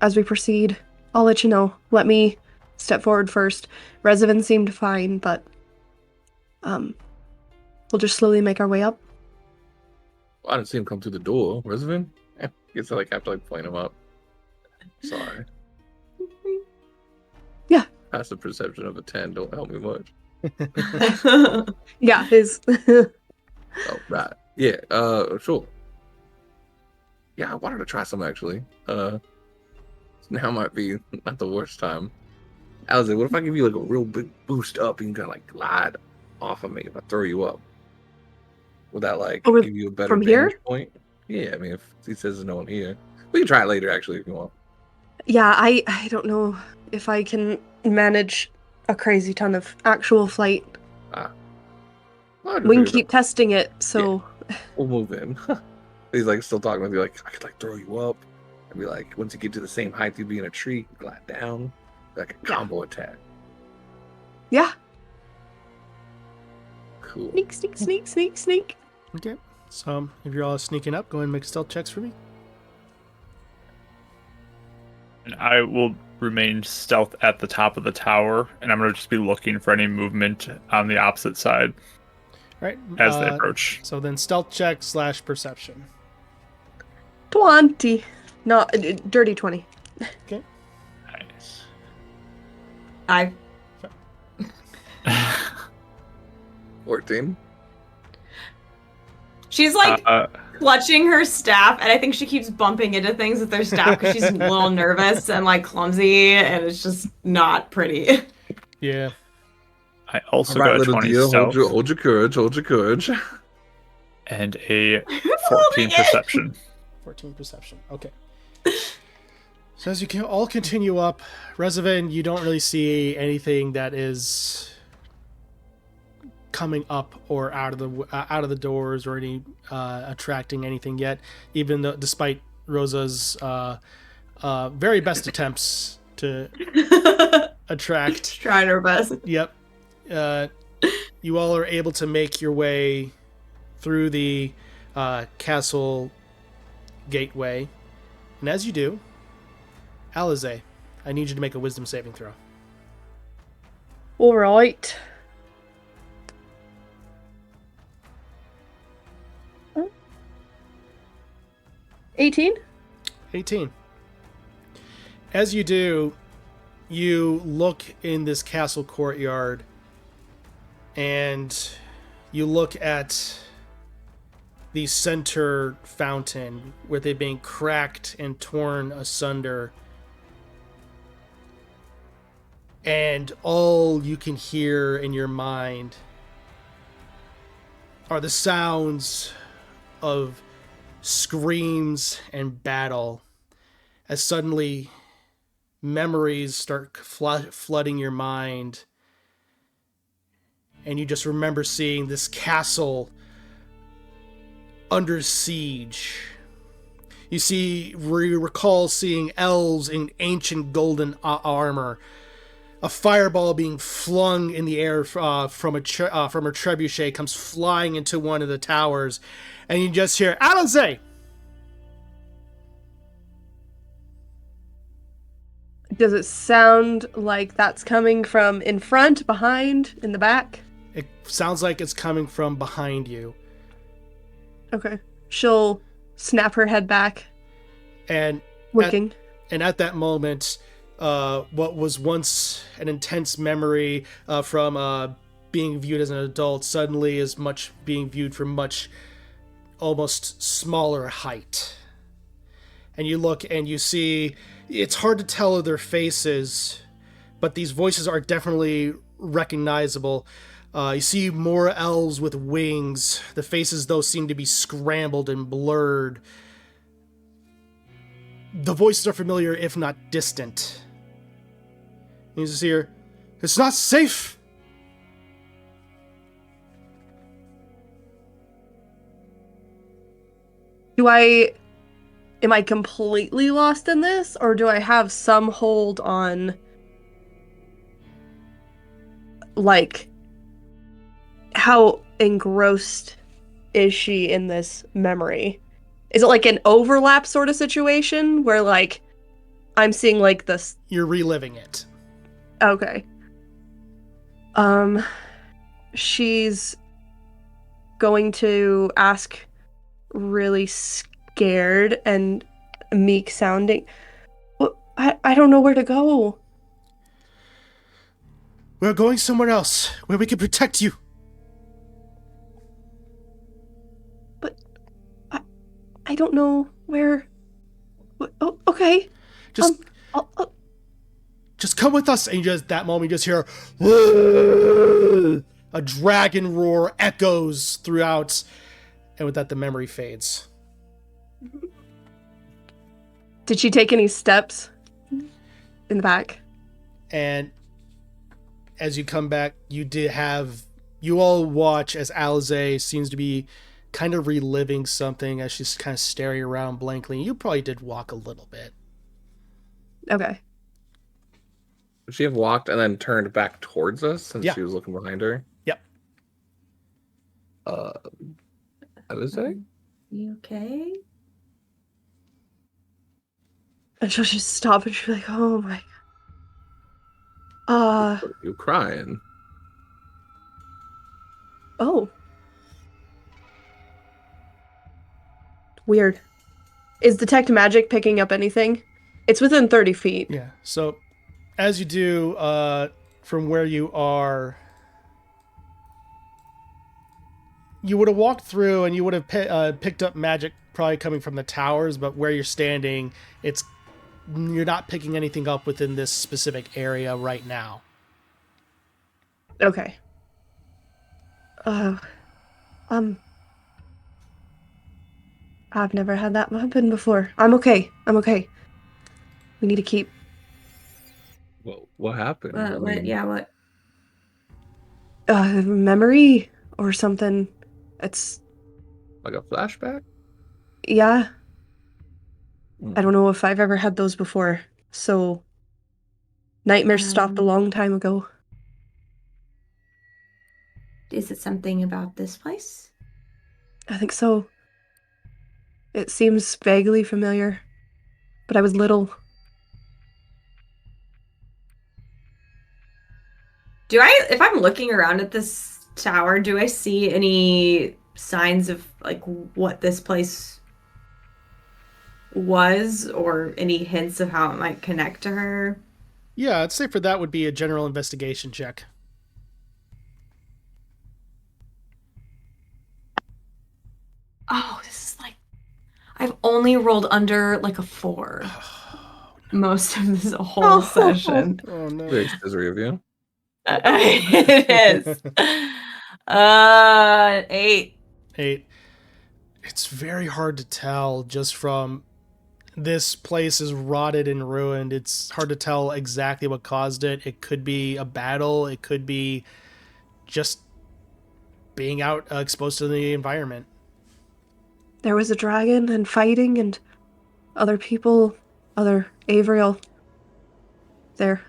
as we proceed, I'll let you know. Let me step forward first. Revenants seemed fine, but we'll just slowly make our way up." Well, I didn't see him come through the door. Resident? I guess I have to point him up. Sorry. Yeah. Passive perception of a 10 don't help me much. Yeah, his. Oh, right. Yeah, sure. Yeah, I wanted to try some actually. Now might be not the worst time. Alize, what if I give you like a real big boost up and you can like glide off of me if I throw you up? Would that like give you a better from here? vantage point? Yeah, I mean, if he says there's no one here, we can try it later actually if you want. Yeah, I don't know if I can manage a crazy ton of actual flight. Well, We can keep testing it, so... Yeah, we'll move in. He's like still talking with you like, I could like throw you up. I'd be like, once you get to the same height you'd be in a tree, glide down. Like a combo attack. Yeah. Cool. Sneak, sneak, sneak, sneak, sneak. Okay. So if you're all sneaking up, go ahead and make stealth checks for me. And I will remain stealth at the top of the tower, and I'm going to just be looking for any movement on the opposite side All right. as they approach. So then stealth check / perception. 20. Not dirty 20. Okay. Nice. I 14. She's like clutching her staff, and I think she keeps bumping into things with her staff because she's a little nervous and like clumsy, and it's just not pretty. Yeah. I also All right, got a little 20 deal. stealth Hold your courage. Hold your courage. and a 14 perception. 14 perception. Okay. So as you can all continue up, Rezavan, you don't really see anything that is coming up or out of the doors or any attracting anything yet. Even though, despite Rosa's very best attempts to attract. Trying her best. Yep. You all are able to make your way through the castle gateway. And as you do, Alize, I need you to make a wisdom saving throw. All right. Huh? 18? 18. As you do, you look in this castle courtyard and you look at the center fountain with it being cracked and torn asunder. And all you can hear in your mind are the sounds of screams and battle as suddenly memories start flooding your mind. And you just remember seeing this castle under siege. You recall seeing elves in ancient golden armor, a fireball being flung in the air from a trebuchet comes flying into one of the towers, and you just hear Alize. Does it sound like that's coming from in front, behind, in the back? It sounds like it's coming from behind you. Okay. She'll snap her head back, And looking. at that moment, what was once an intense memory from being viewed as an adult suddenly is being viewed from much almost smaller height. And you look and you see, it's hard to tell their faces, but these voices are definitely recognizable. You see more elves with wings. The faces, though, seem to be scrambled and blurred. The voices are familiar, if not distant. You just hear, "It's not safe!" Am I completely lost in this, or do I have some hold on, like, how engrossed is she in this memory? Is it like an overlap sort of situation where, like, I'm seeing, like, this... You're reliving it. Okay. She's going to ask really scared and meek sounding, I don't know where to go. We're going somewhere else, where we can protect you. But I don't know where. Oh, okay. Just I'll... Just come with us. And you just, that moment, you just hear a dragon roar echoes throughout. And with that, the memory fades. Did she take any steps in the back? And as you come back, you all watch as Alize seems to be kind of reliving something as she's kind of staring around blankly. You probably did walk a little bit. Okay. Would she have walked and then turned back towards us since Yeah. she was looking behind her? Yep. Alize? You okay? And she'll just stop and she'll be like, oh my... You crying? Oh. Weird. Is Detect Magic picking up anything? It's within 30 feet. Yeah. So as you do, from where you are, you would have walked through and you would have picked up magic probably coming from the towers, but where you're standing, you're not picking anything up within this specific area right now. Okay. I've never had that happen before. I'm okay. We need to keep... What happened? I mean, What? memory or something. It's... like a flashback? Yeah. I don't know if I've ever had those before. So... Nightmares stopped a long time ago. Is it something about this place? I think so. It seems vaguely familiar. But I was little. If I'm looking around at this tower, do I see any signs of like what this place was or any hints of how it might connect to her? Yeah, I'd say for that would be a general investigation check. Oh, this is like I've only rolled under like a 4 most of this whole session. Oh no. Very scissory of you. It is. 8. 8. It's very hard to tell just from this place is rotted and ruined. It's hard to tell exactly what caused it. It could be a battle. It could be just being out exposed to the environment. There was a dragon and fighting and other people, other Avriel there.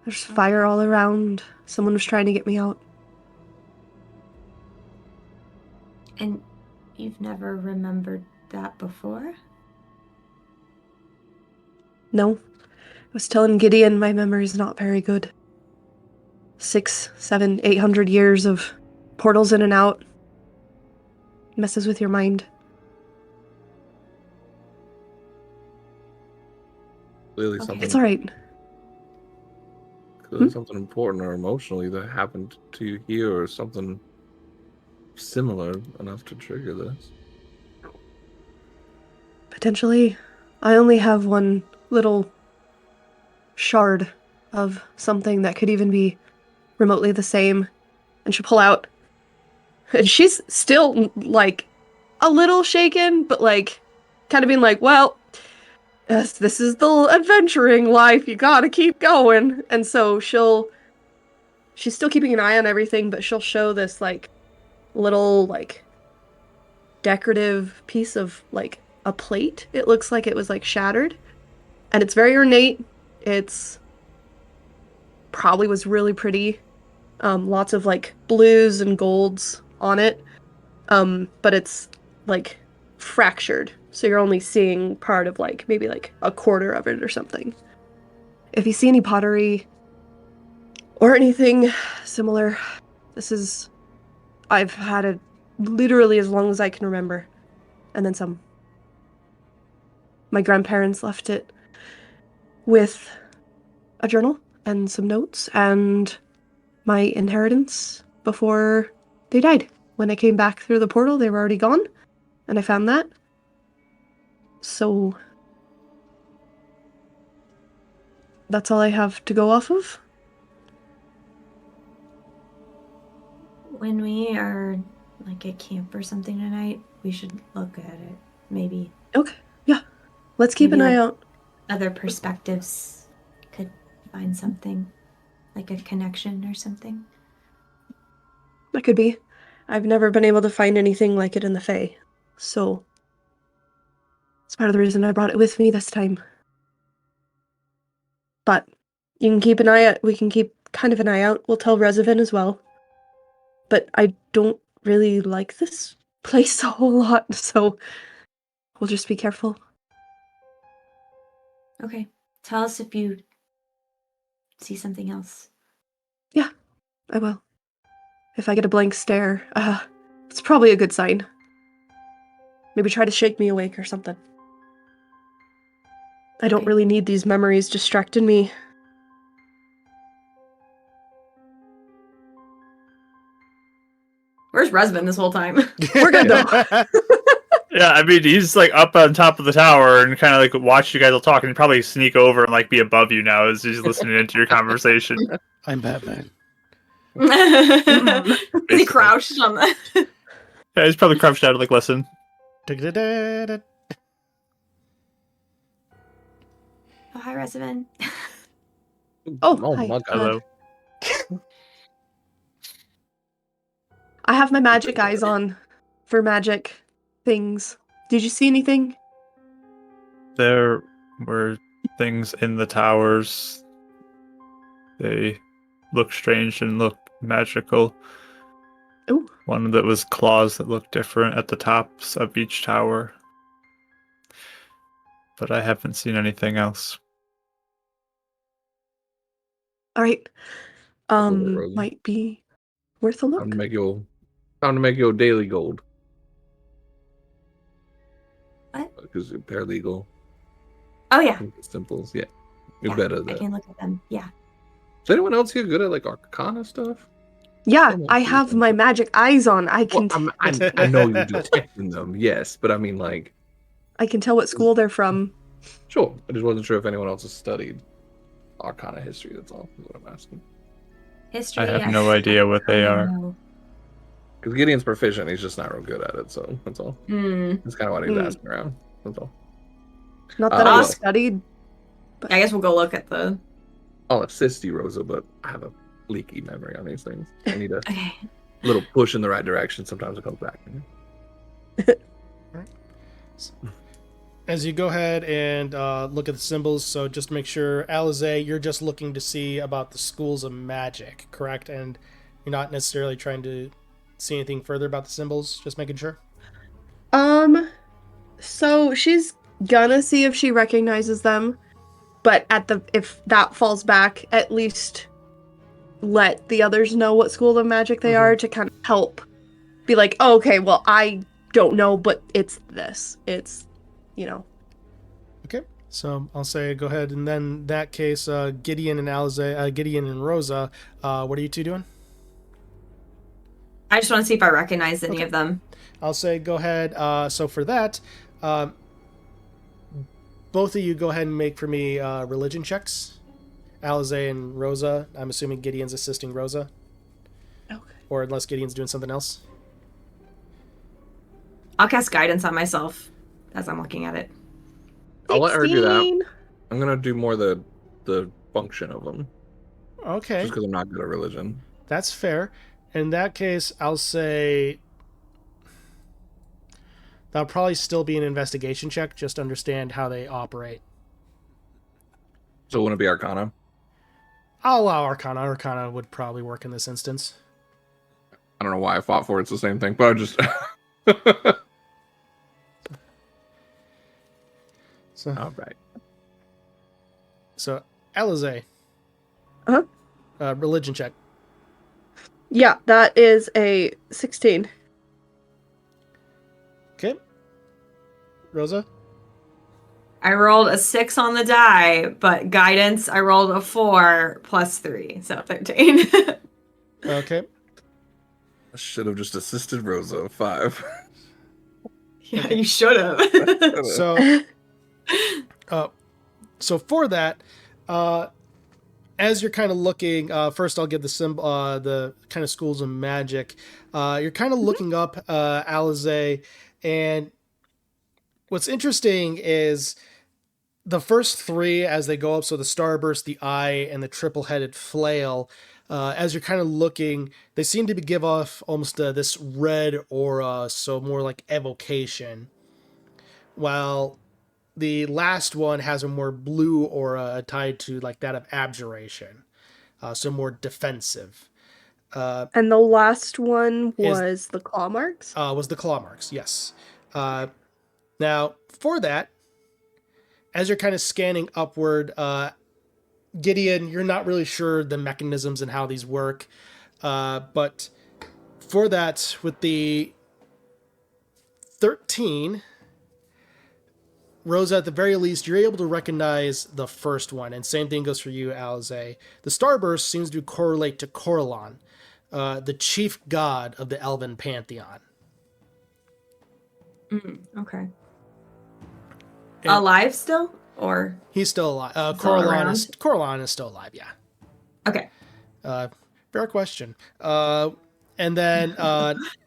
There's fire all around. Someone was trying to get me out. And you've never remembered that before? No. I was telling Gideon my memory's not very good. 600, 700, 800 years of portals in and out. Messes with your mind. Clearly Okay. something. It's alright. Clearly something important or emotionally that happened to you here, or something similar enough to trigger this. Potentially. I only have one little shard of something that could even be remotely the same. And she'll pull out. And she's still, like, a little shaken, but, like, kind of being like, well, yes, this is the adventuring life. You gotta keep going. And so she's still keeping an eye on everything, but she'll show this, like, little, like, decorative piece of, like, a plate. It looks like it was, like, shattered. And it's very ornate. It's probably was really pretty. Lots of, like, blues and golds on it. But it's, like, fractured. So you're only seeing part of, like, maybe, like, a quarter of it or something. If you see any pottery or anything similar, I've had it literally as long as I can remember. And then some. My grandparents left it with a journal and some notes and my inheritance before they died. When I came back through the portal, they were already gone, and I found that. So that's all I have to go off of. When we are like at camp or something tonight, we should look at it. Maybe Okay, yeah. Let's keep Maybe, an eye like, out. other perspectives could find something, like a connection or something. That could be. I've never been able to find anything like it in the Fae, so it's part of the reason I brought it with me this time. But you can keep an eye out. We can keep kind of an eye out. We'll tell Revenant as well. But I don't really like this place a whole lot, so we'll just be careful. Okay. Tell us if you see something else. Yeah, I will. If I get a blank stare, it's probably a good sign. Maybe try to shake me awake or something. I don't Okay. really need these memories distracting me. Where's Resman this whole time? We're good, though. Yeah, I mean, he's like up on top of the tower and kind of like watch you guys all talk and probably sneak over and like be above you now as he's listening into your conversation. I'm Batman. Is he crouched on the? Yeah, he's probably crouched down to like listen. Da-da-da-da. Oh, hi, Resident. Oh, hi. my God. Hello. I have my magic eyes on for magic things. Did you see anything? There were things in the towers. They looked strange and looked magical. Ooh. One that was claws that looked different at the tops of each tower. But I haven't seen anything else. All right. Rosie. Might be worth a look. Time to make your daily gold. What? Because you're paralegal. Oh, yeah. Simples, yeah. You're Yeah, better at I that. can look at them. Yeah. Is anyone else here good at like Arcana stuff? Yeah, Almost I do have something. my magic eyes on. I Well, can I know you're detecting them, yes, but I mean, like, I can tell what school they're from. sure. I just wasn't sure if anyone else has studied Arcana history. That's all. Is what I'm asking. History. I have no idea what they are. Because Gideon's proficient, he's just not real good at it. So that's all. Hmm. That's kind of what he's Hmm. asking around. That's all. Not that well. I studied. I guess we'll go look at the. I'll assist you, Rosa, but I have a leaky memory on these things. I need a Okay. little push in the right direction. Sometimes it comes back. As you go ahead and look at the symbols, so just to make sure, Alize, you're just looking to see about the schools of magic, correct? And you're not necessarily trying to see anything further about the symbols, just making sure? So she's gonna see if she recognizes them, but if that falls back, at least let the others know what school of magic they are to kind of help be like, oh, okay, well, I don't know, but it's this. It's, Okay, so I'll say go ahead, and then in that case, Gideon and Alize, Gideon and Rosa, what are you two doing? I just want to see if I recognize any Okay. of them. I'll say go ahead. So for that, both of you go ahead and make for me religion checks Alize and Rosa. I'm assuming Gideon's assisting Rosa. Okay. Or unless Gideon's doing something else. I'll cast guidance on myself as I'm looking at it. I'll let her do that. 16. I'm gonna do more the function of them, Okay. just because I'm not good at religion. That's fair. In that case, I'll say that'll probably still be an investigation check, just to understand how they operate. So wouldn't it be Arcana? I'll allow Arcana. Arcana would probably work in this instance. I don't know why I fought for it. It's the same thing, but I just. So, All right. so Alize. Uh-huh. Religion check. Yeah, that is a 16. Okay. Rosa. I rolled a 6 on the die, but guidance, I rolled a 4 plus 3, so 13. Okay. I should have just assisted Rosa 5. Yeah, you should have. So, so for that, as you're kind of looking, first I'll give the symbol, the kind of schools of magic. You're kind of looking up Alize, and what's interesting is the first three as they go up. So the Starburst, the Eye, and the Triple-Headed Flail. As you're kind of looking, they seem to give off almost this red aura, so more like evocation. While the last one has a more blue aura tied to like that of abjuration, so more defensive. And the last one was the claw marks? Was the claw marks, yes. Now, for that, as you're kind of scanning upward, Gideon, you're not really sure the mechanisms and how these work, but for that, with the 13... Rosa, at the very least, you're able to recognize the first one, and same thing goes for you, Alize. The Starburst seems to correlate to Corlon, the chief god of the Elven pantheon. Okay. And Alive still? Or? he's still alive. Still around? Corlon is still alive, yeah. Okay. Fair question. And then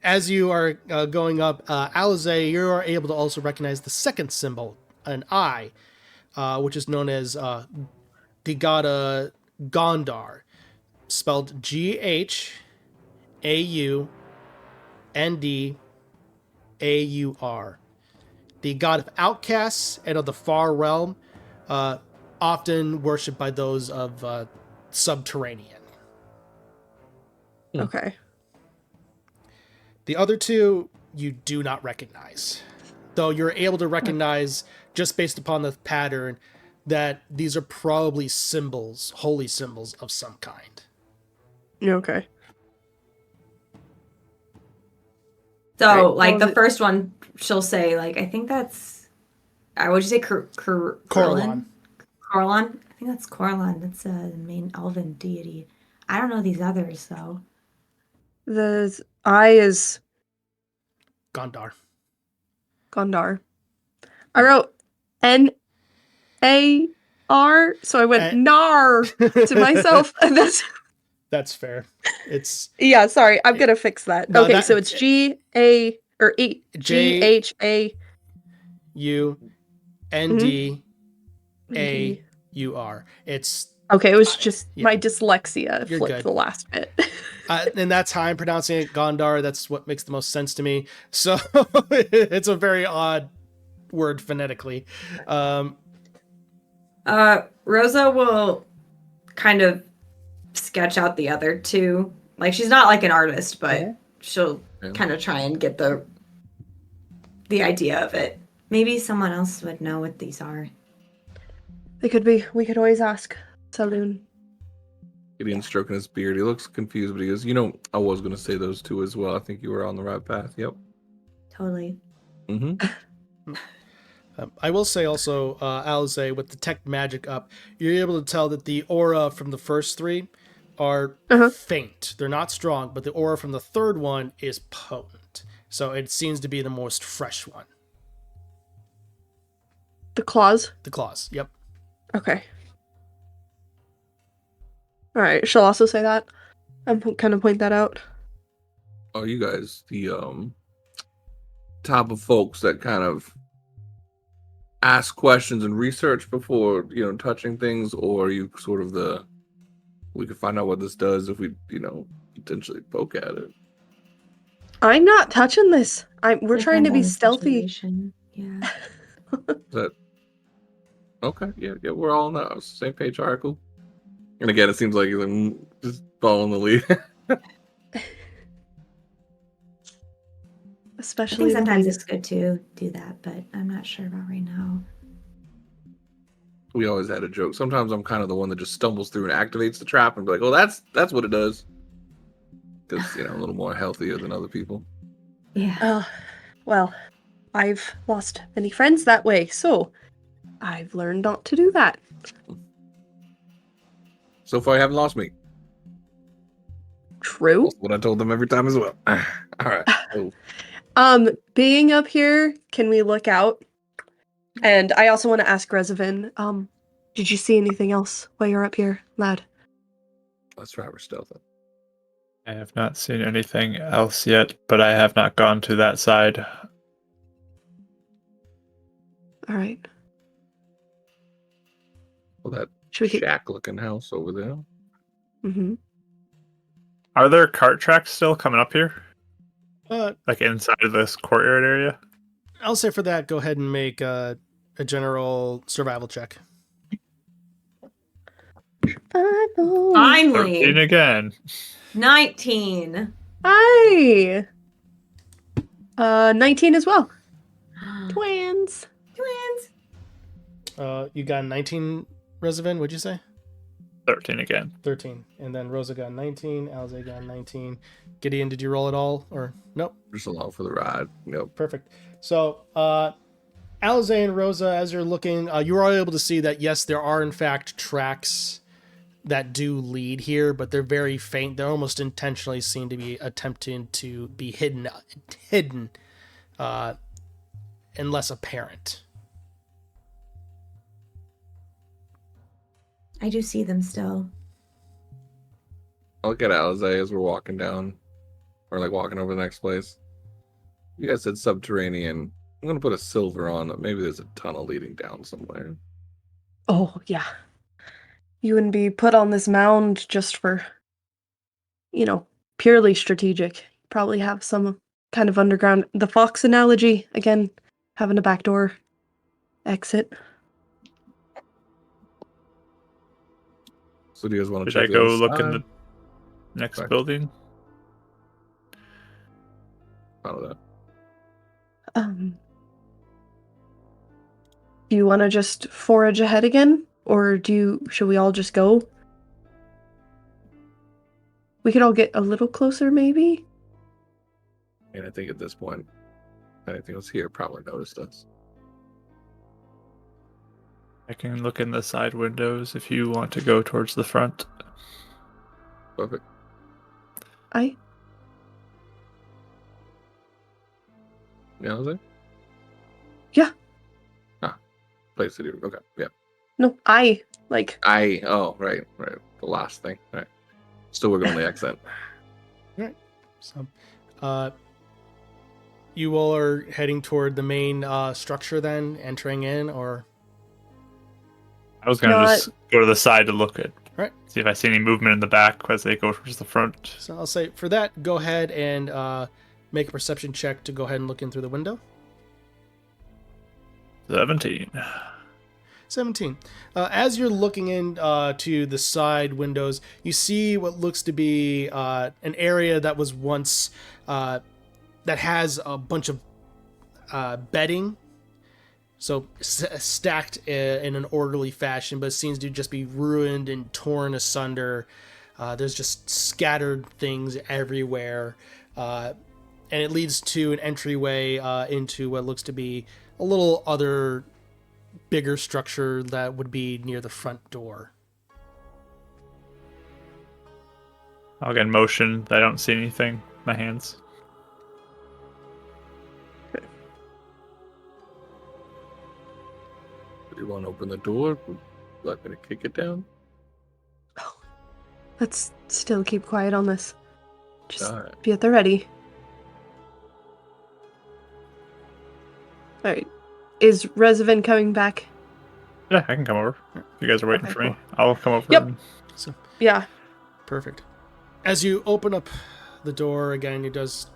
as you are going up, Alize, you are able to also recognize the second symbol, an eye, which is known as the god Gondar, spelled Gaundaur. The god of outcasts and of the far realm, often worshipped by those of subterranean. Okay. The other two you do not recognize, though you're able to recognize just based upon the pattern that these are probably symbols, holy symbols of some kind. Okay. So, Right. like, What the was it? first one, she'll say, like, I think that's... would you say Corlon. Corlon? I think that's Corlon. That's the main elven deity. I don't know these others, though. The eye is Gondar. Gondar. I wrote N-A-R, so I went Nar to myself. That's fair. It's Yeah, sorry. I'm gonna fix that. No, Okay, so it's G-A or E J- G-H-A G-A-N-D-A-U-R. It's Okay, it was just Yeah. my dyslexia You're flipped good. the last bit. and that's how I'm pronouncing it, Gondar. That's what makes the most sense to me. So it's a very odd word phonetically. Rosa will kind of sketch out the other two. Like, she's not like an artist, but she'll Yeah. kind of try and get the idea of it. Maybe someone else would know what these are. They could be. We could always ask Saloon. Gideon's stroking his beard. He looks confused, but he goes, I was going to say those two as well. I think you were on the right path. Yep. Totally. Mm-hmm. I will say also, Alize, with the tech magic up, you're able to tell that the aura from the first three are faint. They're not strong, but the aura from the third one is potent. So it seems to be the most fresh one. The claws. The claws, yep. Okay. All right, she'll also say that. I'm kind of point that out. Are you guys the type of folks that kind of ask questions and research before touching things, or are you sort of the we could find out what this does if we potentially poke at it? I'm not touching this. We're trying to Depends be on the stealthy. situation. Yeah. Is that okay? Yeah, we're all on the same page. All right, cool. And again, it seems like you're just following the lead. I Especially think the sometimes bees. it's good to do that, but I'm not sure about right now. We always had a joke. Sometimes I'm kind of the one that just stumbles through and activates the trap and be like, "Oh, that's what it does," because a little more healthier than other people. Yeah. Well, I've lost many friends that way, so I've learned not to do that. So far, you haven't lost me. True. That's what I told them every time as well. All right. Cool. Being up here, can we look out? And I also want to ask Rezavin, did you see anything else while you're up here, lad? Let's try our stealth. I have not seen anything else yet, but I have not gone to that side. All right. Well, that Should we? shack-looking house over there. Mm-hmm. Are there cart tracks still coming up here? Uh, Like inside of this courtyard area? I'll say for that, go ahead and make a general survival check. Survival. 13 Finally, again. 19. Hi. 19 as well. Twins. Twins. You got 19, Rezavin, what'd you say? 13 again. 13. And then Rosa got 19, Alze got 19. Gideon, did you roll at all? Or nope? Just along for the ride. Yep. Perfect. So, Alze and Rosa, as you're looking, you are able to see that, yes, there are, in fact, tracks that do lead here, but they're very faint. They almost intentionally seem to be attempting to be hidden, and less apparent. I do see them still. I'll look at Alize as we're walking down, or like walking over the next place. You guys said subterranean. I'm gonna put a silver on it. Maybe there's a tunnel leading down somewhere. Oh, yeah. You wouldn't be put on this mound just for, purely strategic. Probably have some kind of underground. The fox analogy, again, having a backdoor exit. So do you guys want to Should check I the go other look in side? the next Sorry. building? Follow that. Do you want to just forage ahead again? Or should we all just go? We could all get a little closer, maybe? And I think at this point, anything else here probably noticed us. I can look in the side windows if you want to go towards the front. Perfect. Yeah, was it? Yeah. Place to do. Okay. Yeah. No, Oh, right. The last thing. All right. Still working on the accent. So, you all are heading toward the main structure then, entering in, or? I was going to just go to the side to look at, Right. see if I see any movement in the back as they go towards the front. So I'll say for that, go ahead and make a perception check to go ahead and look in through the window. 17. 17. As you're looking in to the side windows, you see what looks to be an area that was once that has a bunch of bedding, so stacked in an orderly fashion, but it seems to just be ruined and torn asunder. There's just scattered things everywhere, and it leads to an entryway into what looks to be a little other bigger structure that would be near the front door. I'll get in motion. I don't see anything. My hands. Do you want to open the door? Would you like me to kick it down? Let's still keep quiet on this. Just Alright. be at the ready. Alright. Is Rezavan coming back? Yeah, I can come over. If you guys are waiting Okay, for me, cool. I'll come over. Yep. and- So Yeah. perfect. As you open up the door again, it does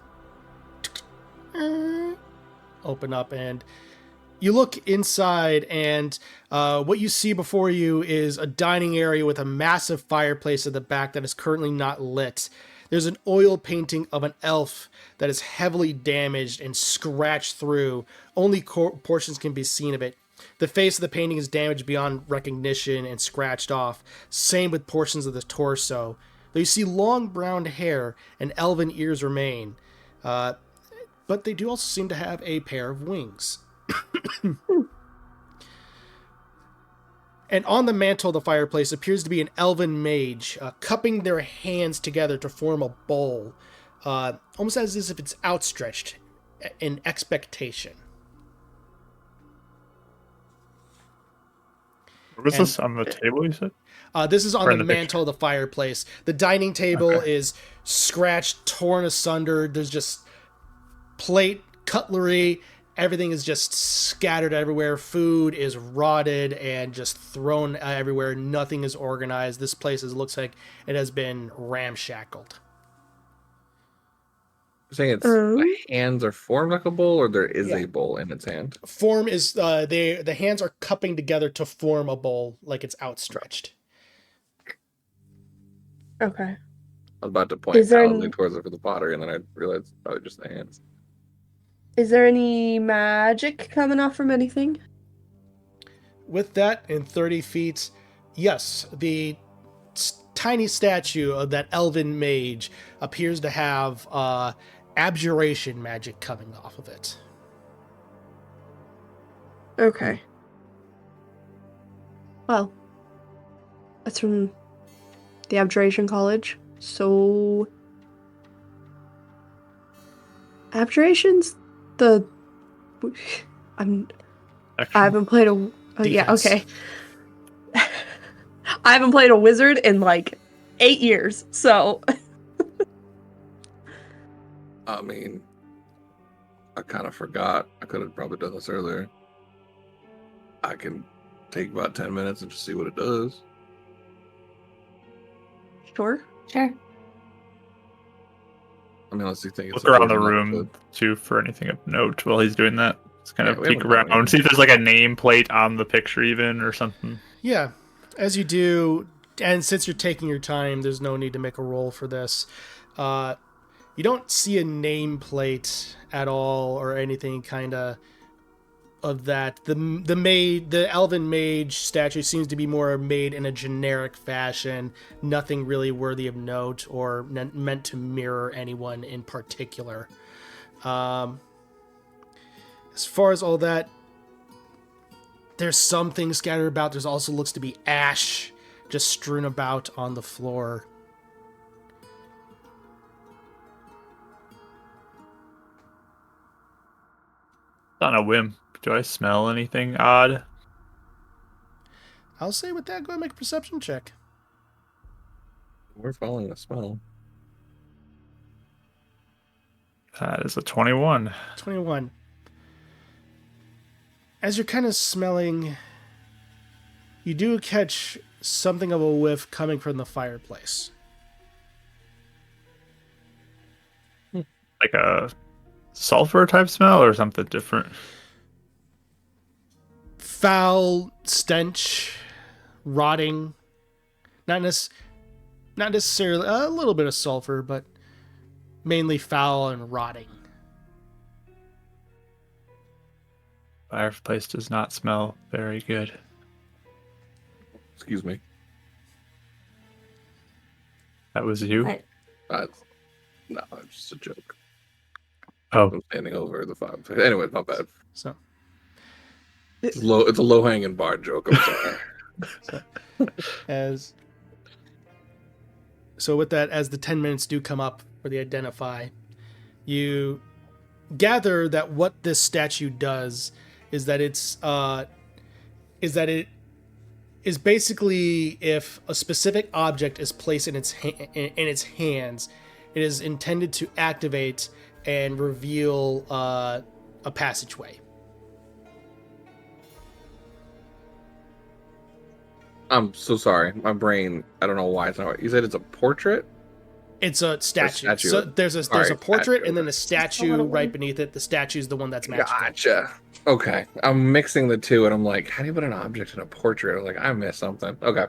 open up, and you look inside, and what you see before you is a dining area with a massive fireplace at the back that is currently not lit. There's an oil painting of an elf that is heavily damaged and scratched through. Only portions can be seen of it. The face of the painting is damaged beyond recognition and scratched off. Same with portions of the torso. Though you see long brown hair and elven ears remain. But they do also seem to have a pair of wings. And on the mantle of the fireplace appears to be an elven mage, cupping their hands together to form a bowl, almost as if it's outstretched in expectation. Where was And- this on the table? You said. This is on Or in the the picture. mantle of the fireplace. The dining table Okay. is scratched, torn asunder. There's just plate, cutlery, everything is just scattered everywhere. Food is rotted and just thrown everywhere. Nothing is organized. This place looks like it has been ramshackled. You're saying its Um. hands are formed like a bowl, or there is Yeah. a bowl in its hand? Form is the hands are cupping together to form a bowl, like it's outstretched. Okay. I was about to point Is there outwardly an- towards it for the pottery, and then I realized it's probably just the hands. Is there any magic coming off from anything? With that, in 30 feet, yes, the tiny statue of that elven mage appears to have abjuration magic coming off of it. Okay. Well, that's from the Abjuration College. So, Abjuration's the. I haven't played a. Yeah, Defense. okay. I haven't played a wizard in like 8 years, so. I mean, I kind of forgot. I could have probably done this earlier. I can take about 10 minutes and just see what it does. Sure. Sure. I mean, unless you think it's Look around the important enough room too for anything of note while he's doing that. Just kind Yeah, of we peek haven't done around, anything. see if there's like a nameplate on the picture even or something. Yeah, as you do, and since you're taking your time, there's no need to make a roll for this. You don't see a nameplate at all or anything kind of that. The elven mage statue seems to be more made in a generic fashion, nothing really worthy of note or meant to mirror anyone in particular. As far as all that, there's some things scattered about. There's also looks to be ash just strewn about on the floor. On a whim, do I smell anything odd? I'll say with that, go ahead and make a perception check. We're following the smell. That is a 21. 21. As you're kind of smelling, you do catch something of a whiff coming from the fireplace. Like a sulfur type smell or something different? Foul stench, rotting. Not necessarily a little bit of sulfur, but mainly foul and rotting. Fireplace does not smell very good. Excuse me. That was you? What? No, it's just a joke. Oh, I'm standing over the fire. Anyway, not bad. So It's a low hanging bar joke. I'm sorry. So with that, as the 10 minutes do come up for the identify, you gather that what this statue does is that it is basically if a specific object is placed in its hands, it is intended to activate and reveal a passageway. I'm so sorry. My brain, I don't know why it's not. You said it's a portrait? It's a statue. statue. So there's a Sorry, portrait statue. and then a Just a statue little right one. beneath it. The statue is the one that's magical. Gotcha. Okay. I'm mixing the two and I'm like, how do you put an object in a portrait? I'm like, I missed something. Okay.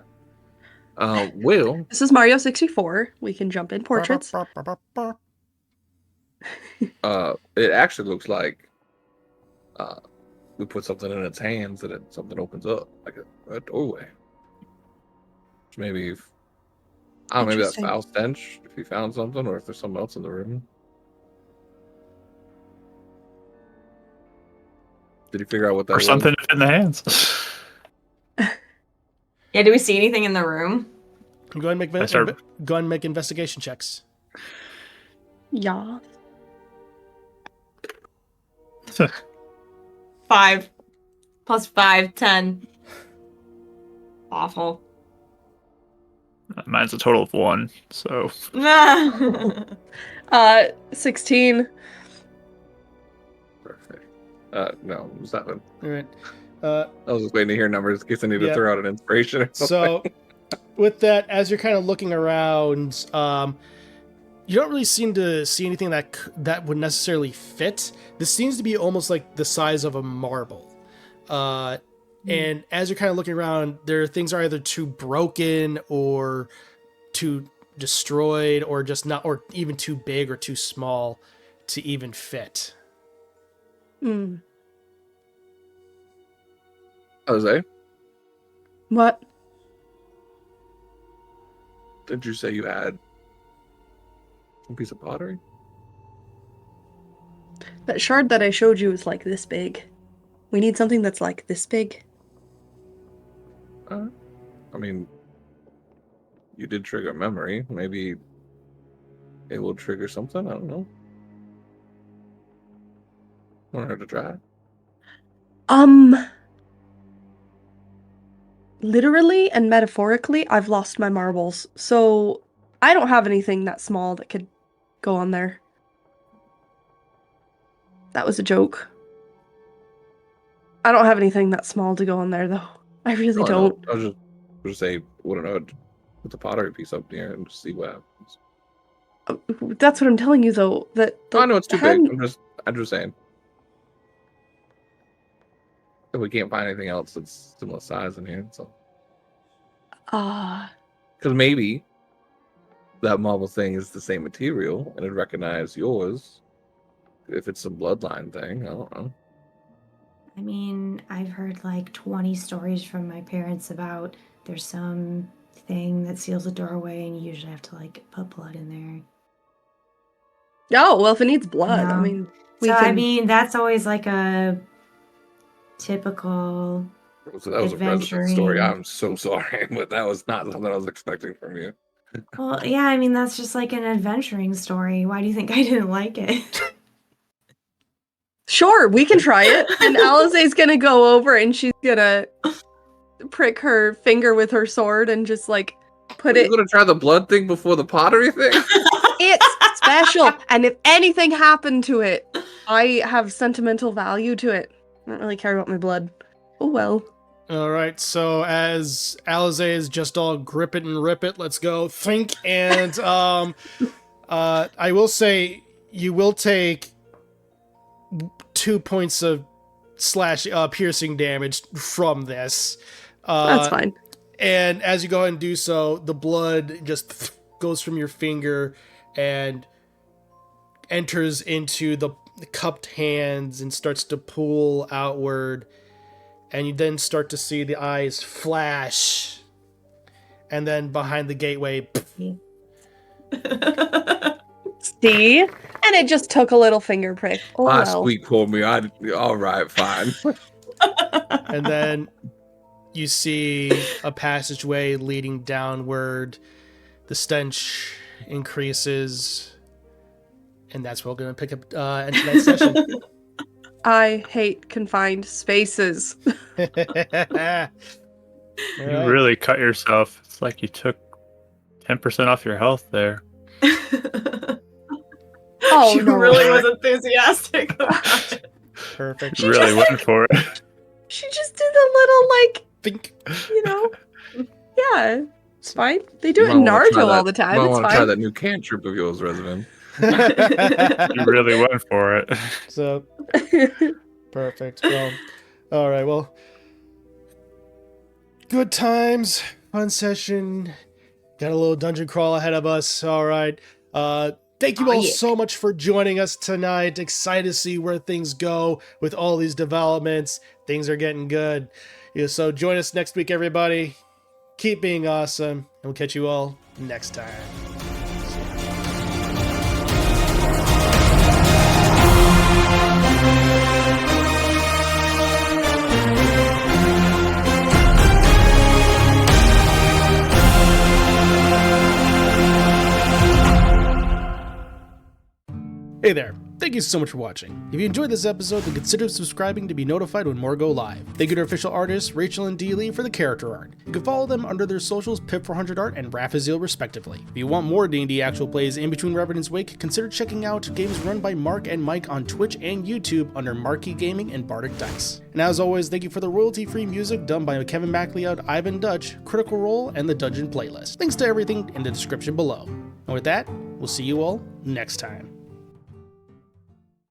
Will, This is Mario 64. We can jump in portraits. it actually looks like we put something in its hands and something opens up like a doorway. Which maybe I don't know, maybe that's Interesting. foul stench if you found something, or if there's something else in the room. Did you figure out what that Or was? something in the hands. Yeah, do we see anything in the room? Go ahead and make investigation checks. Yeah. 5 plus 5, 10. Awful. Mine's a total of 1, so 16. Perfect. No, 7. All right. I was just waiting to hear numbers in case I need to Yeah. throw out an inspiration or something. So, with that, as you're kind of looking around, you don't really seem to see anything that would necessarily fit. This seems to be almost like the size of a marble. And as you're kind of looking around, things are either too broken or too destroyed or just not, or even too big or too small to even fit. Hmm. Jose, What? did you say you had a piece of pottery? That shard that I showed you is like this big. We need something that's like this big. I mean, you did trigger memory. Maybe it will trigger something. I don't know. Want her to try? Literally and metaphorically, I've lost my marbles. So I don't have anything that small that could go on there. That was a joke. I don't have anything that small to go on there, though. I really No, I don't. know. I was just say, wouldn't know. Put the pottery piece up there and see what happens. That's what I'm telling you, though. That I know it's too hand- big. I'm just saying. If we can't find anything else that's similar size in here, so because maybe that marble thing is the same material and it'd recognize yours. If it's some bloodline thing, I don't know. I mean, I've heard like 20 stories from my parents about there's some thing that seals a doorway and you usually have to like put blood in there. Oh, well, if it needs blood, I No. mean, I mean, that's always like a typical. So that was a resident story. Adventuring. I'm so sorry, but that was not something I was expecting from you. Well, yeah, I mean, that's just like an adventuring story. Why do you think I didn't like it? Sure, we can try it. And Alize's gonna go over and she's gonna prick her finger with her sword and just like put You're it. gonna try the blood thing before the pottery thing? It's special, and if anything happened to it, I have sentimental value to it. I don't really care about my blood. Oh well. All right, so as Alize is just all grip it and rip it, let's go think. And I will say you will take 2 points of piercing damage from this. That's fine. And as you go ahead and do so, the blood just goes from your finger and enters into the cupped hands and starts to pool outward. And you then start to see the eyes flash. And then behind the gateway... See? And it just took a little finger prick. Oh My well. sweet poor me. All right, fine. And then you see a passageway leading downward. The stench increases. And that's where we're going to pick up in tonight's session. I hate confined spaces. All You right. really cut yourself. It's like you took 10% off your health there. Oh, she no. really was enthusiastic about it. Perfect. You really went for it. She just did a little, like, Think. you know. Yeah, it's fine. They do You it in might wanna try Naruto all that- the time. Might It's want to try fine. that new cantrip of yours, Resident. You really went for it. So perfect. Well, all right. Well, good times, fun session. Got a little dungeon crawl ahead of us. All right. Thank you Oh, all yeah. so much for joining us tonight. Excited to see where things go with all these developments. Things are getting good. Yeah, so join us next week, everybody. Keep being awesome, and we'll catch you all next time. Hey there. Thank you so much for watching. If you enjoyed this episode, then consider subscribing to be notified when more go live. Thank you to official artists Rachel and Dee Lee for the character art. You can follow them under their socials Pip400art and Raphaziel respectively. If you want more D&D actual plays in between Revenants Wake, consider checking out games run by Mark and Mike on Twitch and YouTube under Marquee Gaming and Bardic Dice. And as always, thank you for the royalty-free music done by Kevin MacLeod, Ivan Dutch, Critical Role, and the Dungeon Playlist. Links to everything in the description below. And with that, we'll see you all next time.